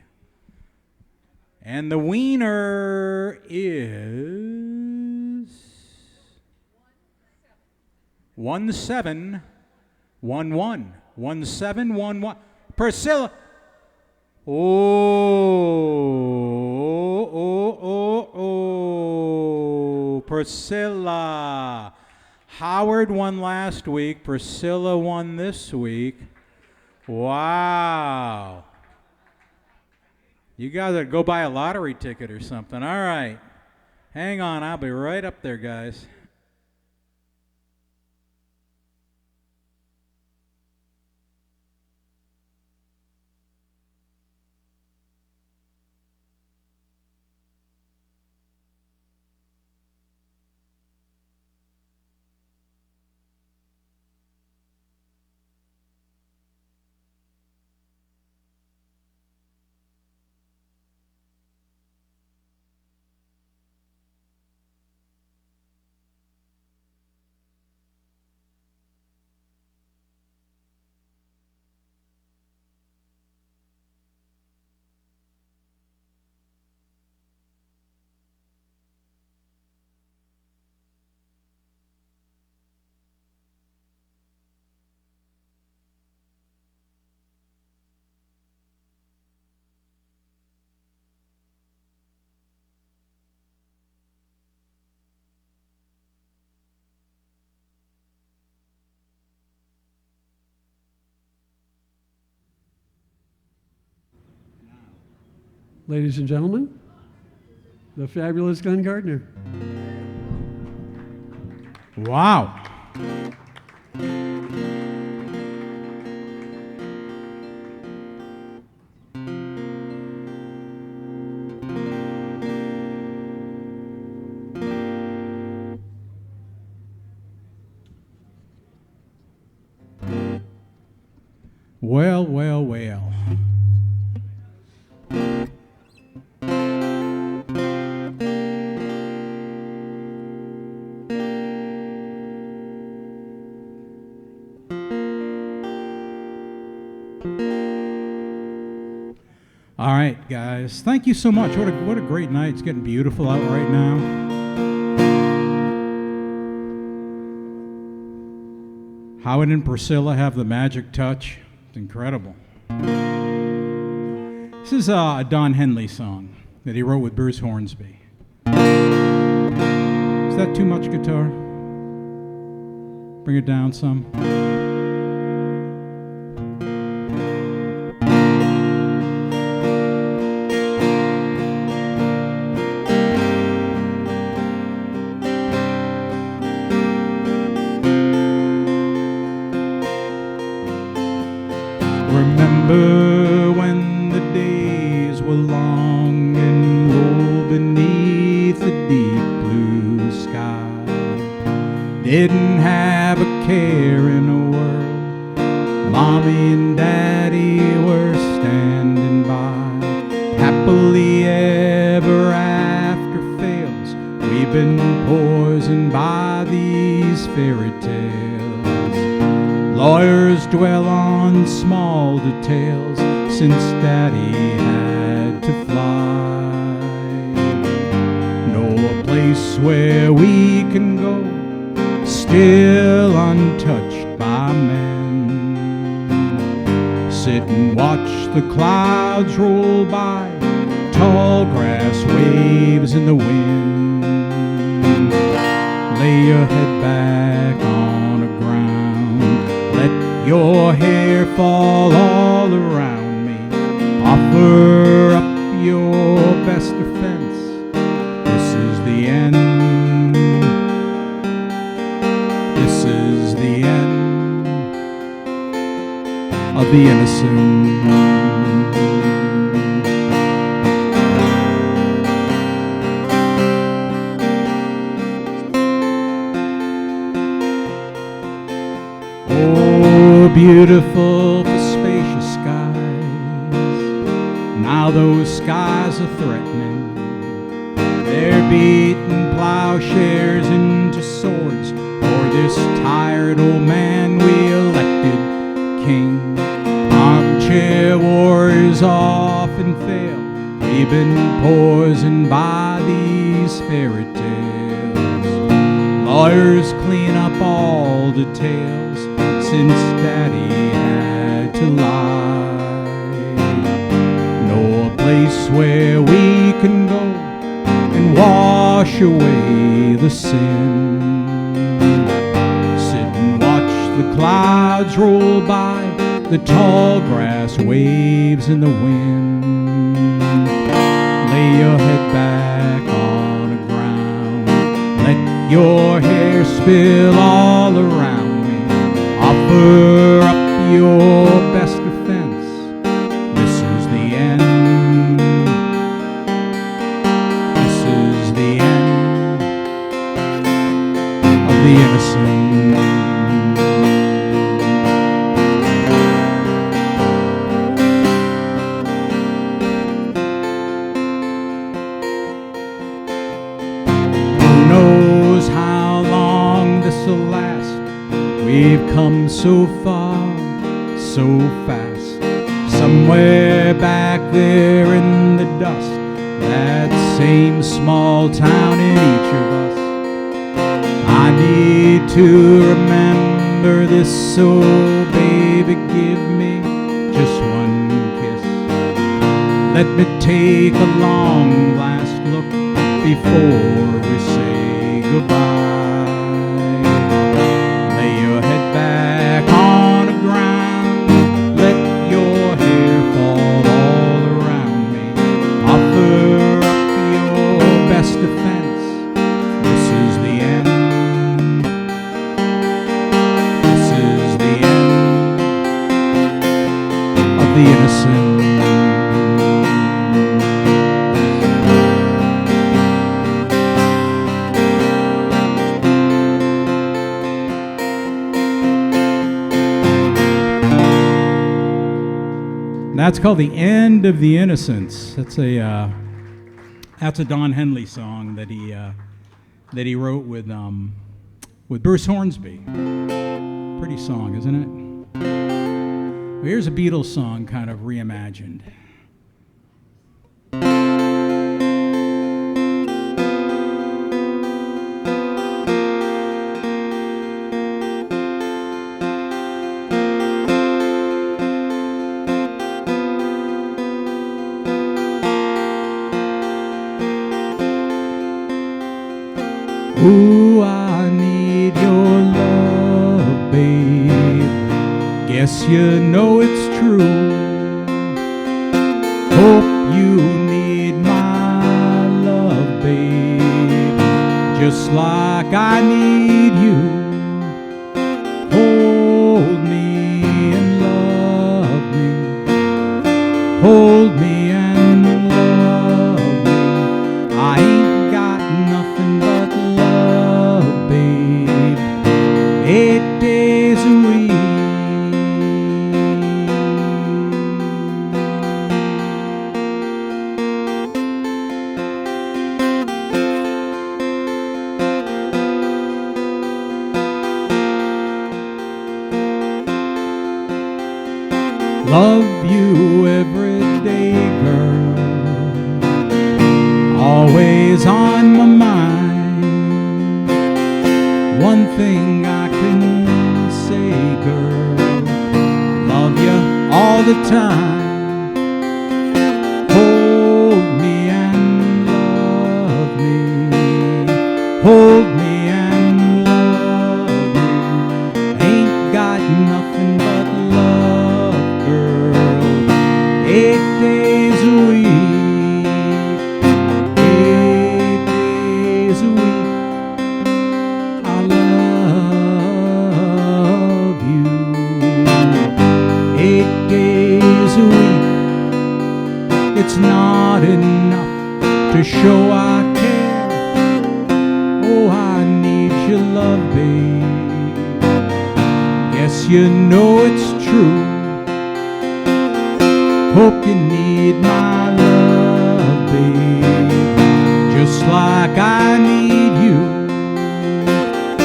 And the wiener is 1711. 1711. Priscilla. Oh, Priscilla. Howard won last week. Priscilla won this week. Wow. You guys ought to go buy a lottery ticket or something. All right. Hang on. I'll be right up there, guys. Ladies and gentlemen, the fabulous Glen Gardner. Wow. Well, well, well. All right, guys. Thank you so much. What a great night. It's getting beautiful out right now. Howard and Priscilla have the magic touch. It's incredible. This is a Don Henley song that he wrote with Bruce Hornsby. Is that too much guitar? Bring it down some. Remember when the days were long and rolled beneath the deep blue sky. Didn't have a care in the world. Mommy and Daddy were standing by. Happily ever after fails. We've been poisoned by these fairy tales. Lawyers dwell on small details since Daddy had to fly. Know a place where we can go, still untouched by men. Sit and watch the clouds roll by, tall grass waves in the wind. Lay your head back on the ground, let your hair fall all around me. Offer up your best defense. This is the end. This is the end of the innocent. Oh, beautiful for spacious skies. Now those skies are threatening. They're beating plowshares into swords for this tired old man we elected king. Armchair wars often fail. We They've been poisoned by these fairy tales. Lawyers clean up all details since Daddy had to lie. Know a place where we can go and wash away the sin. Sit and watch the clouds roll by, the tall grass waves in the wind. Lay your head back on the ground, let your hair spill all around me. Offer up your best defense. This is the end. This is the end of the innocent. We've come so far, so fast. Somewhere back there in the dust, that same small town in each of us. I need to remember this, so baby, give me just one kiss. Let me take a long last look before we say goodbye. Back on the ground, let your hair fall all around me. Offer up your best defense. This is the end. This is the end of the innocent. That's called "The End of the Innocents." That's a Don Henley song that he wrote with Bruce Hornsby. Pretty song, isn't it? Well, here's a Beatles song, kind of reimagined. Ooh, I need your love, babe. Guess you know it's true. Hope you need my love, babe, just like I need you. Hold me and love me. Hold me and love me. I ain't got nothing but love, babe. 8 days a week. Love you every day, girl. Always on my mind. One thing I can say, girl, love you all the time. Hold me and love me. Hold me and love me. Ain't got nothing but love, girl. 8 days a week. 8 days a week. I love you. 8 days a week. It's not enough to show I care. Oh, I need your love, babe. Guess you know it's true. Hope you need my love, babe, just like I need you.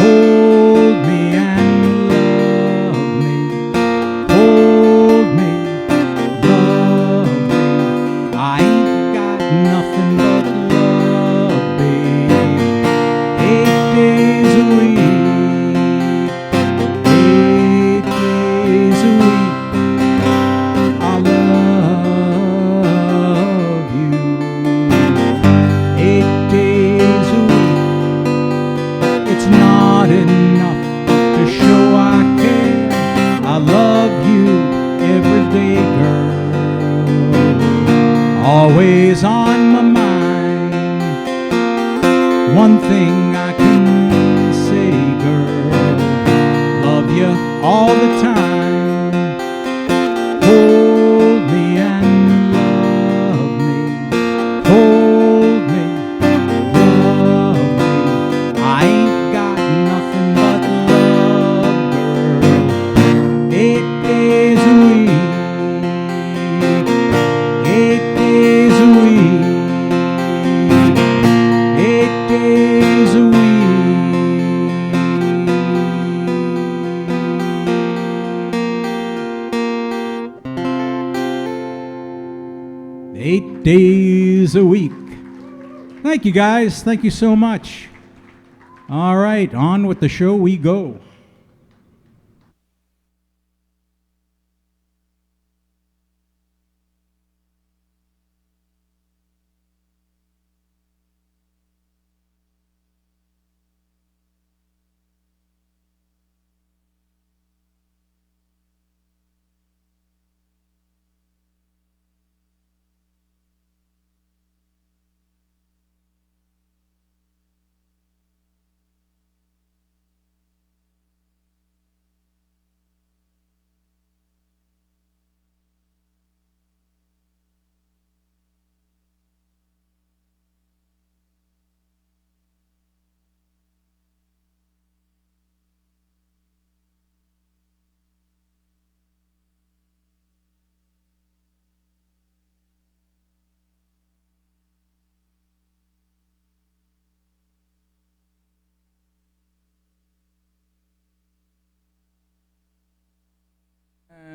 Hold me and love me. Hold me, love me. I ain't got nothing but love, babe. 8 days a week, 8 days a week, I love you. 8 days a week, it's not enough to show I care. I love you every day, girl. Always on my mind. One thing I can say, girl, love you all the time. Hold me and love me. Hold me, love me. I ain't got nothing but love, girl. 8 days a week, 8 days a week, 8 days a week. 8 days a week. Thank you, guys. Thank you so much. All right, on with the show we go.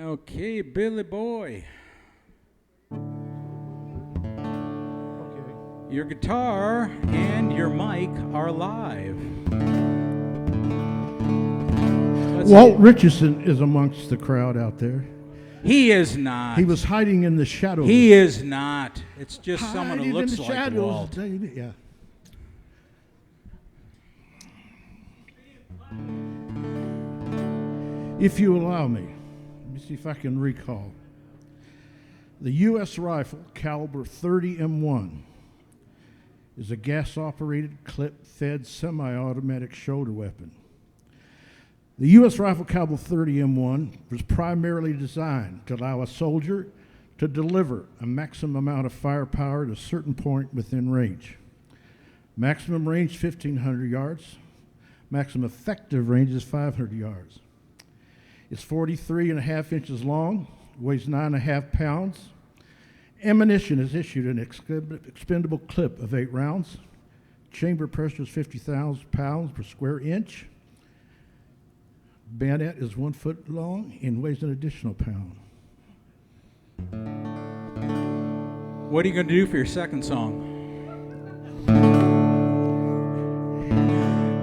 Okay, Billy Boy. Your guitar and your mic are live. Walt Richardson is amongst the crowd out there. He is not. He was hiding in the shadows. He is not. It's just someone who Hiding looks in the like shadows. Walt. Yeah. If you allow me, let me see if I can recall. The U.S. rifle caliber 30 M1 is a gas-operated, clip-fed, semi-automatic shoulder weapon. The U.S. rifle caliber 30 M1 was primarily designed to allow a soldier to deliver a maximum amount of firepower at a certain point within range. Maximum range 1,500 yards. Maximum effective range is 500 yards. It's 43.5 inches long, weighs 9.5 pounds. Ammunition is issued an expendable clip of 8 rounds. Chamber pressure is 50,000 pounds per square inch. Bayonet is 1 foot long and weighs an additional pound. What are you going to do for your second song?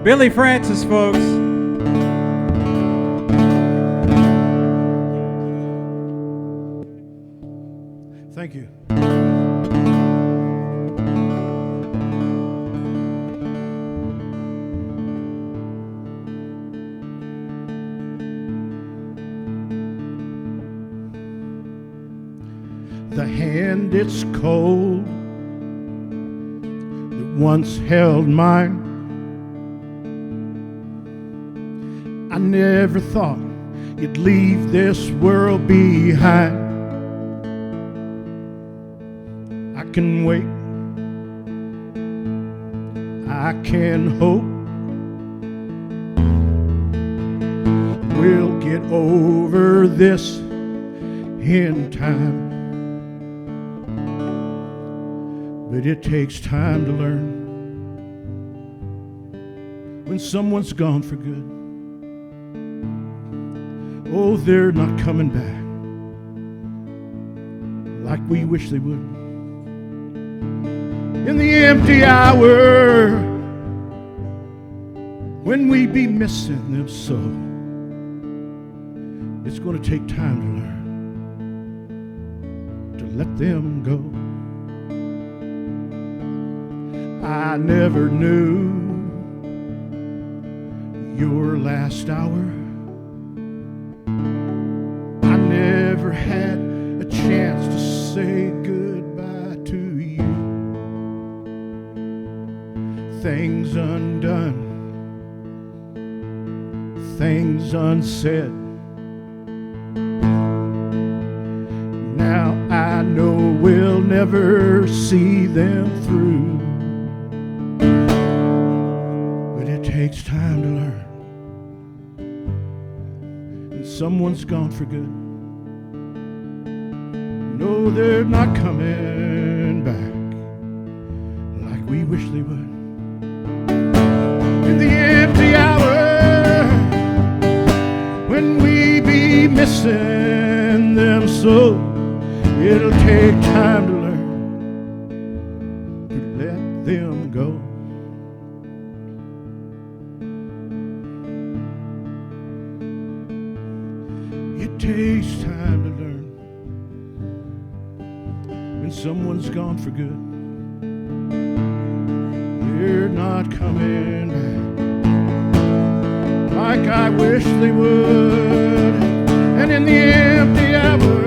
Billy Francis, folks. Thank you. The hand it's cold that once held mine. I never thought you'd leave this world behind. I can wait, I can hope we'll get over this in time. But it takes time to learn when someone's gone for good. Oh, they're not coming back like we wish they would. in the empty hour when we be missing them so. It's going to take time to learn to let them go. I never knew your last hour. I never had a chance to say goodbye to you. Things undone, things unsaid. Now I know we'll never see them through. But it takes time to learn. And someone's gone for good. No, they're not coming back like we wish they would. In the empty hour when we be missing them so, it'll take time to learn to let them go. It takes time to learn when someone's gone for good. They're not coming back like I wish they would. And in the empty hour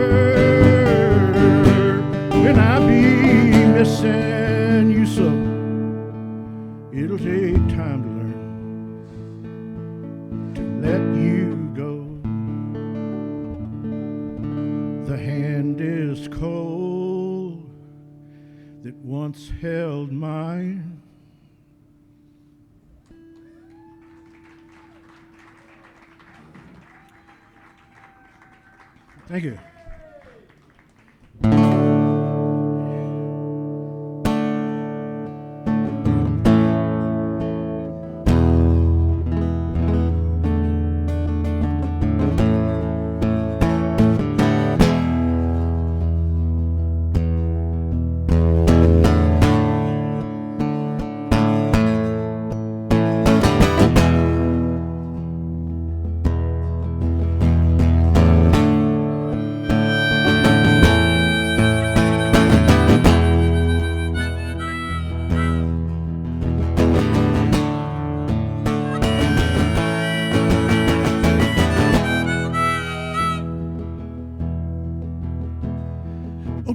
when I be missing you so, it'll take time to learn to let you go. The hand is cold that once held mine. Thank you.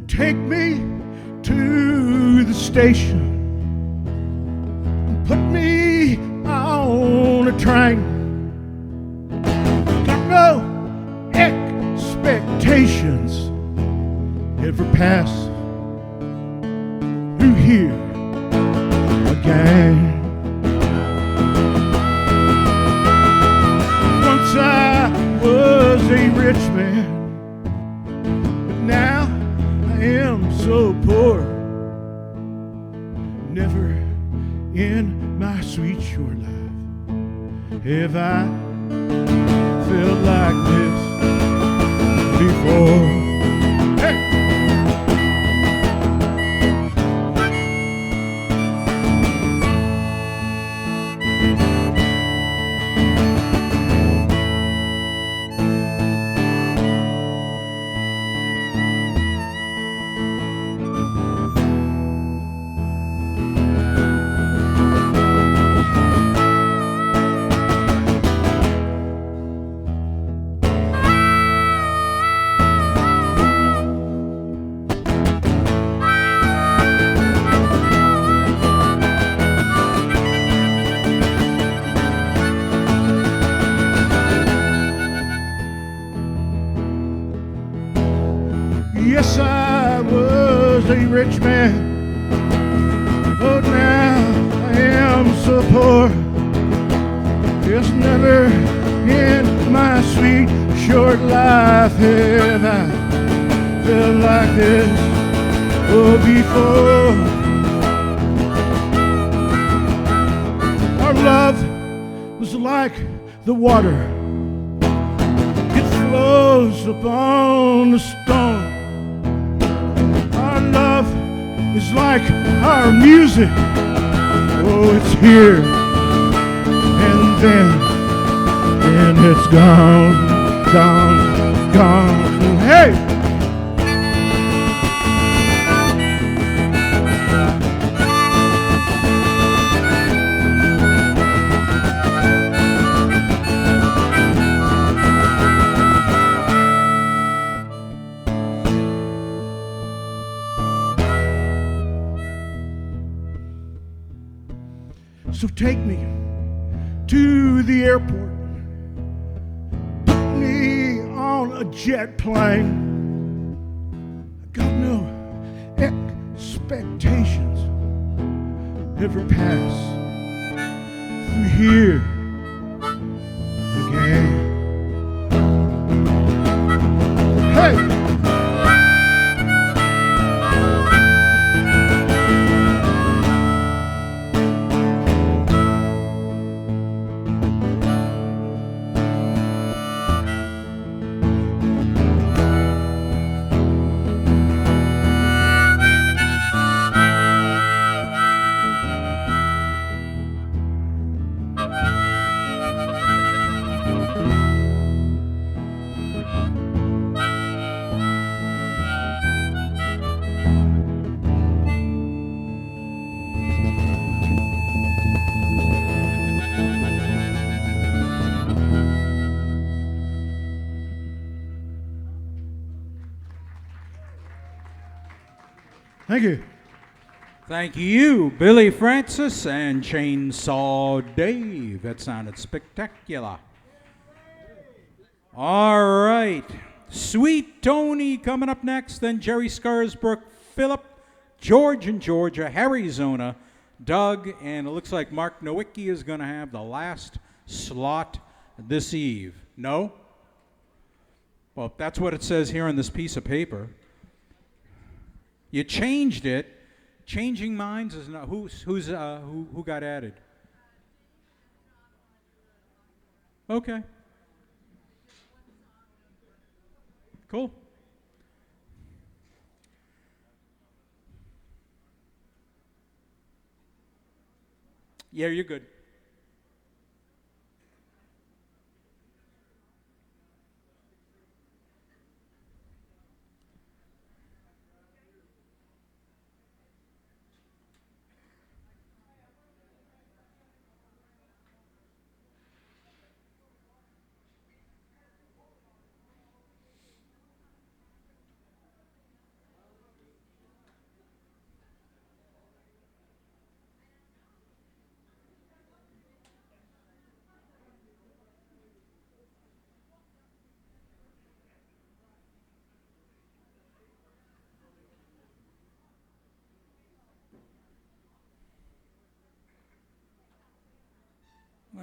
Take me to the station and put me on a train. Got no expectations, ever pass through here again. Once I was a rich man, but now I am so poor. Never in my sweet short life have I felt like this before. Hey! Yes, I was a rich man, but now I am so poor. Just never in my sweet short life have I felt like this before. Our love was like the water, it flows upon the stone. Our love is like our music. Oh, it's here, and then it's gone, gone, gone. Hey! So take me to the airport, put me on a jet plane. I got no expectations, never pass through here again. Hey! Thank you. Thank you, Billy Francis and Chainsaw Dave. That sounded spectacular. All right. Sweet Tony coming up next, then Jerry Scarsbrook, Philip, George and Georgia, HarryZona, Doug, and it looks like Mark Nowicki is going to have the last slot this eve. No? Well, that's what it says here on this piece of paper. You changed it. Changing minds is not who got added. Okay. Cool. Yeah, you're good.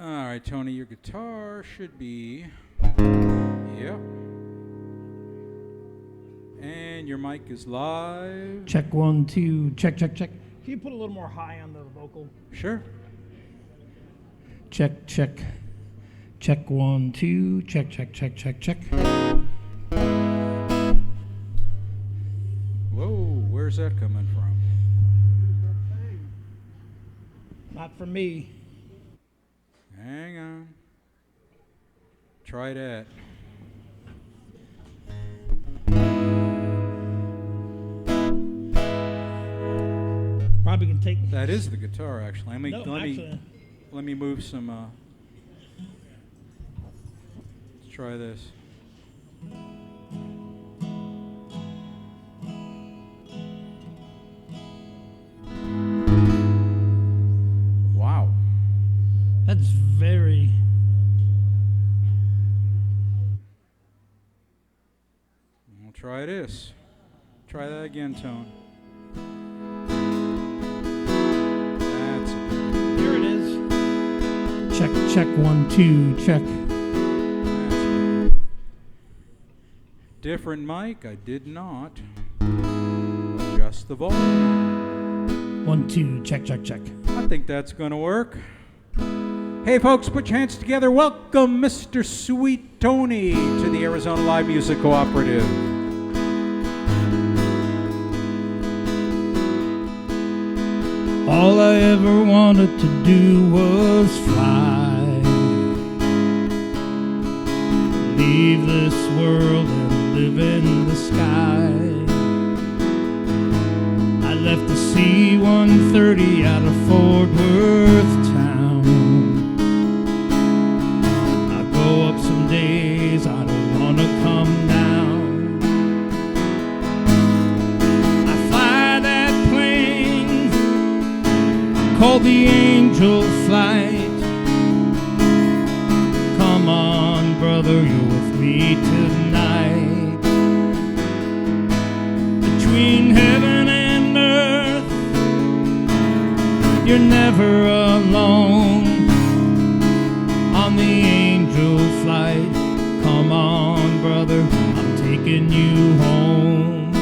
All right, Tony, your guitar should be, yep. And your mic is live. Check 1, 2, check, check, check. Can you put a little more high on the vocal? Sure. Check, check. Check 1, 2, check, check, check, check, check. Whoa, where's that coming from? Not for me. Hang on. Try that. Probably can take. That is the guitar, actually. Actually. Let me move some. Let's try this. Wow. That's very. We'll try this. Try that again, Tone. That's it. Here it is. Check, check 1, 2, check. Different mic. I did not adjust the volume. 1, 2, check, check, check. I think that's going to work. Hey, folks, put your hands together. Welcome, Mr. Sweet Tony, to the Arizona Live Music Cooperative. All I ever wanted to do was fly, leave this world and live in the sky. I left the C-130 out of Fort Worth town. I go up some days, I don't wanna come down. I fly that plane called the Angel Flight. Come on, brother, you're with me tonight. Between heaven and earth, you're never alone. On the Angel Flight, come on, brother, I'm taking you home.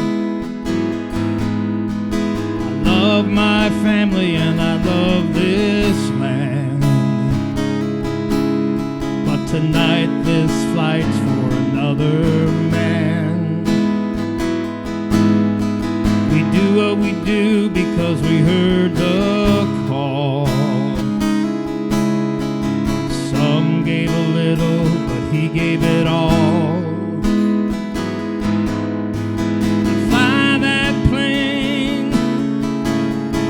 I love my family and I love this land, but tonight this flight's for another man. We do what we do because we heard the call. Some gave a little, but he gave it all. I fly that plane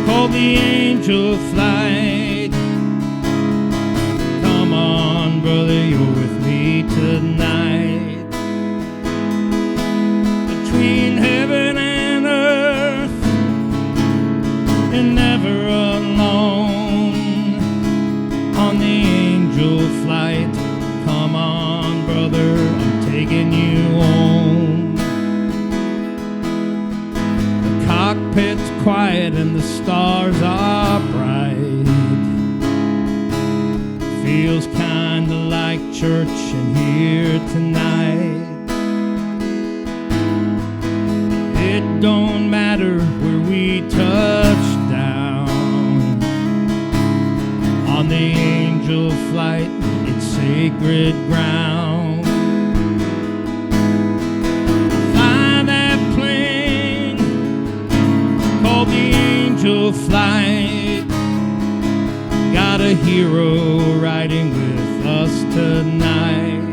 called the Angel Flight. Come on, brother, you're with me tonight. Between heaven and earth, you're never alone. On the Angel Flight, come on, brother, I'm taking you home. The cockpit's quiet and the stars are bright. Feels kinda like church in here tonight. It don't matter where we touch down. On the Angel Flight, it's sacred ground. Fly that plane called the Angel Flight. Got a hero riding with us tonight.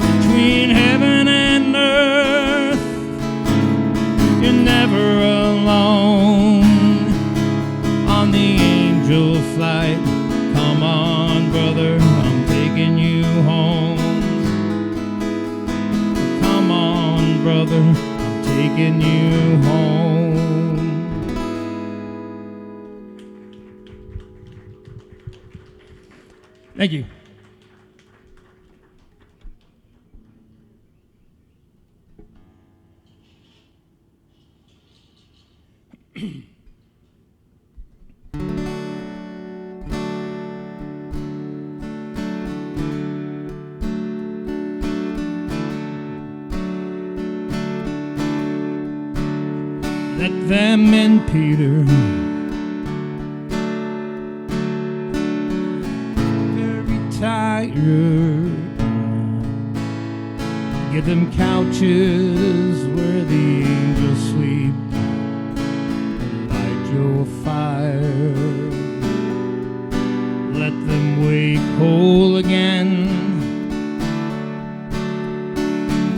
Between heaven and earth, you're never alone. On the Angel Flight, come on, brother, I'm taking you home. Come on, brother, I'm taking you home. Thank you. Let them in, Peter. Very tired. Give them couches where the angels sleep. Light your fire. Let them wake whole again.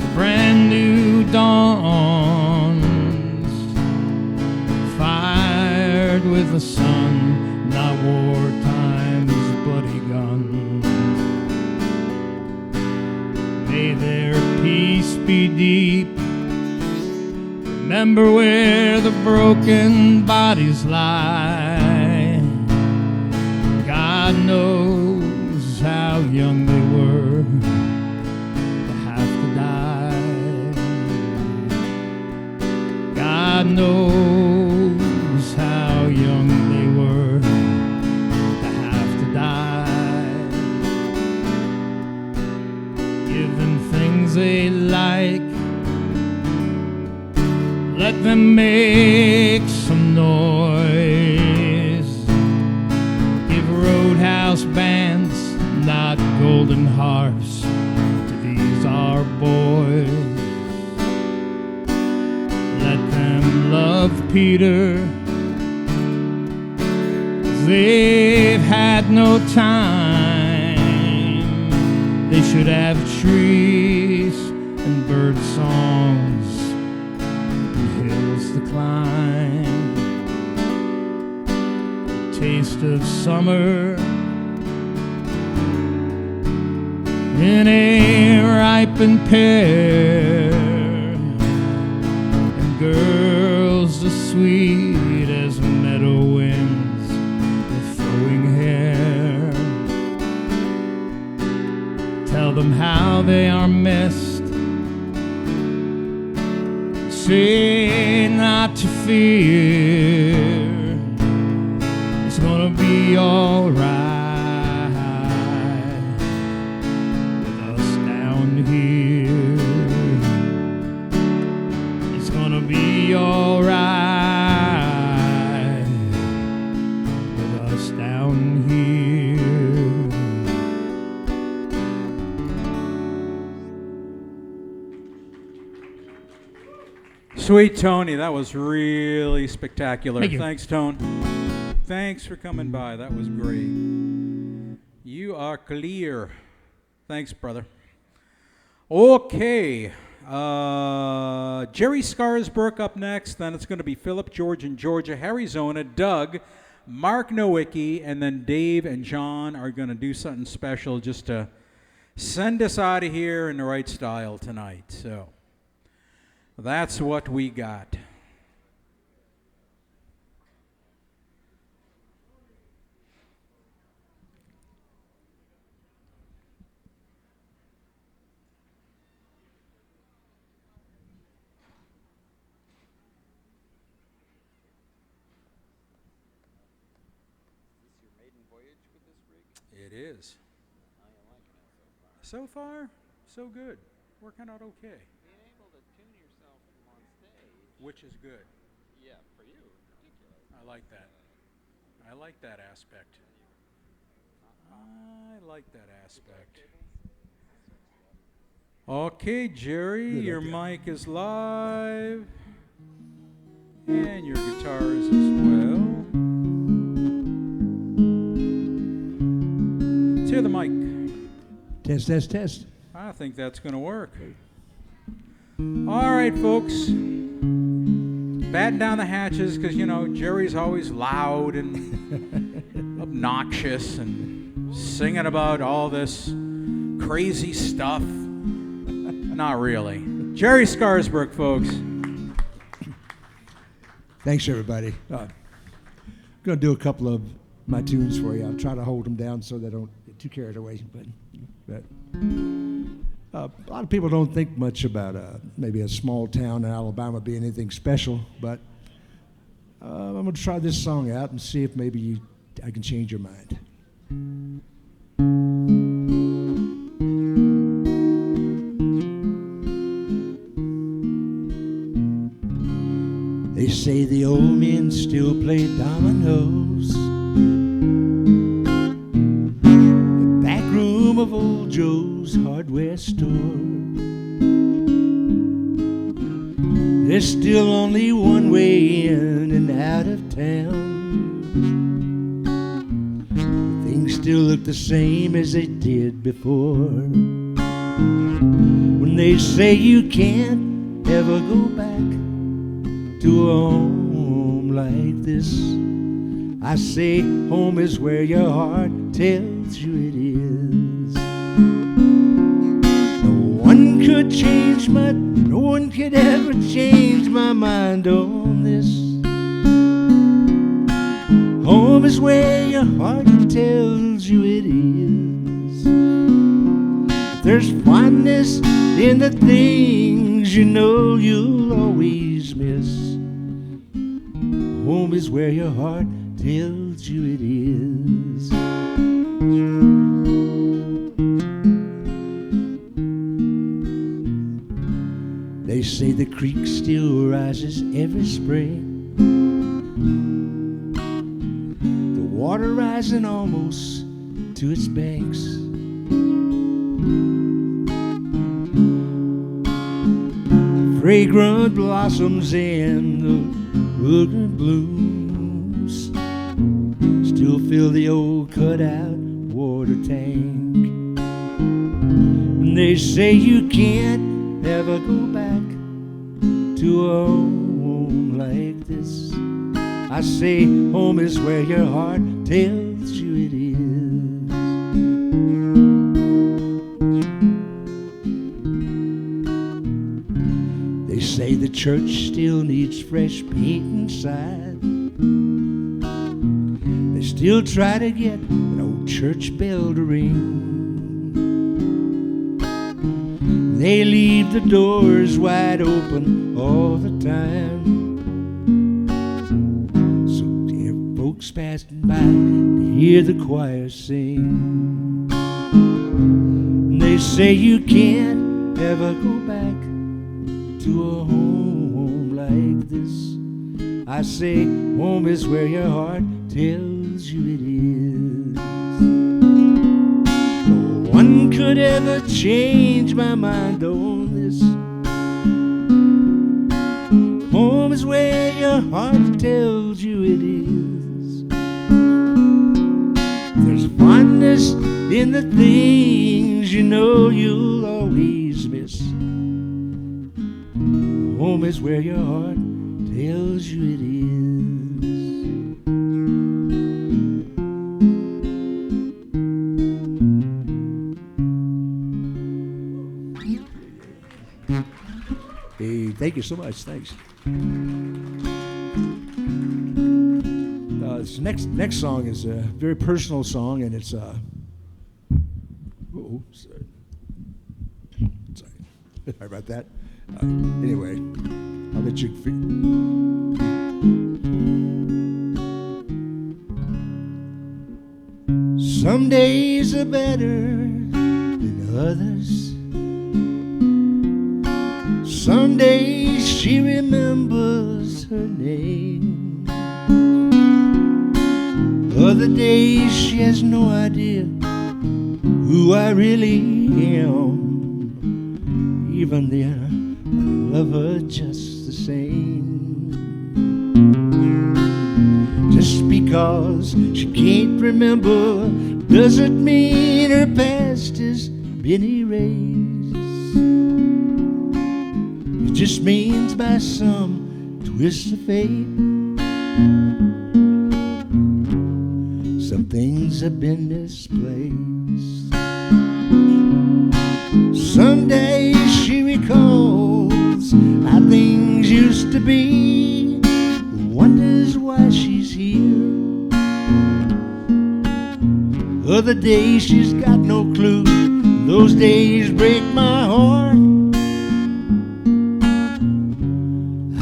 A brand new dawns, fired with the sun, not wartime's bloody guns. May their peace be deep. Remember where the broken bodies lie. God knows how young they were to have to die. God knows how young they were to have to die. Give them things they like. Let them make some noise. Give roadhouse bands, not golden harps, to these our boys. Let them love Peter they've had no time. They should have trees and bird songs and hills to climb. Taste of summer in a ripened pear, and girls as sweet as meadow winds with flowing hair. Tell them how they are missed, say not to fear, it's gonna be all right. Be all right with us down here. Sweet Tony, that was really spectacular. Thank you. Thanks, Tone. Thanks for coming by. That was great. You are clear. Thanks, brother. Okay. Jerry Scarsbrook up next. Then it's going to be Philip, George, and Georgia, HarryZona, Doug, Mark Nowicki, and then Dave and John are going to do something special just to send us out of here in the right style tonight. So that's what we got. It is. So far, so good. Working out okay. Being able to tune yourself from on stage. Which is good. Yeah, for you, particularly. I like that. I like that aspect. I like that aspect. Okay, Jerry, Good your idea. mic is live. And your guitars as well. Let's hear the mic. Test, test, test. I think that's going to work. All right, folks. Batten down the hatches because, you know, Jerry's always loud and obnoxious and singing about all this crazy stuff. Not really. Jerry Scarsbrook, folks. Thanks, everybody. I'm going to do a couple of my tunes for you. I'll try to hold them down so they don't get too carried away. But a lot of people don't think much about maybe a small town in Alabama being anything special, but I'm going to try this song out and see if maybe I can change your mind. They say the old men still play dominoes. The back room of old Joe's hardware store. There's still only one way in and out of town. Things still look the same as they did before. When they say you can't ever go back to a home like this, I say home is where your heart tells you it is. No one could ever change my mind on this. Home is where your heart tells you it is. There's fondness in the things you know you'll always miss. Home is where your heart tells you it is. They say the creek still rises every spring. The water rising almost to its banks. Fragrant blossoms and the fragrant blooms still fill the old cutout water tank. When they say you can't ever go back to a home like this, I say home is where your heart tells you it is. They say the church still needs fresh paint inside. They still try to get an old church bell to ring. They leave the doors wide open all the time, so dear folks passing by to hear the choir sing. And they say you can't ever go back to a home like this. I say home is where your heart tells you it is. No one could ever change my mind on this. Home is where your heart tells you it is. There's fondness in the things you know you'll always miss. Home is where your heart tells you it is. Hey, thank you so much. Thanks. This next song is a very personal song, and it's sorry. Sorry about that. Anyway, I'll let you Some days are better than others. Some days she remembers her name. Other days she has no idea who I really am. Even then, I love her just the same. Just because she can't remember doesn't mean her past has been erased. It just means by some twist of fate, some things have been misplaced. Some days she recalls how things used to be, wonders why she's here. Other days she's got no clue, those days break my heart.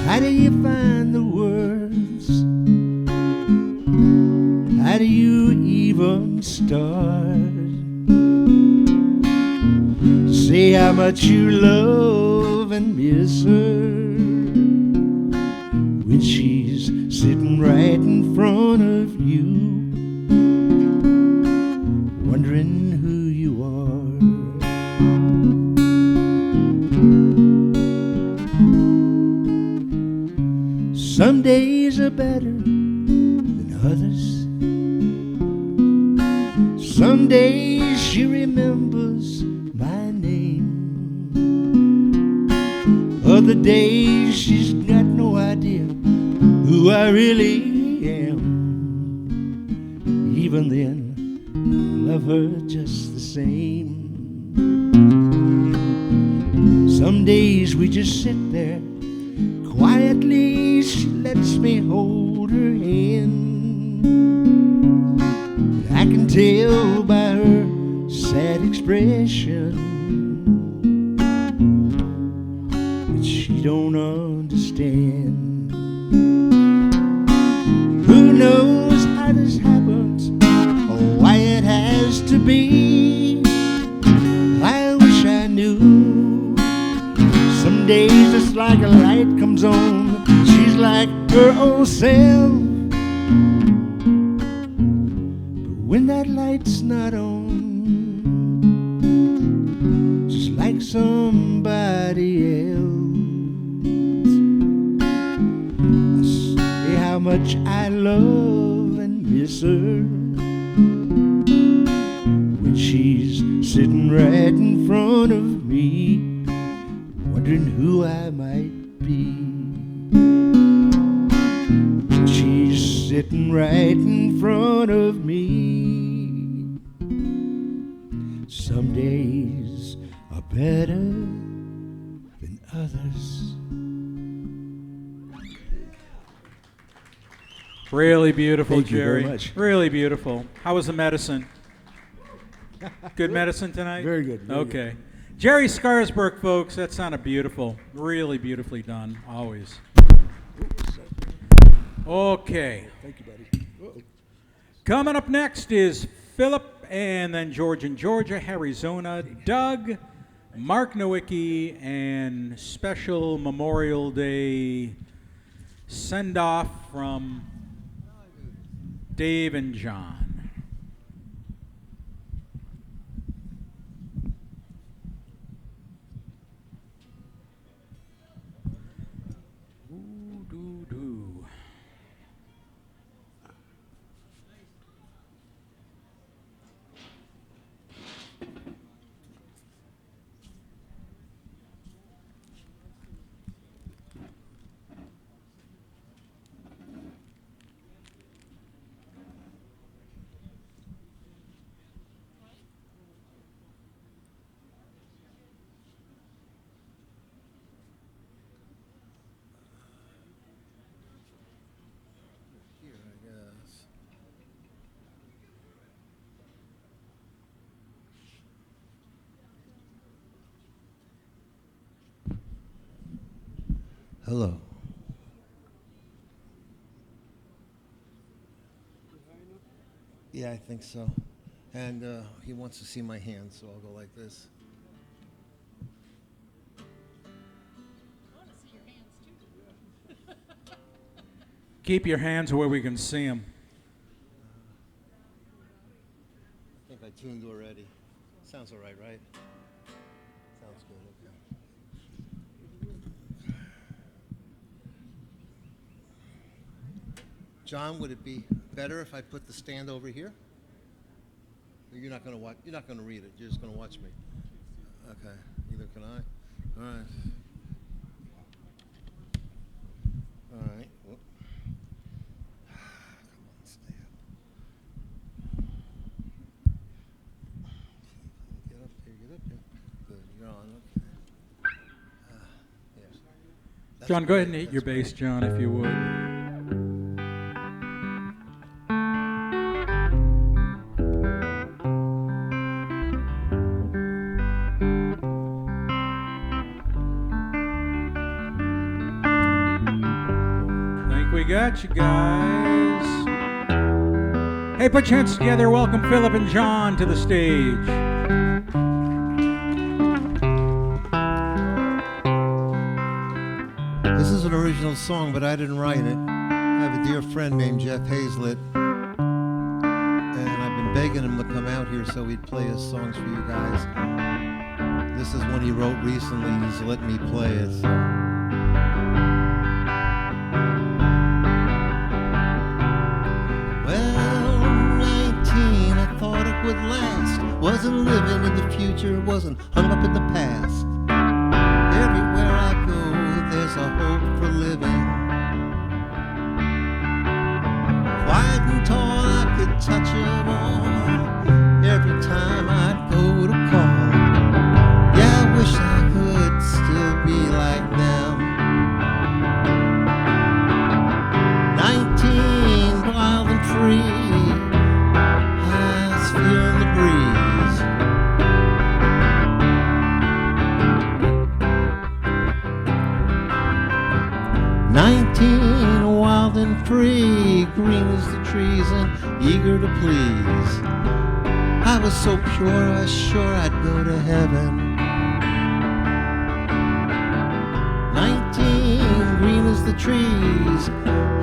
How do you find the words? How do you even start? Say how much you love and miss her when she's sitting right in front of you, wondering who you are. Some days are better than others. Some days she remembers my name. Other days she's got no idea who I really am. Even then, love her just the same. Some days we just sit there quietly, she lets me hold her hand. I can tell by her sad expression that she don't understand. Who knows how this happens or why it has to be? I wish I knew. Some days it's like a light comes on, she's like her old self. But when that light's not on, just like somebody else. I say how much I love and miss her when she's sitting right in front of me, wondering who I might be. When she's sitting right in front of me. Some days are better than others. Really beautiful, Thank you Jerry. very much. Really beautiful. How was the medicine? Good medicine tonight? Very good. Very okay. good. Jerry Scarsbrook, folks, that sounded beautiful. Really beautifully done, always. Okay. Thank you, buddy. Uh-oh. Coming up next is Philip, and then George and Georgia, HarryZona, Doug, Mark Nowicki, and special Memorial Day send-off from Dave and John. Ooh-doo-doo. Hello. Yeah, I think so. And he wants to see my hands, so I'll go like this. Keep your hands where we can see them. I think I tuned already. Sounds all right, right? Sounds good, okay. John, would it be better if I put the stand over here? Or you're not going to watch. You're not going to read it. You're just going to watch me. Okay. Neither can I. All right. All right. Whoop. Come on, stay up. Get up there. Get up there. Good. You're on. Okay. Yes. That's John, go ahead and great. hit your That's bass, great. John, if you would. We got you guys. Hey, put your hands together. Welcome Philip and John to the stage. This is an original song, but I didn't write it. I have a dear friend named Jeff Hazlett, and I've been begging him to come out here so he'd play his songs for you guys. This is one he wrote recently. He's let me play it. So. Well, 19, I thought it would last. Wasn't living in the future, wasn't hung up in the past. Everywhere I go, there's a hope for living. Quiet and tall, I could touch them all. Every time I'd go to call. Yeah, I wish I could still be like them. 19, wild and free. Eyes feeling the breeze. Wild and free, green as the trees and eager to please. I was so pure, I was sure I'd go to heaven. 19, green as the trees,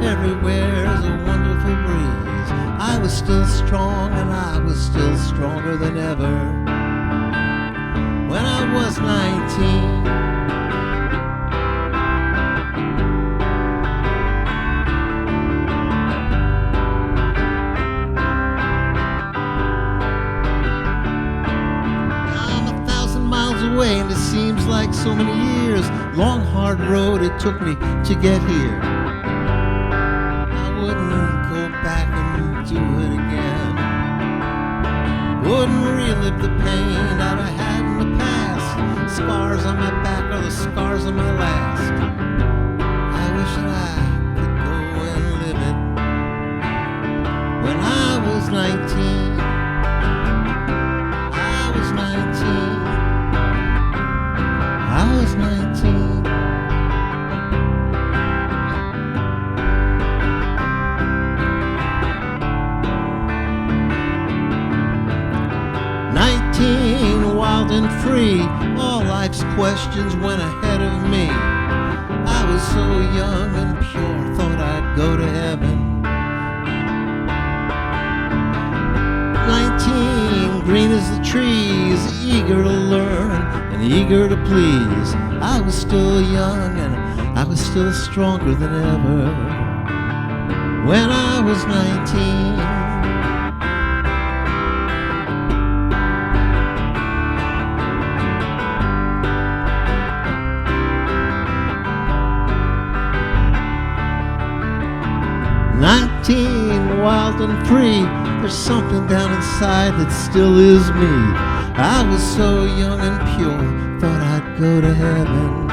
everywhere is a wonderful breeze. I was still strong and I was still stronger than ever. When I was 19, so many years. Long, hard road it took me to get here. I wouldn't go back and do it again. Wouldn't relive the pain that I had in the past. Scars on my back are the scars of my last. I wish that I could go and live it. When I was 19, I was 19, I was 19. Wild and free, all life's questions went ahead of me. I was so young and pure, thought I'd go to heaven. 19, green as the trees, eager to learn and eager to please. I was still young and I was still stronger than ever when I was 19. 19, wild and free, there's something down inside that still is me. I was so young and pure, thought I'd go to heaven.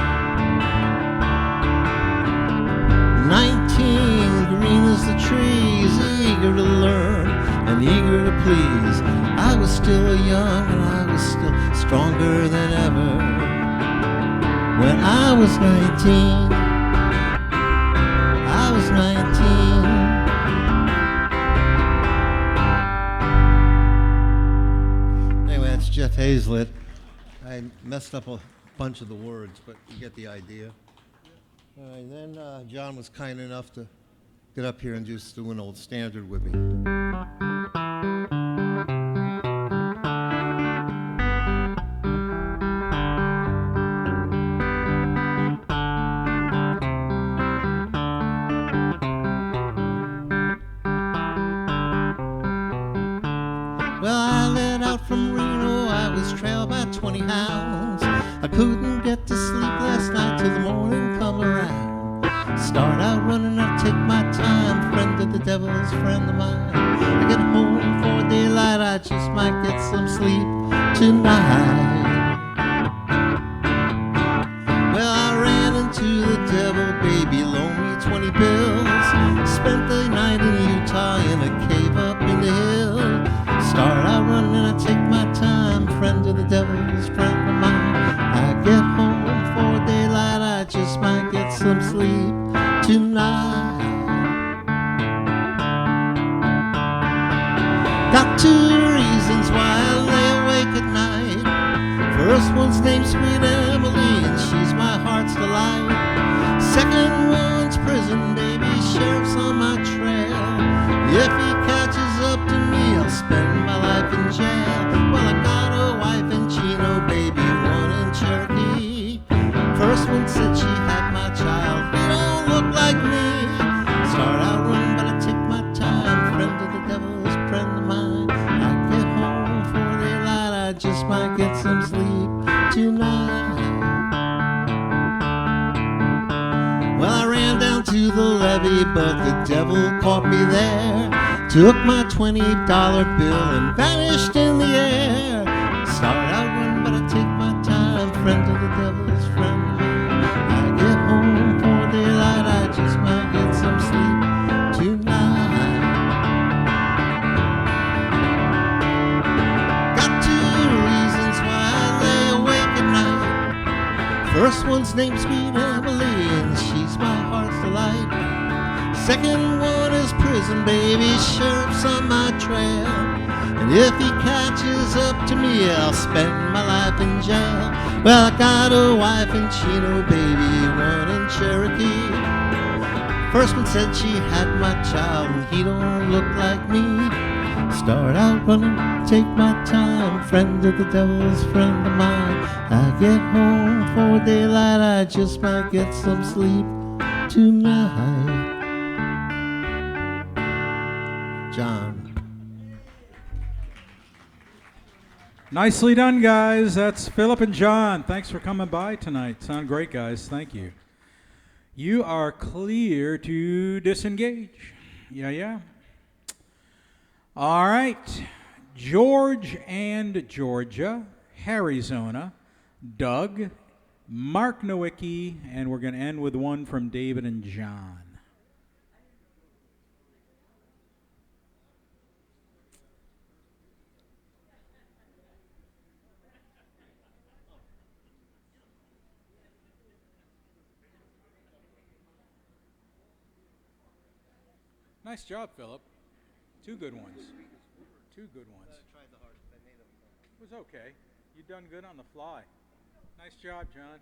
19, green as the trees, eager to learn and eager to please. I was still young and I was still stronger than ever when I was 19. I was 19. Anyway, that's Jeff Hazlett. I messed up a bunch of the words, but you get the idea. All right, then John was kind enough to get up here and just do an old standard with me. From Reno, I was trailed by 20 hounds. I couldn't get to sleep last night till the morning come around. Start out running, I take my time. Friend of the devil's friend of mine. I get home for daylight, I just might get some sleep tonight. Well, I ran into the devil, baby, loaned me 20 bills. Spent the night in Utah in a cave up in the hill. Start out running, I take my time. Friend of the devil's friend of mine. I get home for daylight, I just might get some sleep tonight. Got two reasons why I lay awake at night. First one's named Sweet Emily, and she's my heart's delight. Second one's prison, baby, sheriff's on my trail. If he catches up to me, I'll spend my life in jail. Well, I got a wife in Chino, baby, one in Cherokee. First one said she had my child, he don't look like me. Start out running, but I take my time. Friend of the devil's friend of mine. I get home for daylight, I just might get some sleep tonight. Well, I ran down to the levee, but the devil caught me there. Took my $20 bill and vanished in the air. Start out running, but I take my time. Friend of the devil's friend of mine. I get home for daylight, I just might get some sleep tonight. Got two reasons why I lay awake at night. First one's named Sweet Emily, and she's my heart's delight. Second one is prison, baby, sheriff's on my trail. And if he catches up to me, I'll spend my life in jail. Well, I got a wife in Chino, baby, one in Cherokee. First one said she had my child, and he don't look like me. Start out running, take my time. Friend of the devil's friend of mine. I get home for daylight, I just might get some sleep tonight. John. Nicely done, guys. That's Philip and John. Thanks for coming by tonight. Sound great, guys. Thank you. You are clear to disengage. Yeah. All right. George and Georgia, HarryZona, Doug, Mark Nowicki, and we're going to end with one from David and John. Nice job, Philip. Two good ones. Two good ones. It was okay. You done good on the fly. Nice job, John.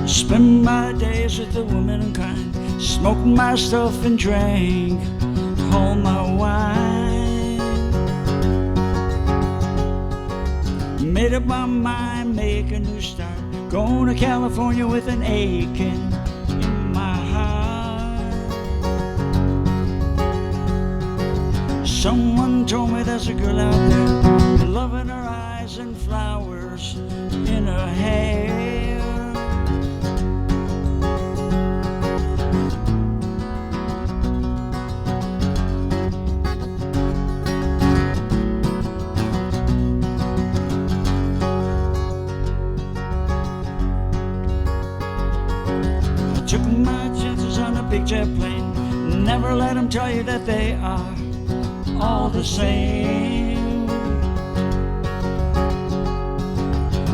Spend my days with the womankind, smoking my stuff and drank all my wine. Made up my mind, make a new start, going to California with an aching in my heart. Someone told me there's a girl out there, love in her eyes and flowers in her hair. Took my chances on a big jet plane. Never let them tell you that they are all the same.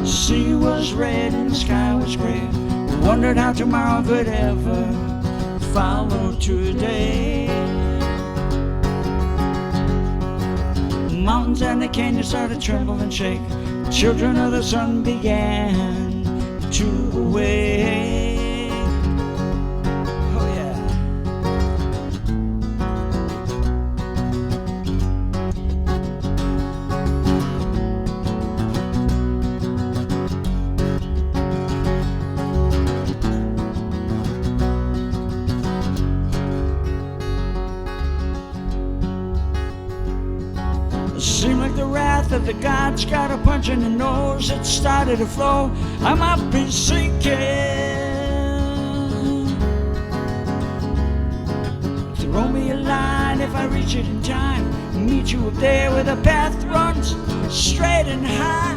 Sea was red and the sky was gray. Wondered how tomorrow could ever follow today. Mountains and the canyons started to tremble and shake. Children of the sun began to awake. That the gods got a punch in the nose, it started to flow. I might be sinking. Throw me a line if I reach it in time. Meet you up there where the path runs straight and high.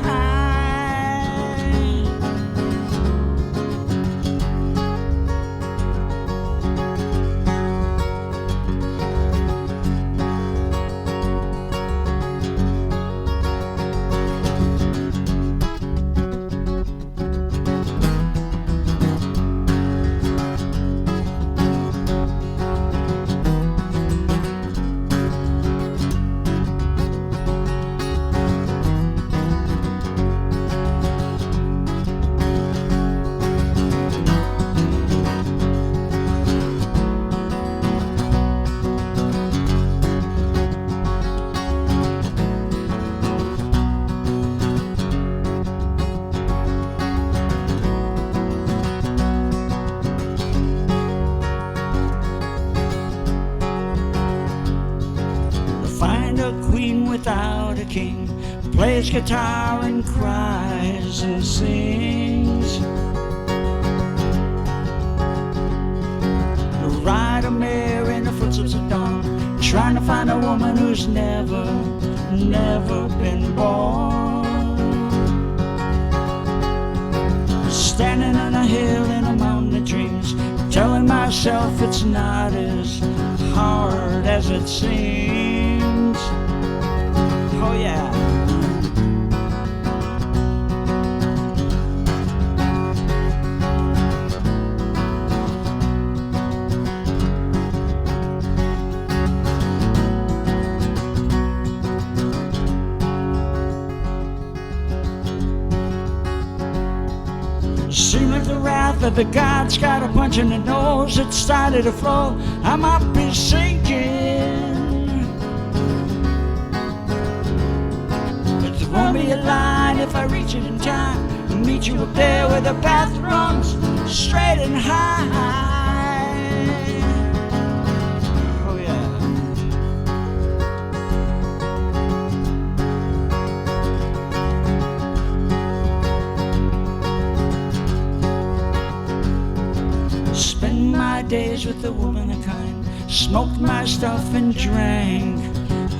plays guitar and cries and sings. Ride a mare in the footsteps of dawn, trying to find a woman who's never been born. Standing on a hill in a mountain of dreams, telling myself it's not as hard as it seems. Oh yeah. Seemed like the wrath of the gods got a punch in the nose. It started to flow. I might be sinking, but there won't be a line if I reach it in time. Meet you up there where the bathrooms straight and high. Oh yeah. Spend my days with the woman of kind, smoked my stuff and drank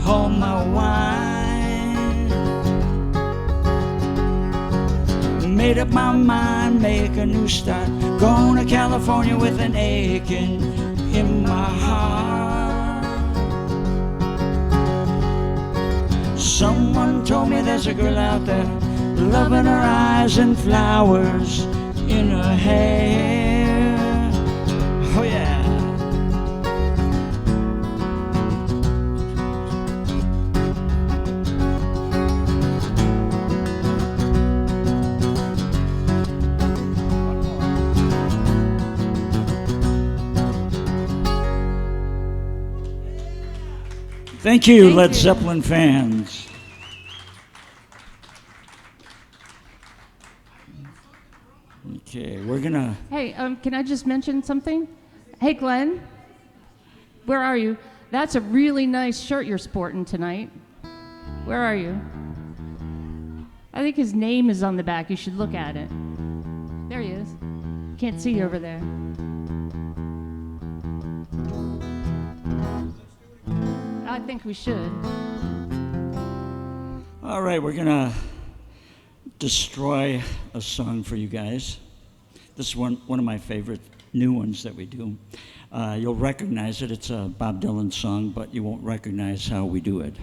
all my wine. Made up my mind, make a new start, going to California with an aching in my heart. Someone told me there's a girl out there, love in her eyes and flowers in her hair. Oh yeah. Thank you, Led Zeppelin fans. Okay, we're gonna. Hey, can I just mention something? Hey, Glen, where are you? That's a really nice shirt you're sporting tonight. Where are you? I think his name is on the back. You should look at it. There he is. Can't see you over there. I think we should. All right, we're gonna destroy a song for you guys. This is one of my favorite new ones that we do. You'll recognize it. It's a Bob Dylan song, but you won't recognize how we do it.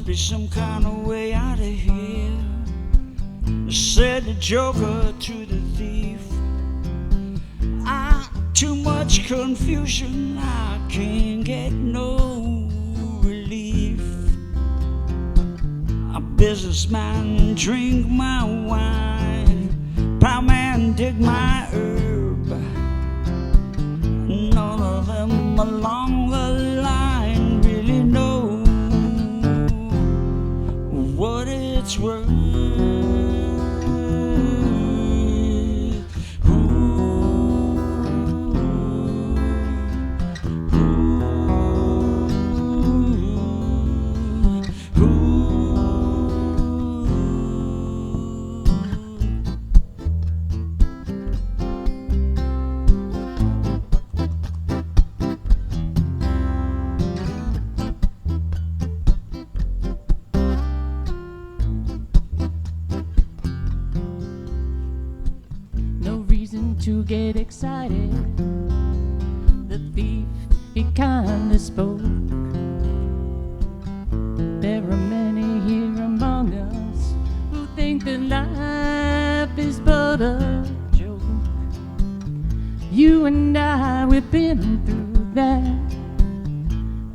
Be some kind of way out of here, said the joker to the thief. Too much confusion, I can't get no relief. A businessman drink my wine, plowman dig my herb. None of them along the line really know what it's worth. To get excited, the thief, he kindly spoke. There are many here among us who think that life is but a joke. You and I, we've been through that.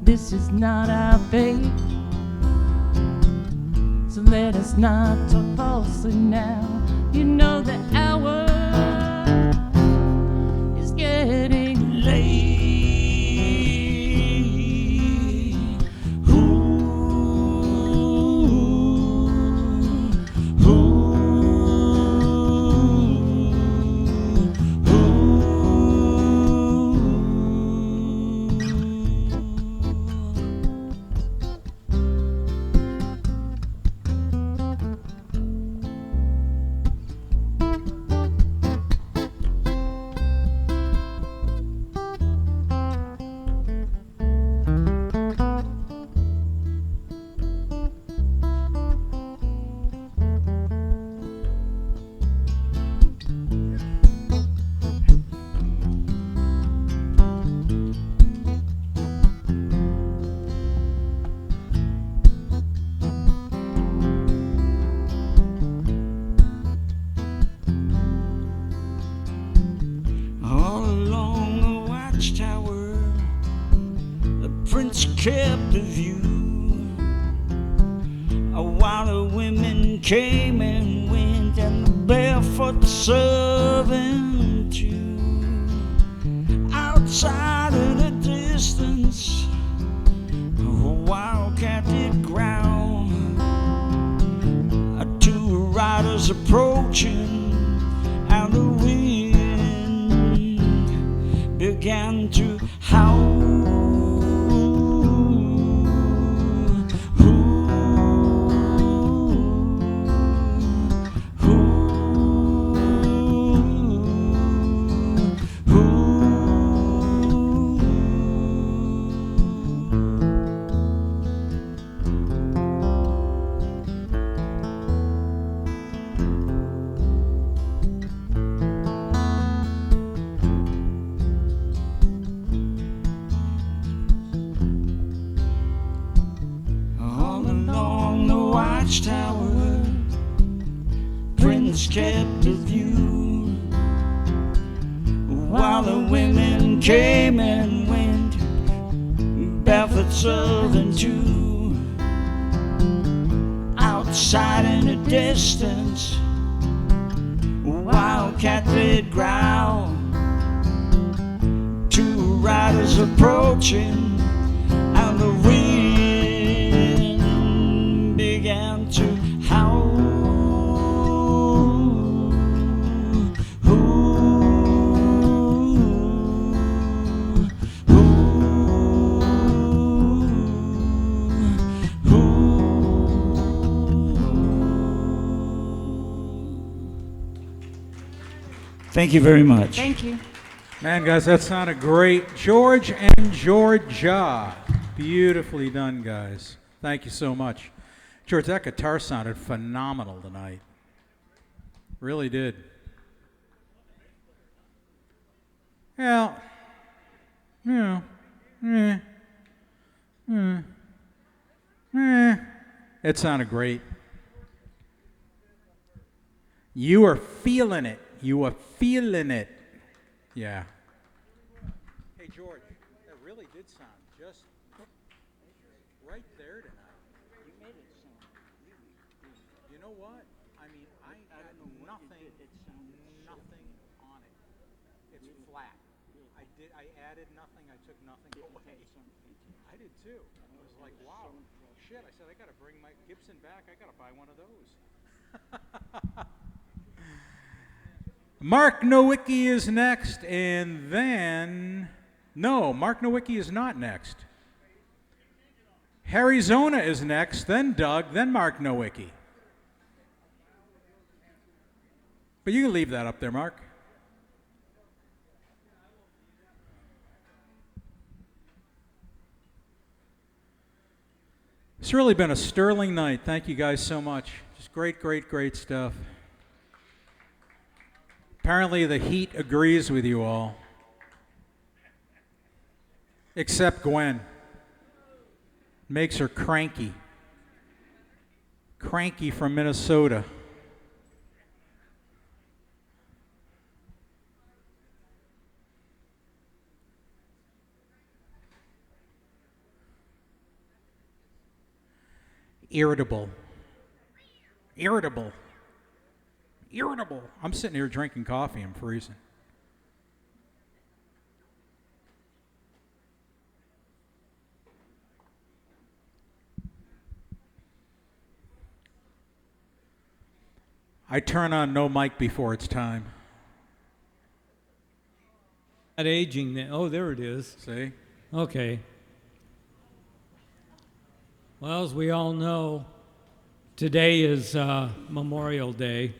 This is not our fate, so let us not talk falsely now. You know the hour is getting late. Kept the view while the women came and went, and the barefoot servant too. Outside in the distance, a wildcat did growl. Two riders approaching, and the wind began to howl. Watchtower, Prince kept a view while the women came and went, barefoot southern too. Outside in the distance, a wildcat did growl. Two riders approaching, and the wind began to howl. Thank you very much. Thank you. Man, guys, that sounded great. George and Georgia. Beautifully done, guys. Thank you so much. George, that guitar sounded phenomenal tonight. Really did. Yeah. It sounded great. You are feeling it. You are feeling it. Yeah. Hey, George, that really did sound just right there tonight. You made it sound really good. You know what? I mean, I had nothing on it. It's flat. I added nothing. I took nothing away. I did too. I was like, wow, shit. I said, I got to bring my Gibson back. I got to buy one of those. Mark Nowicki is next, and then... No, Mark Nowicki is not next. HarryZona is next, then Doug, then Mark Nowicki. But you can leave that up there, Mark. It's really been a sterling night. Thank you guys so much. Just great, great, great stuff. Apparently the heat agrees with you all. Except Gwen. Makes her cranky. Cranky from Minnesota. Irritable. Irritable. Irritable. I'm sitting here drinking coffee. I'm freezing. I turn on no mic before it's time. Not aging. Oh, there it is. See? Okay. Well, as we all know, today is Memorial Day.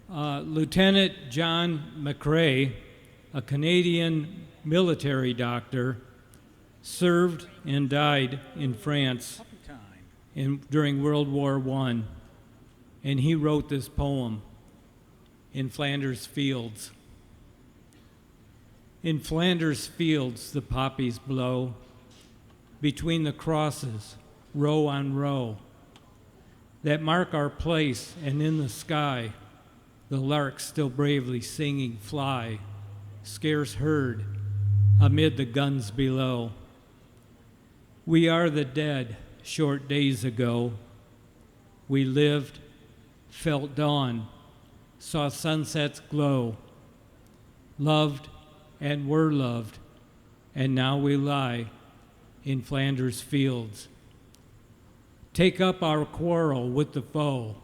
Lieutenant John McCrae, a Canadian military doctor, served and died in France during World War I. And he wrote this poem, In Flanders Fields. In Flanders fields the poppies blow, between the crosses, row on row, that mark our place, and in the sky, the larks still bravely singing fly, scarce heard amid the guns below. We are the dead, short days ago. We lived, felt dawn, saw sunsets glow, loved and were loved, and now we lie in Flanders fields. Take up our quarrel with the foe.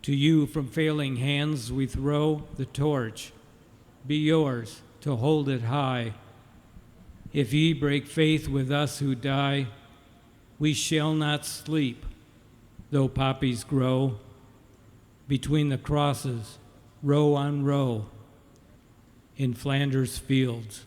To you from failing hands we throw the torch. Be yours to hold it high. If ye break faith with us who die, we shall not sleep, though poppies grow between the crosses, row on row, in Flanders fields.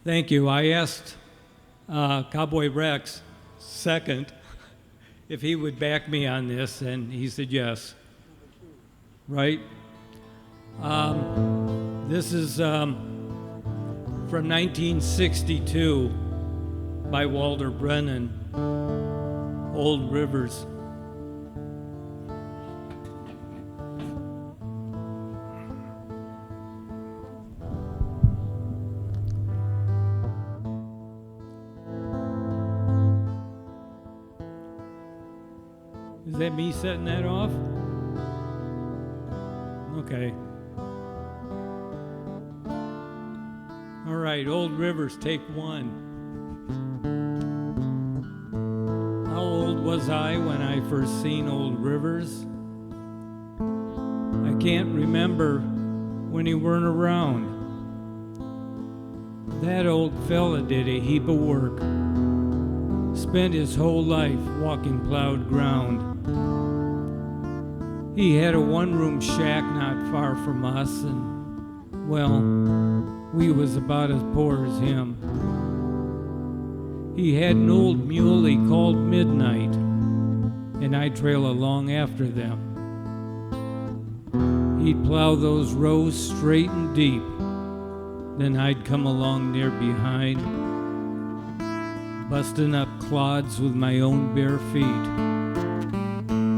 Thank you. I asked Cowboy Rex second if he would back me on this, and he said yes. Right? This is from 1962 by Walter Brennan, Old Rivers. Is that me setting that off? Okay. All right, Old Rivers, take one. How old was I when I first seen Old Rivers? I can't remember when he weren't around. That old fella did a heap of work. Spent his whole life walking plowed ground. He had a one-room shack not far from us, and, well, we was about as poor as him. He had an old mule he called Midnight, and I'd trail along after them. He'd plow those rows straight and deep, then I'd come along near behind, busting up clods with my own bare feet.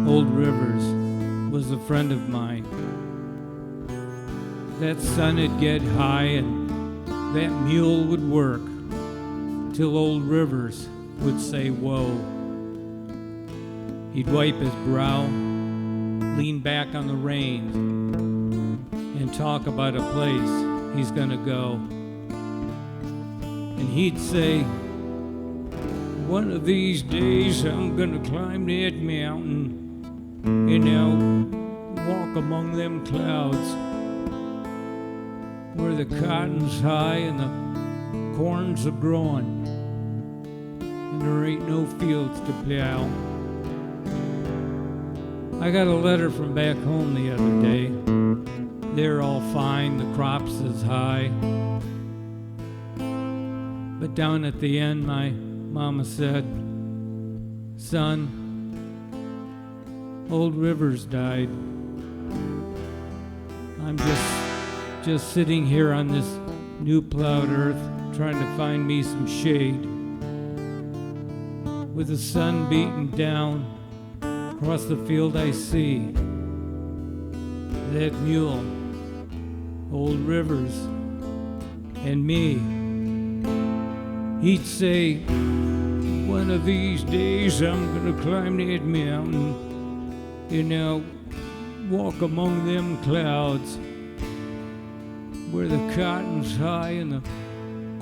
Old Rivers was a friend of mine. That sun'd get high and that mule would work till Old Rivers would say, whoa. He'd wipe his brow, lean back on the reins, and talk about a place he's gonna go. And he'd say, one of these days I'm gonna climb that mountain and I'll walk among them clouds where the cotton's high and the corn's a growing and there ain't no fields to plow. I got a letter from back home the other day. They're all fine, the crops is high. But down at the end, my mama said, son, old rivers died. I'm just sitting here on this new plowed earth, trying to find me some shade. With the sun beating down across the field, I see that mule, old rivers, and me. He'd say, one of these days I'm gonna climb that mountain and I'll walk among them clouds where the cotton's high and the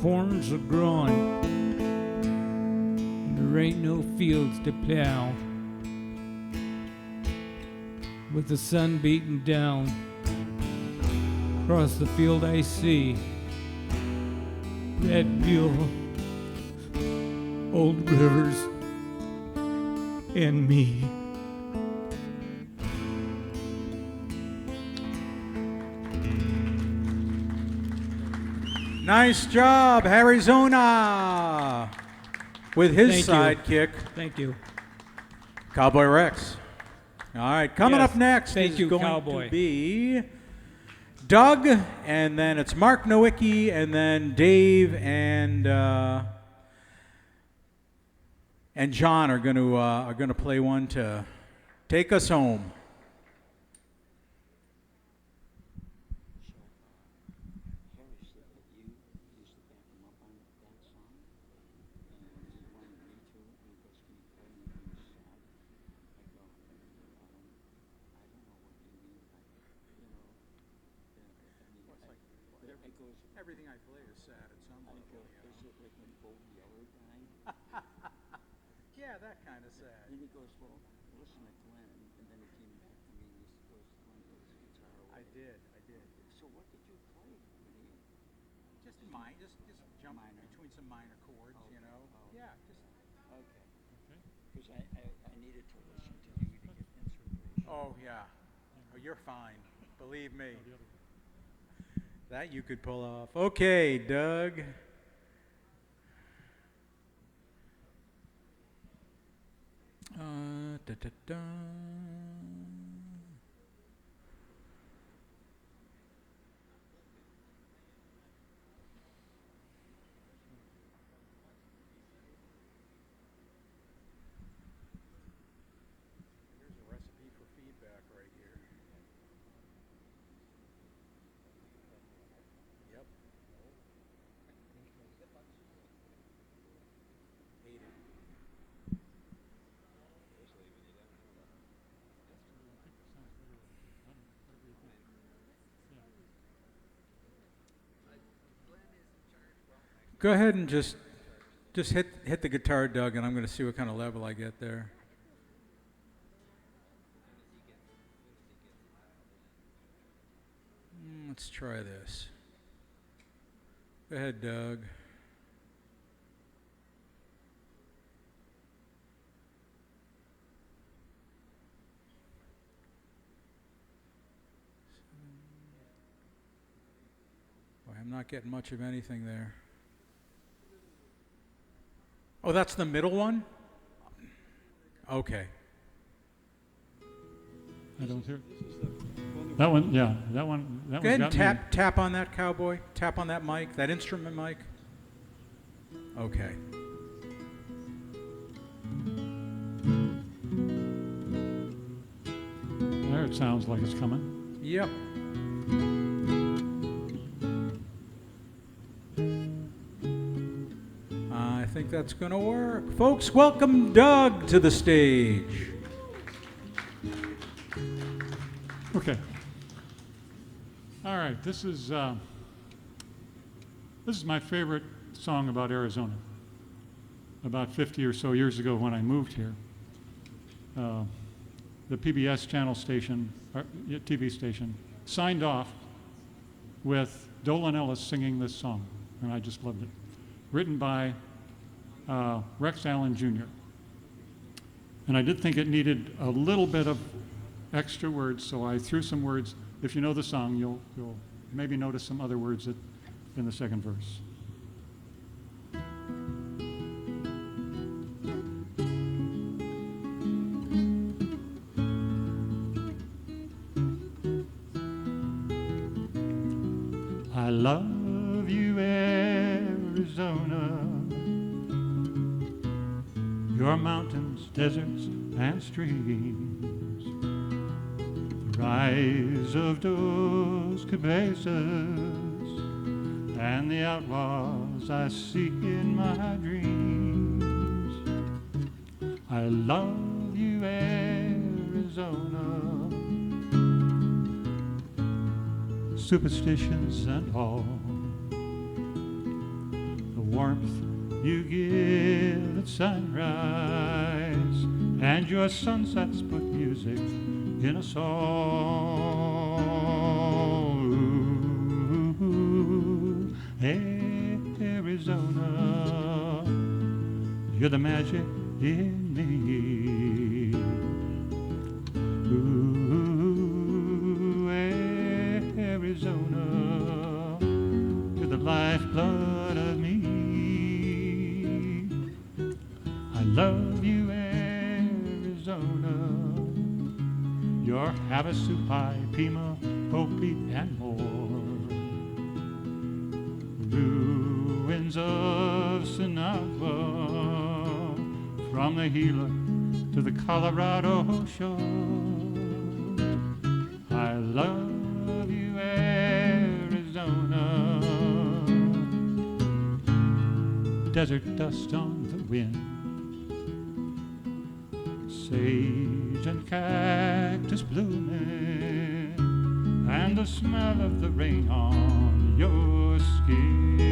corns are growing and there ain't no fields to plow. With the sun beating down across the field, I see that mule, old rivers, and me. Nice job, HarryZona, with his Thank you. sidekick. Thank you. Cowboy Rex. All right, coming Yes, up next thank is you, going Cowboy. to be Doug, and then it's Mark Nowicki, and then Dave and John are going to play one to take us home. Everything I play is sad at some level. Yeah, that kind of sad. Then he goes, well, listen to Glen, and then he came back to me and he goes, Glen goes guitar away. I did. So what did you play when he? Just jump between some minor chords, you know. Yeah, just. Okay. Because I needed to listen to you to get inspiration. Oh yeah. Oh, you're fine. Believe me. That you could pull off. Okay, Doug. Da, da, da. Here's a recipe for feedback right here. Yep. Hate it. Go ahead and just hit the guitar, Doug, and I'm going to see what kind of level I get there. Let's try this. Go ahead, Doug. Boy, I'm not getting much of anything there. Oh, that's the middle one? Okay. I don't hear. That one, yeah, that one. That Go ahead one's and got me. tap on that, Cowboy. Tap on that mic, that instrument mic. Okay. There, it sounds like it's coming. Yep. I think that's going to work. Folks, welcome Doug to the stage. Okay. All right. This is my favorite song about Arizona. About 50 or so years ago, when I moved here, the PBS channel station, TV station, signed off with Dolan Ellis singing this song, and I just loved it. Written by Rex Allen Jr. And I did think it needed a little bit of extra words, so I threw some words. If you know the song, you'll maybe notice some other words in the second verse. Arizona. Your mountains, deserts, and streams, the rise of Dos Cabezas, and the outlaws I seek in my dreams. I love you, Arizona. Superstitions and all, the warmth you give at sunrise, and your sunsets put music in a song. Ooh, Arizona, you're the magic in me. Ooh, Arizona, you're the lifeblood of me. I love you, Arizona. Your Havasupai, Pima, Hopi, and more. Ruins of Sinohui, from the Gila to the Colorado shore. I love you, Arizona. Desert dust on the wind, sage and cactus blooming, and the smell of the rain on your skin.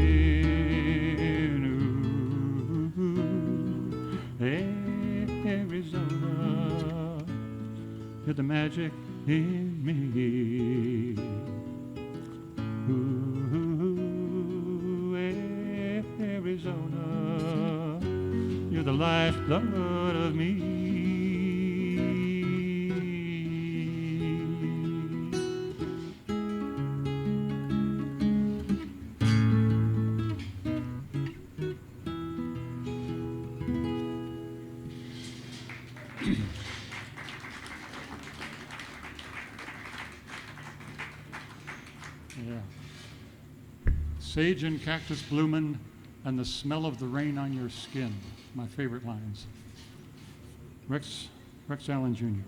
Ooh, Arizona, you're the magic in me. Ooh, Arizona, you're the lifeblood of me. Sage and cactus bloomin', and the smell of the rain on your skin. My favorite lines. Rex Allen Jr.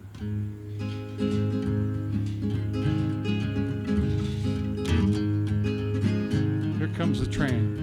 Here comes the train.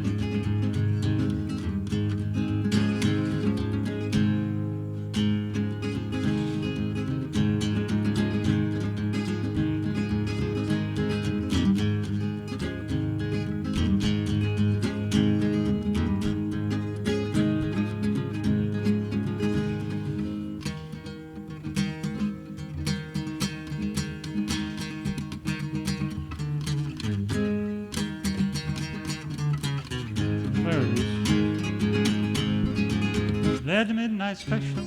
Let the midnight special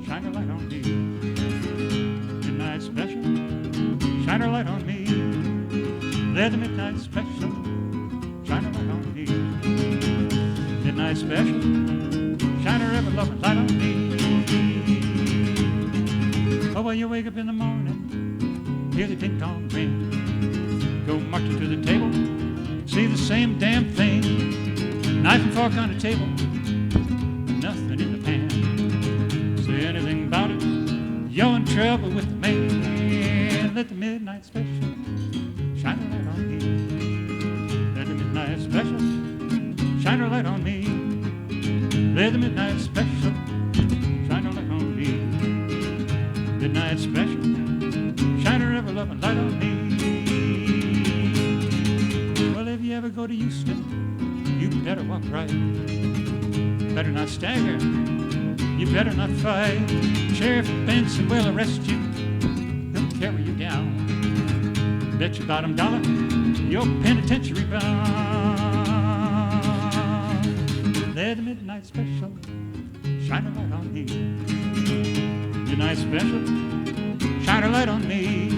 shine a light on me. Midnight special, shine a light on me. Let the midnight special shine a light on me. Midnight special, shine a ever loving light on me. Oh, when you wake up in the morning, hear the ding dong ring. Go marching to the table, see the same damn thing. Knife and fork on the table, nothing in the pan. Say anything about it, you're in trouble with the man. Let the midnight special shine a light on me. Let the midnight special shine a light on me. Let the midnight special shine a light on me. Midnight special shine a ever loving light on me. Well, if you ever go to Houston, you better walk right. Better not stagger, you better not fight. Sheriff Benson will arrest you, he'll carry you down. Bet your bottom dollar, you're penitentiary bound. Let the midnight special shine a light on me. Midnight special, shine a light on me.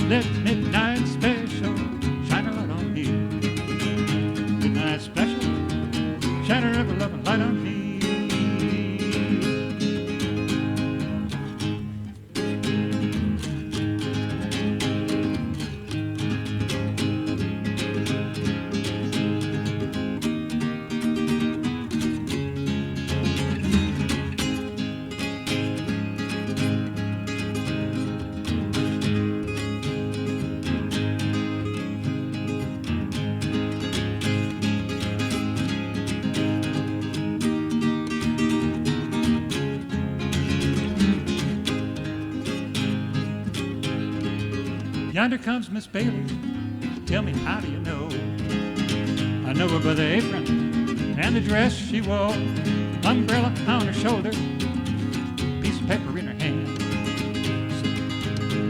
Let midnight special shine a light on me. Midnight special, shine a ever loving light on me. Yonder comes Miss Bailey. Tell me, how do you know? I know her by the apron and the dress she wore. Umbrella on her shoulder, piece of paper in her hand.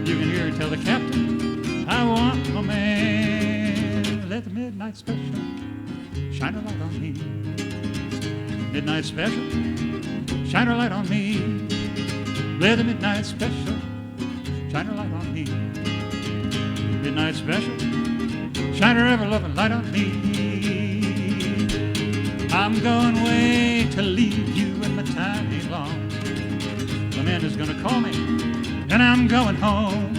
You can hear her tell the captain, I want a man. Let the midnight special shine a light on me. Midnight special, shine a light on me. Let the midnight special shine a light on me. Midnight special, shine a ever-loving light on me. I'm going away to leave you and my time ain't long. The man is gonna call me and I'm going home.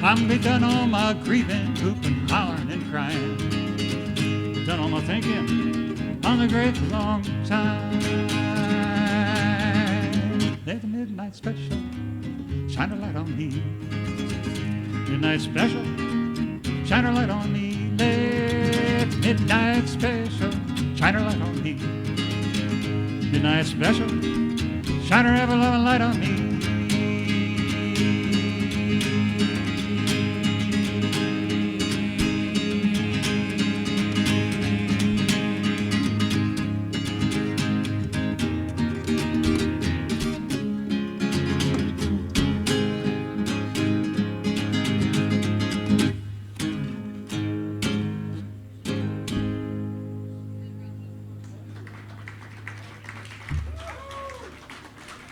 I'm be done all my grieving, whooping, hollering and crying. Done all my thinking on the great long time. Let the midnight special shine a light on me. Midnight special, shine a light on me. Let midnight special shine a light on me. Midnight special, shine a ever-loving light on me.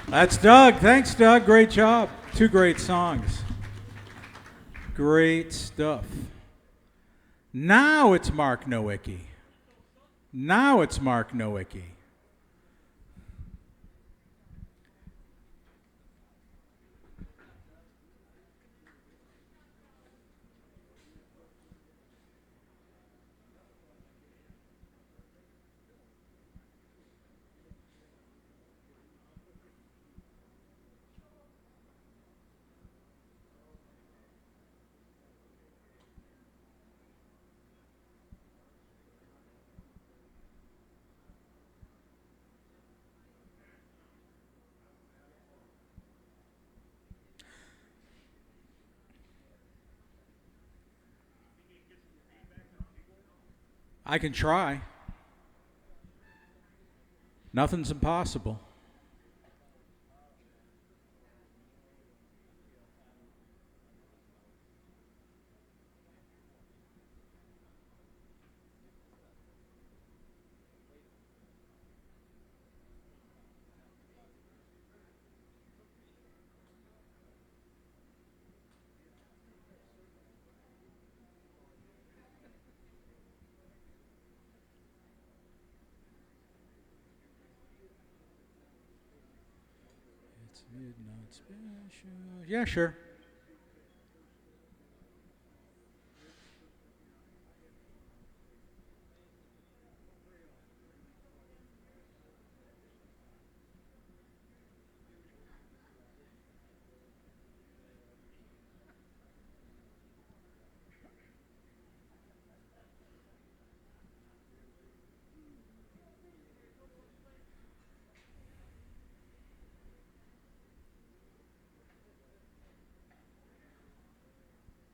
That's Doug. Thanks, Doug. Great job. Two great songs. Great stuff. Now it's Mark Nowicki. Now it's Mark Nowicki. I can try. Nothing's impossible. Midnight special. Yeah, sure.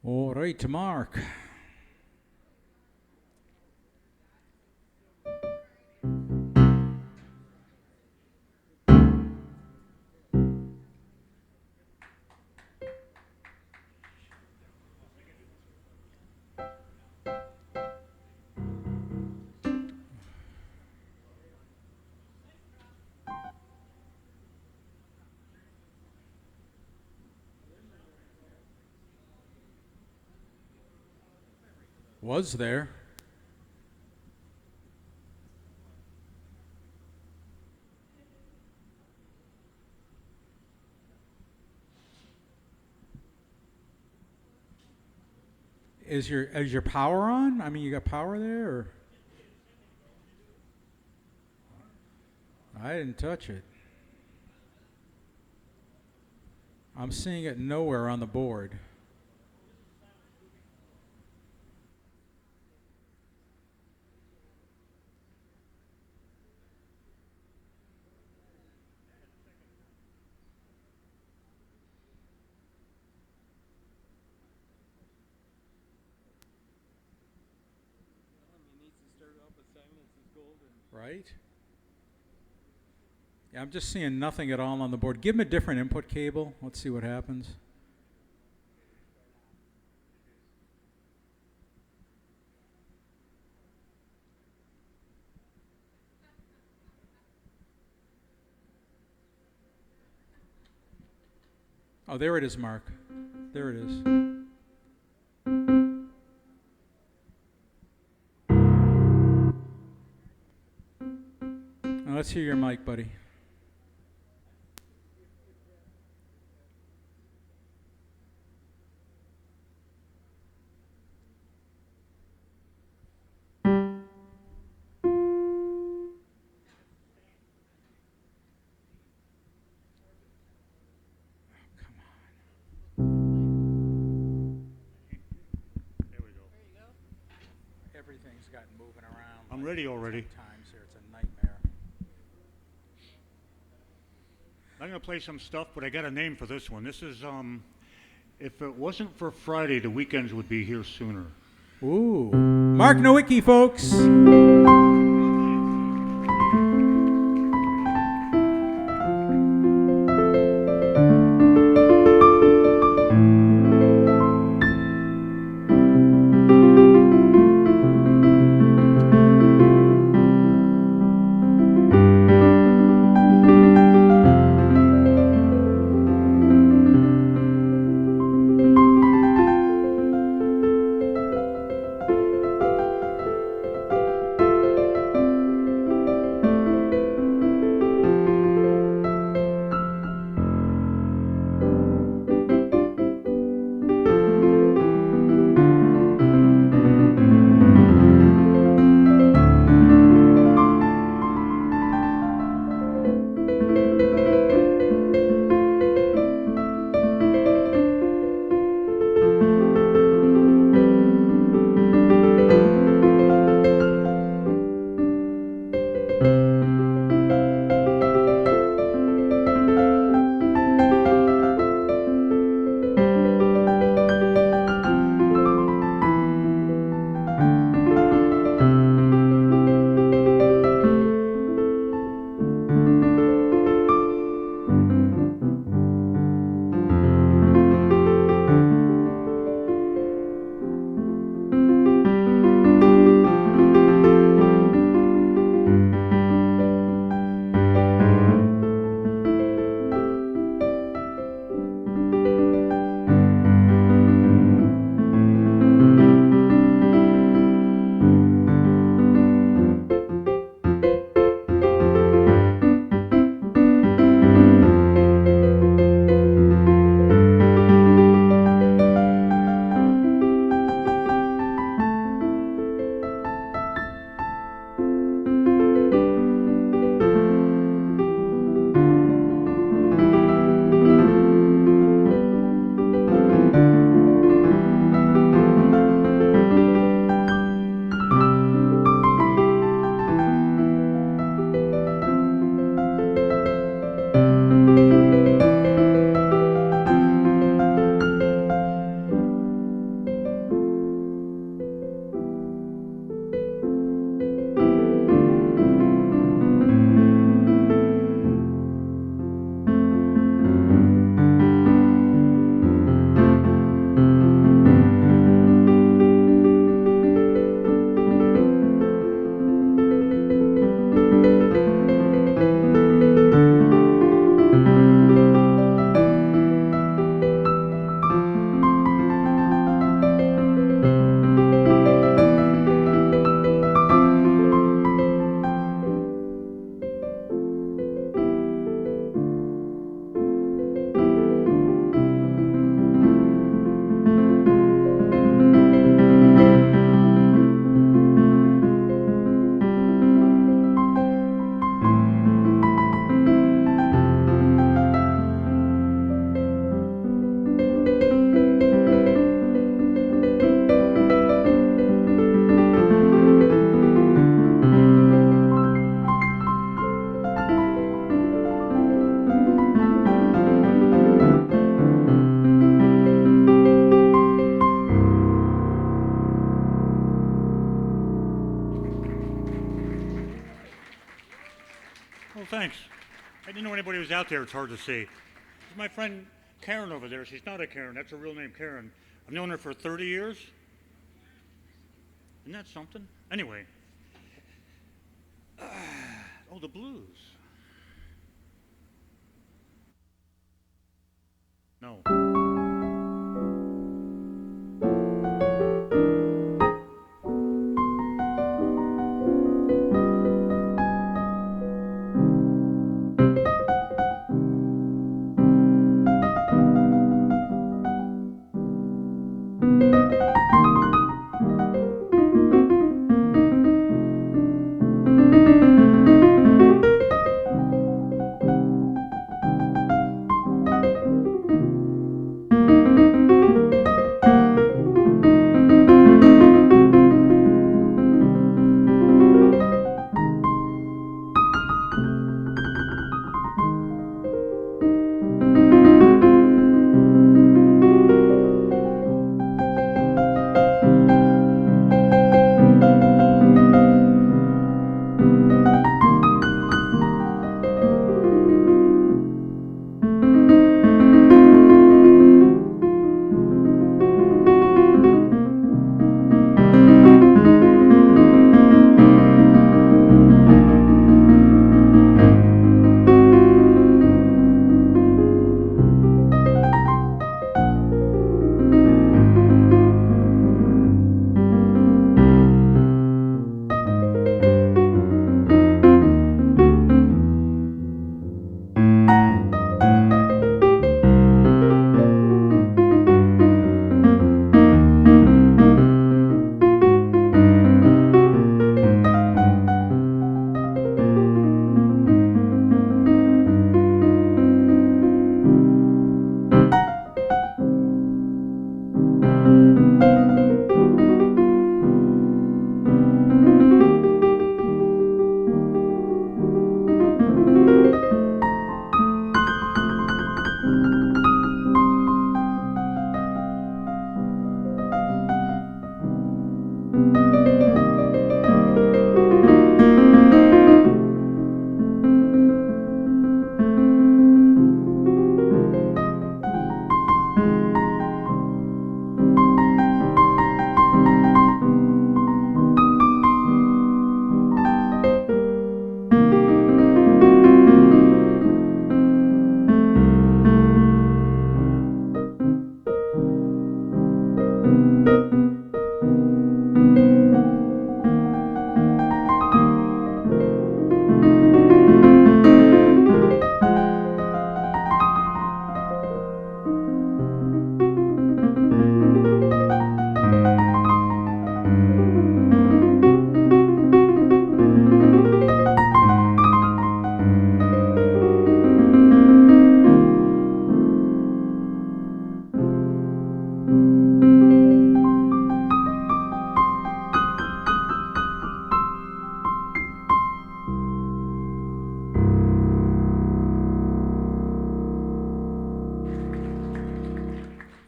All right, Mark. Was there? Is your power on? I mean, you got power there, or? I didn't touch it. I'm seeing it nowhere on the board. Right? Yeah, I'm just seeing nothing at all on the board. Give him a different input cable. Let's see what happens. Oh, there it is, Mark. There it is. Now let's hear your mic, buddy. Everything's gotten moving around. I'm ready already. Times here, it's a nightmare. I'm going to play some stuff, but I got a name for this one. This is, if it wasn't for Friday, the weekends would be here sooner. Ooh. Mark Nowicki, folks. Well, thanks. I didn't know anybody was out there. It's hard to see. There's my friend Karen over there. She's not a Karen. That's her real name, Karen. I've known her for 30 years. Isn't that something? Anyway. Oh, the blues. No.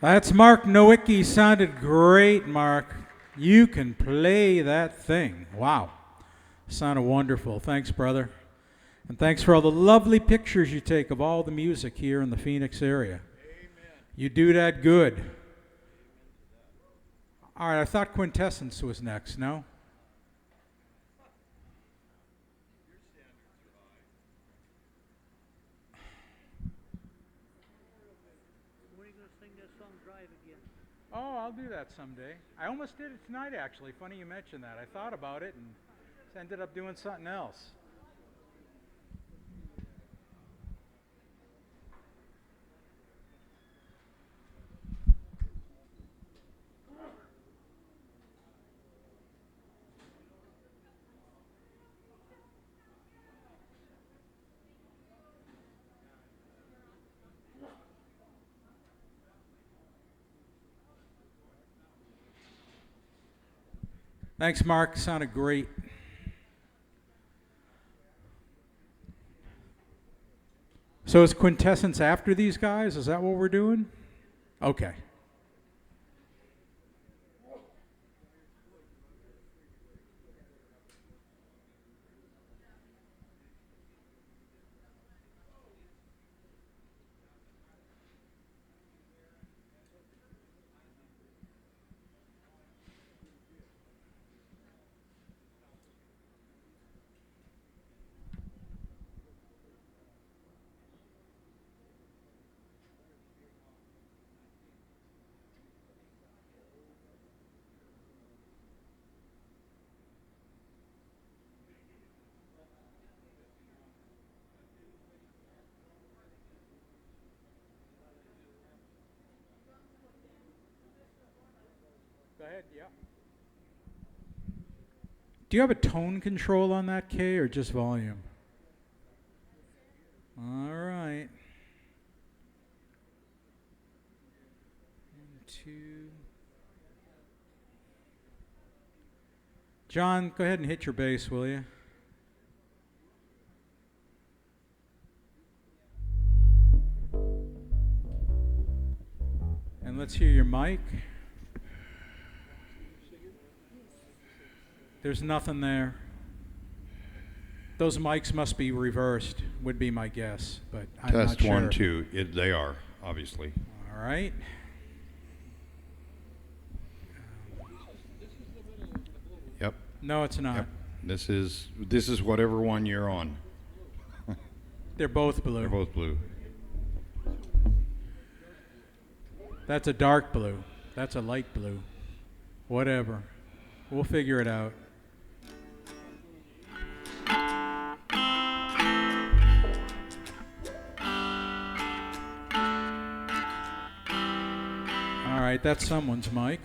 That's Mark Nowicki. Sounded great, Mark. You can play that thing. Wow. Sounded wonderful. Thanks, brother. And thanks for all the lovely pictures you take of all the music here in the Phoenix area. Amen. You do that good. All right, I thought Quintessence was next, no? Oh, I'll do that someday. I almost did it tonight, actually. Funny you mentioned that. I thought about it and ended up doing something else. Thanks, Mark. Sounded great. So is Quintessence after these guys? Is that what we're doing? Okay. ahead, yeah. Do you have a tone control on that, Kay, or just volume? All right. 1, 2. John, go ahead and hit your bass, will you? And let's hear your mic. There's nothing there. Those mics must be reversed, would be my guess, but I'm not Test sure. 1, 2. They are, obviously. All right. Yep. No, it's not. Yep. This is whatever one you're on. They're both blue. They're both blue. That's a dark blue. That's a light blue. Whatever. We'll figure it out. All right, that's someone's mic.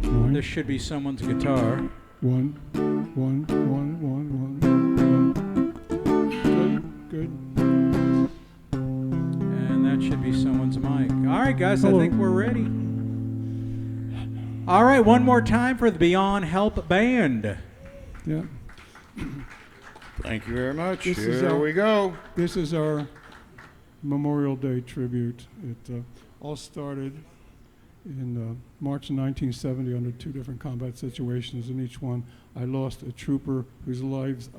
This should be someone's guitar. 1, 1, 1, 1, 1. Good. And that should be someone's mic. All right, guys, Hello. I think we're ready. All right, one more time for the Beyond Help Band. Yeah. Thank you very much. This Here we go. This is our Memorial Day tribute. It all started in March of 1970 under 2 different combat situations. In each one, I lost a trooper whose life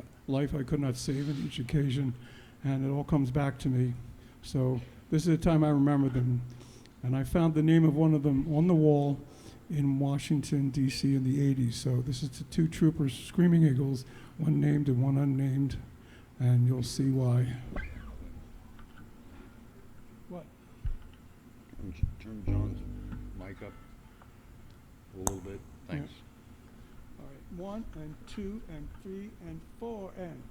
I could not save in each occasion, and it all comes back to me. So this is the time I remember them. And I found the name of one of them on the wall in Washington, D.C. in the 80s. So this is the 2 troopers, Screaming Eagles, one named and one unnamed, and you'll see why. What? Turn John's mic up a little bit. Thanks. All right, 1 and 2 and 3 and 4 and.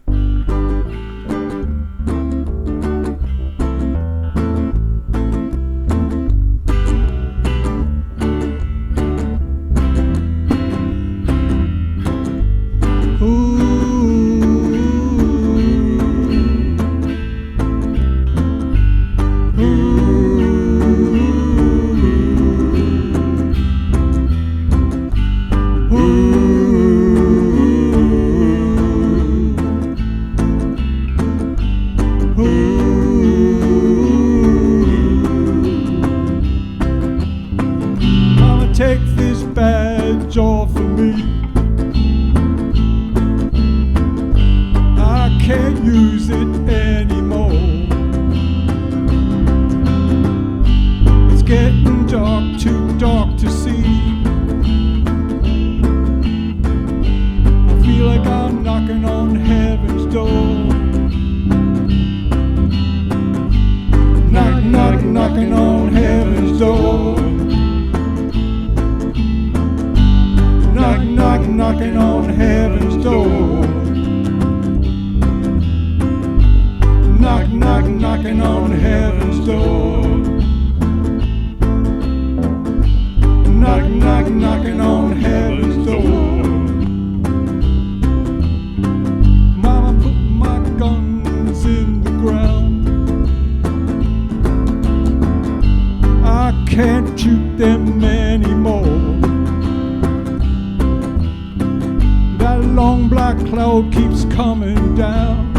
Take this badge off of me. I can't use it anymore. It's getting dark, too dark to see. I feel like I'm knocking on heaven's door. Knock, knock, knocking on heaven's door. Knock, knock, knocking on heaven's door. Knock, knock, knocking on heaven's door. Knock, knock, knocking on heaven's door. Mama put my guns in the ground. I can't shoot them anymore. That long black cloud keeps coming down.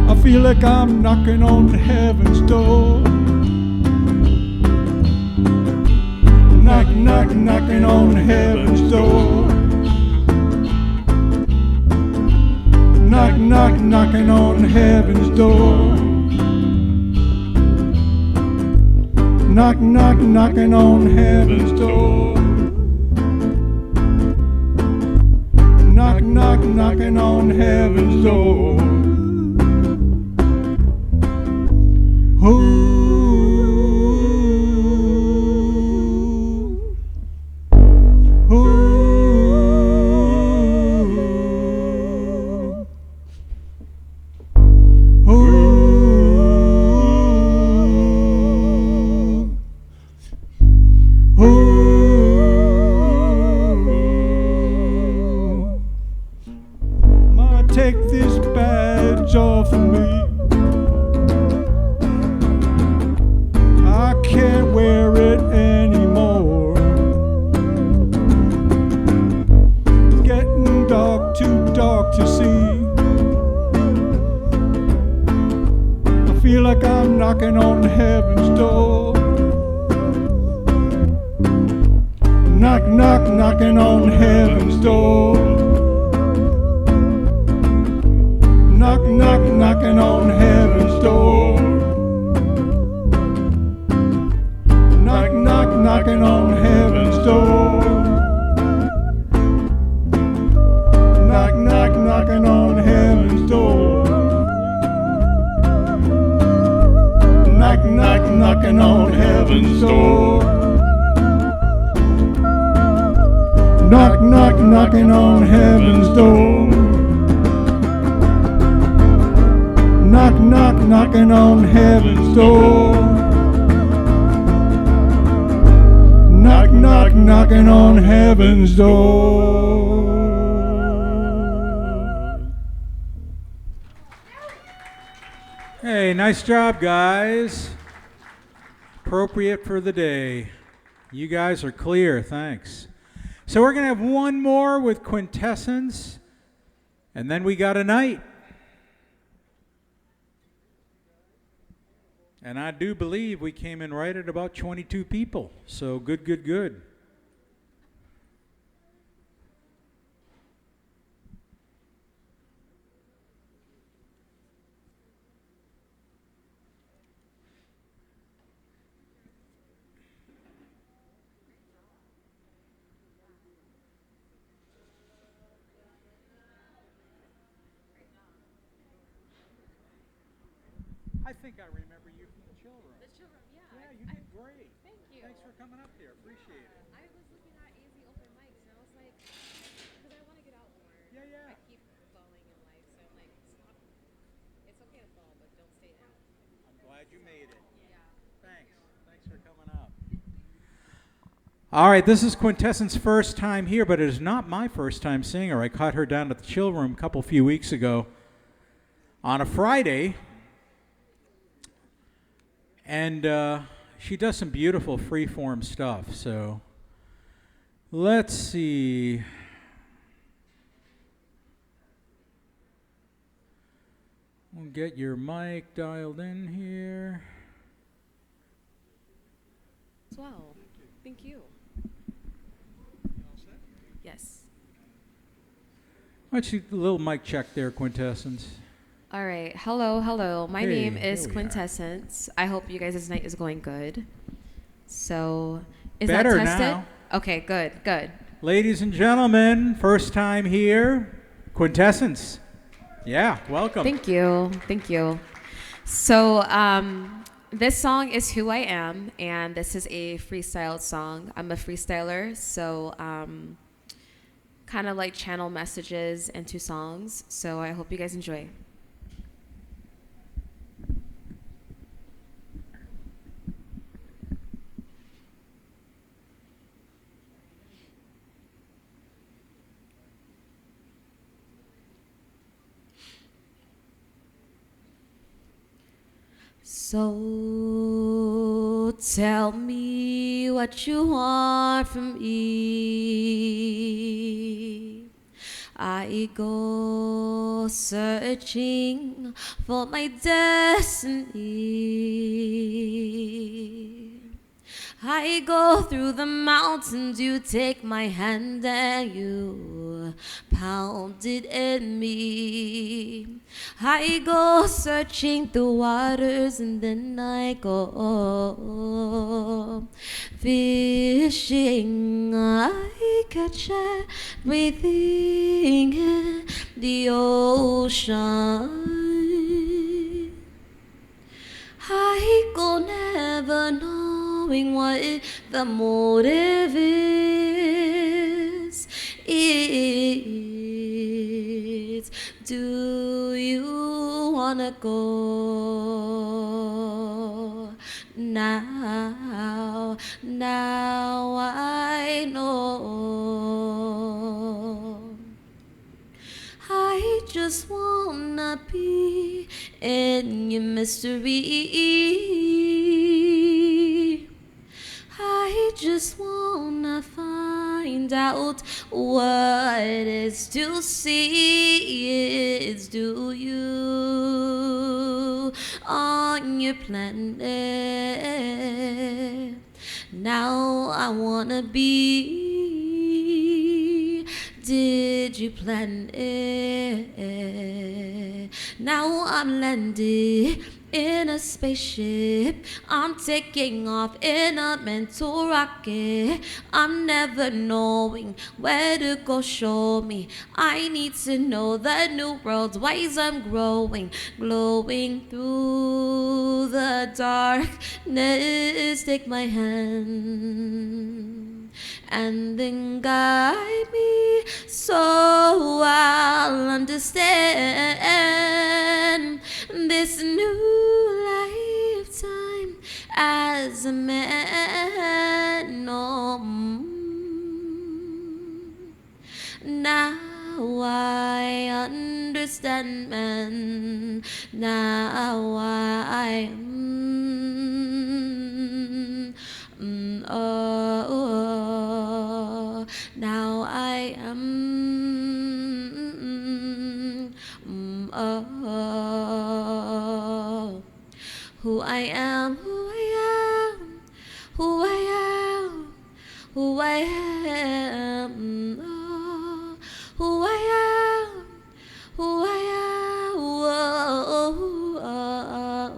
I feel like I'm knocking on heaven's door. Knock, knock, knocking on heaven's door. Knock, knock, knocking on heaven's door. Knock, knock, knocking on heaven's door. Knock, knock, knocking on heaven's door. Ooh. Ooh. Ooh. enough for me. I can't wear it anymore. It's getting dark, too dark to see. I feel like I'm knocking on heaven's door. Knock, knock, knocking on heaven's door. Knock, knock, knocking on heaven's door. Knock, knock, knocking on heaven's door. Knock, knock, knocking on heaven's door. Knock, knock, knocking on heaven's door. Knock, knock, knocking on heaven's door. Knock, knock, knocking on heaven's door. Knock, knock, knocking on heaven's door. Hey, nice job, guys. Appropriate for the day. You guys are clear, thanks. So we're going to have one more with Quintessence, and then we got a night. And I do believe we came in right at about 22 people, so good, good, good. I think I remember you from the chill room. The chill room, yeah. Yeah, you did great. Thank you. Thanks for coming up here. Appreciate it. I was looking at easy open mics and I was like, because I want to get out more. Yeah, yeah. I keep falling in life, so I'm like, stop. It's okay to fall, but don't stay down. I'm glad you made it. Yeah. Thanks. Thanks for coming up. All right, this is Quintessence' first time here, but it is not my first time seeing her. I caught her down at the chill room a few weeks ago on a Friday. And she does some beautiful freeform stuff. So let's see. We'll get your mic dialed in here. As well. Thank you. Yes. Why don't you a little mic check there, Quintessence? All right. Hello, hello. My Hey, name here is we are. Quintessence. I hope you guys' night is going good. So, is Better that tested? now. Okay, good, good. Ladies and gentlemen, first time here, Quintessence. Yeah, welcome. Thank you. Thank you. So, this song is Who I Am, and this is a freestyle song. I'm a freestyler, so kind of like channel messages into songs. So I hope you guys enjoy. So tell me what you want from me. I go searching for my destiny. I go through the mountains, you take my hand and you pound it in me. I go searching the waters and then I go fishing. I catch everything in the ocean. I go never knowing what the motive is. Do you wanna go now? Now I know. I just just wanna be in your mystery. I just wanna find out what is to see is do you on your planet. Now I wanna be. Did you plan it? Now I'm landed in a spaceship. I'm taking off in a mental rocket. I'm never knowing where to go. Show me. I need to know the new world. Wise I'm growing, glowing through the darkness. Take my hand and then guide me so I'll understand this new lifetime as a man. Oh, now I understand, man. Now I now I am who I am, who I am, who I am, who I am, who I am, who I am.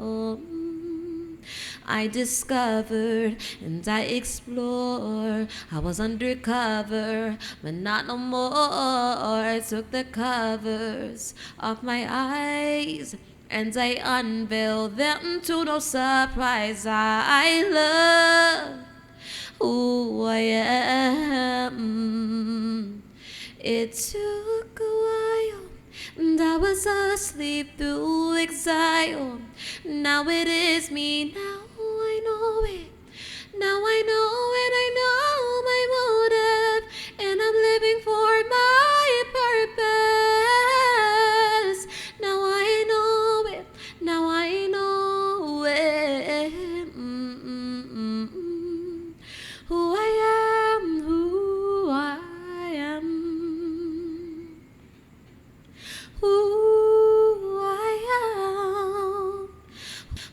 I discovered and I explored. I was undercover, but not no more. I took the covers off my eyes and I unveiled them to no surprise. I love who I am. It took a while and I was asleep through exile. Now it is me, now I know it. Now I know it, I know my motive, and I'm living for my purpose. Now I know it, now I know it. Who I am, who I am. Who I am,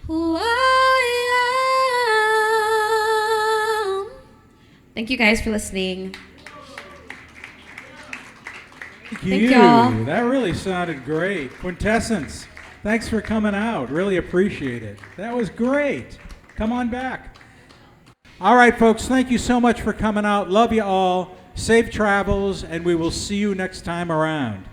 who I am. Thank you guys for listening. Thank you all. That really sounded great. Quintessence, thanks for coming out. Really appreciate it. That was great. Come on back. All right, folks, thank you so much for coming out. Love you all. Safe travels, and we will see you next time around.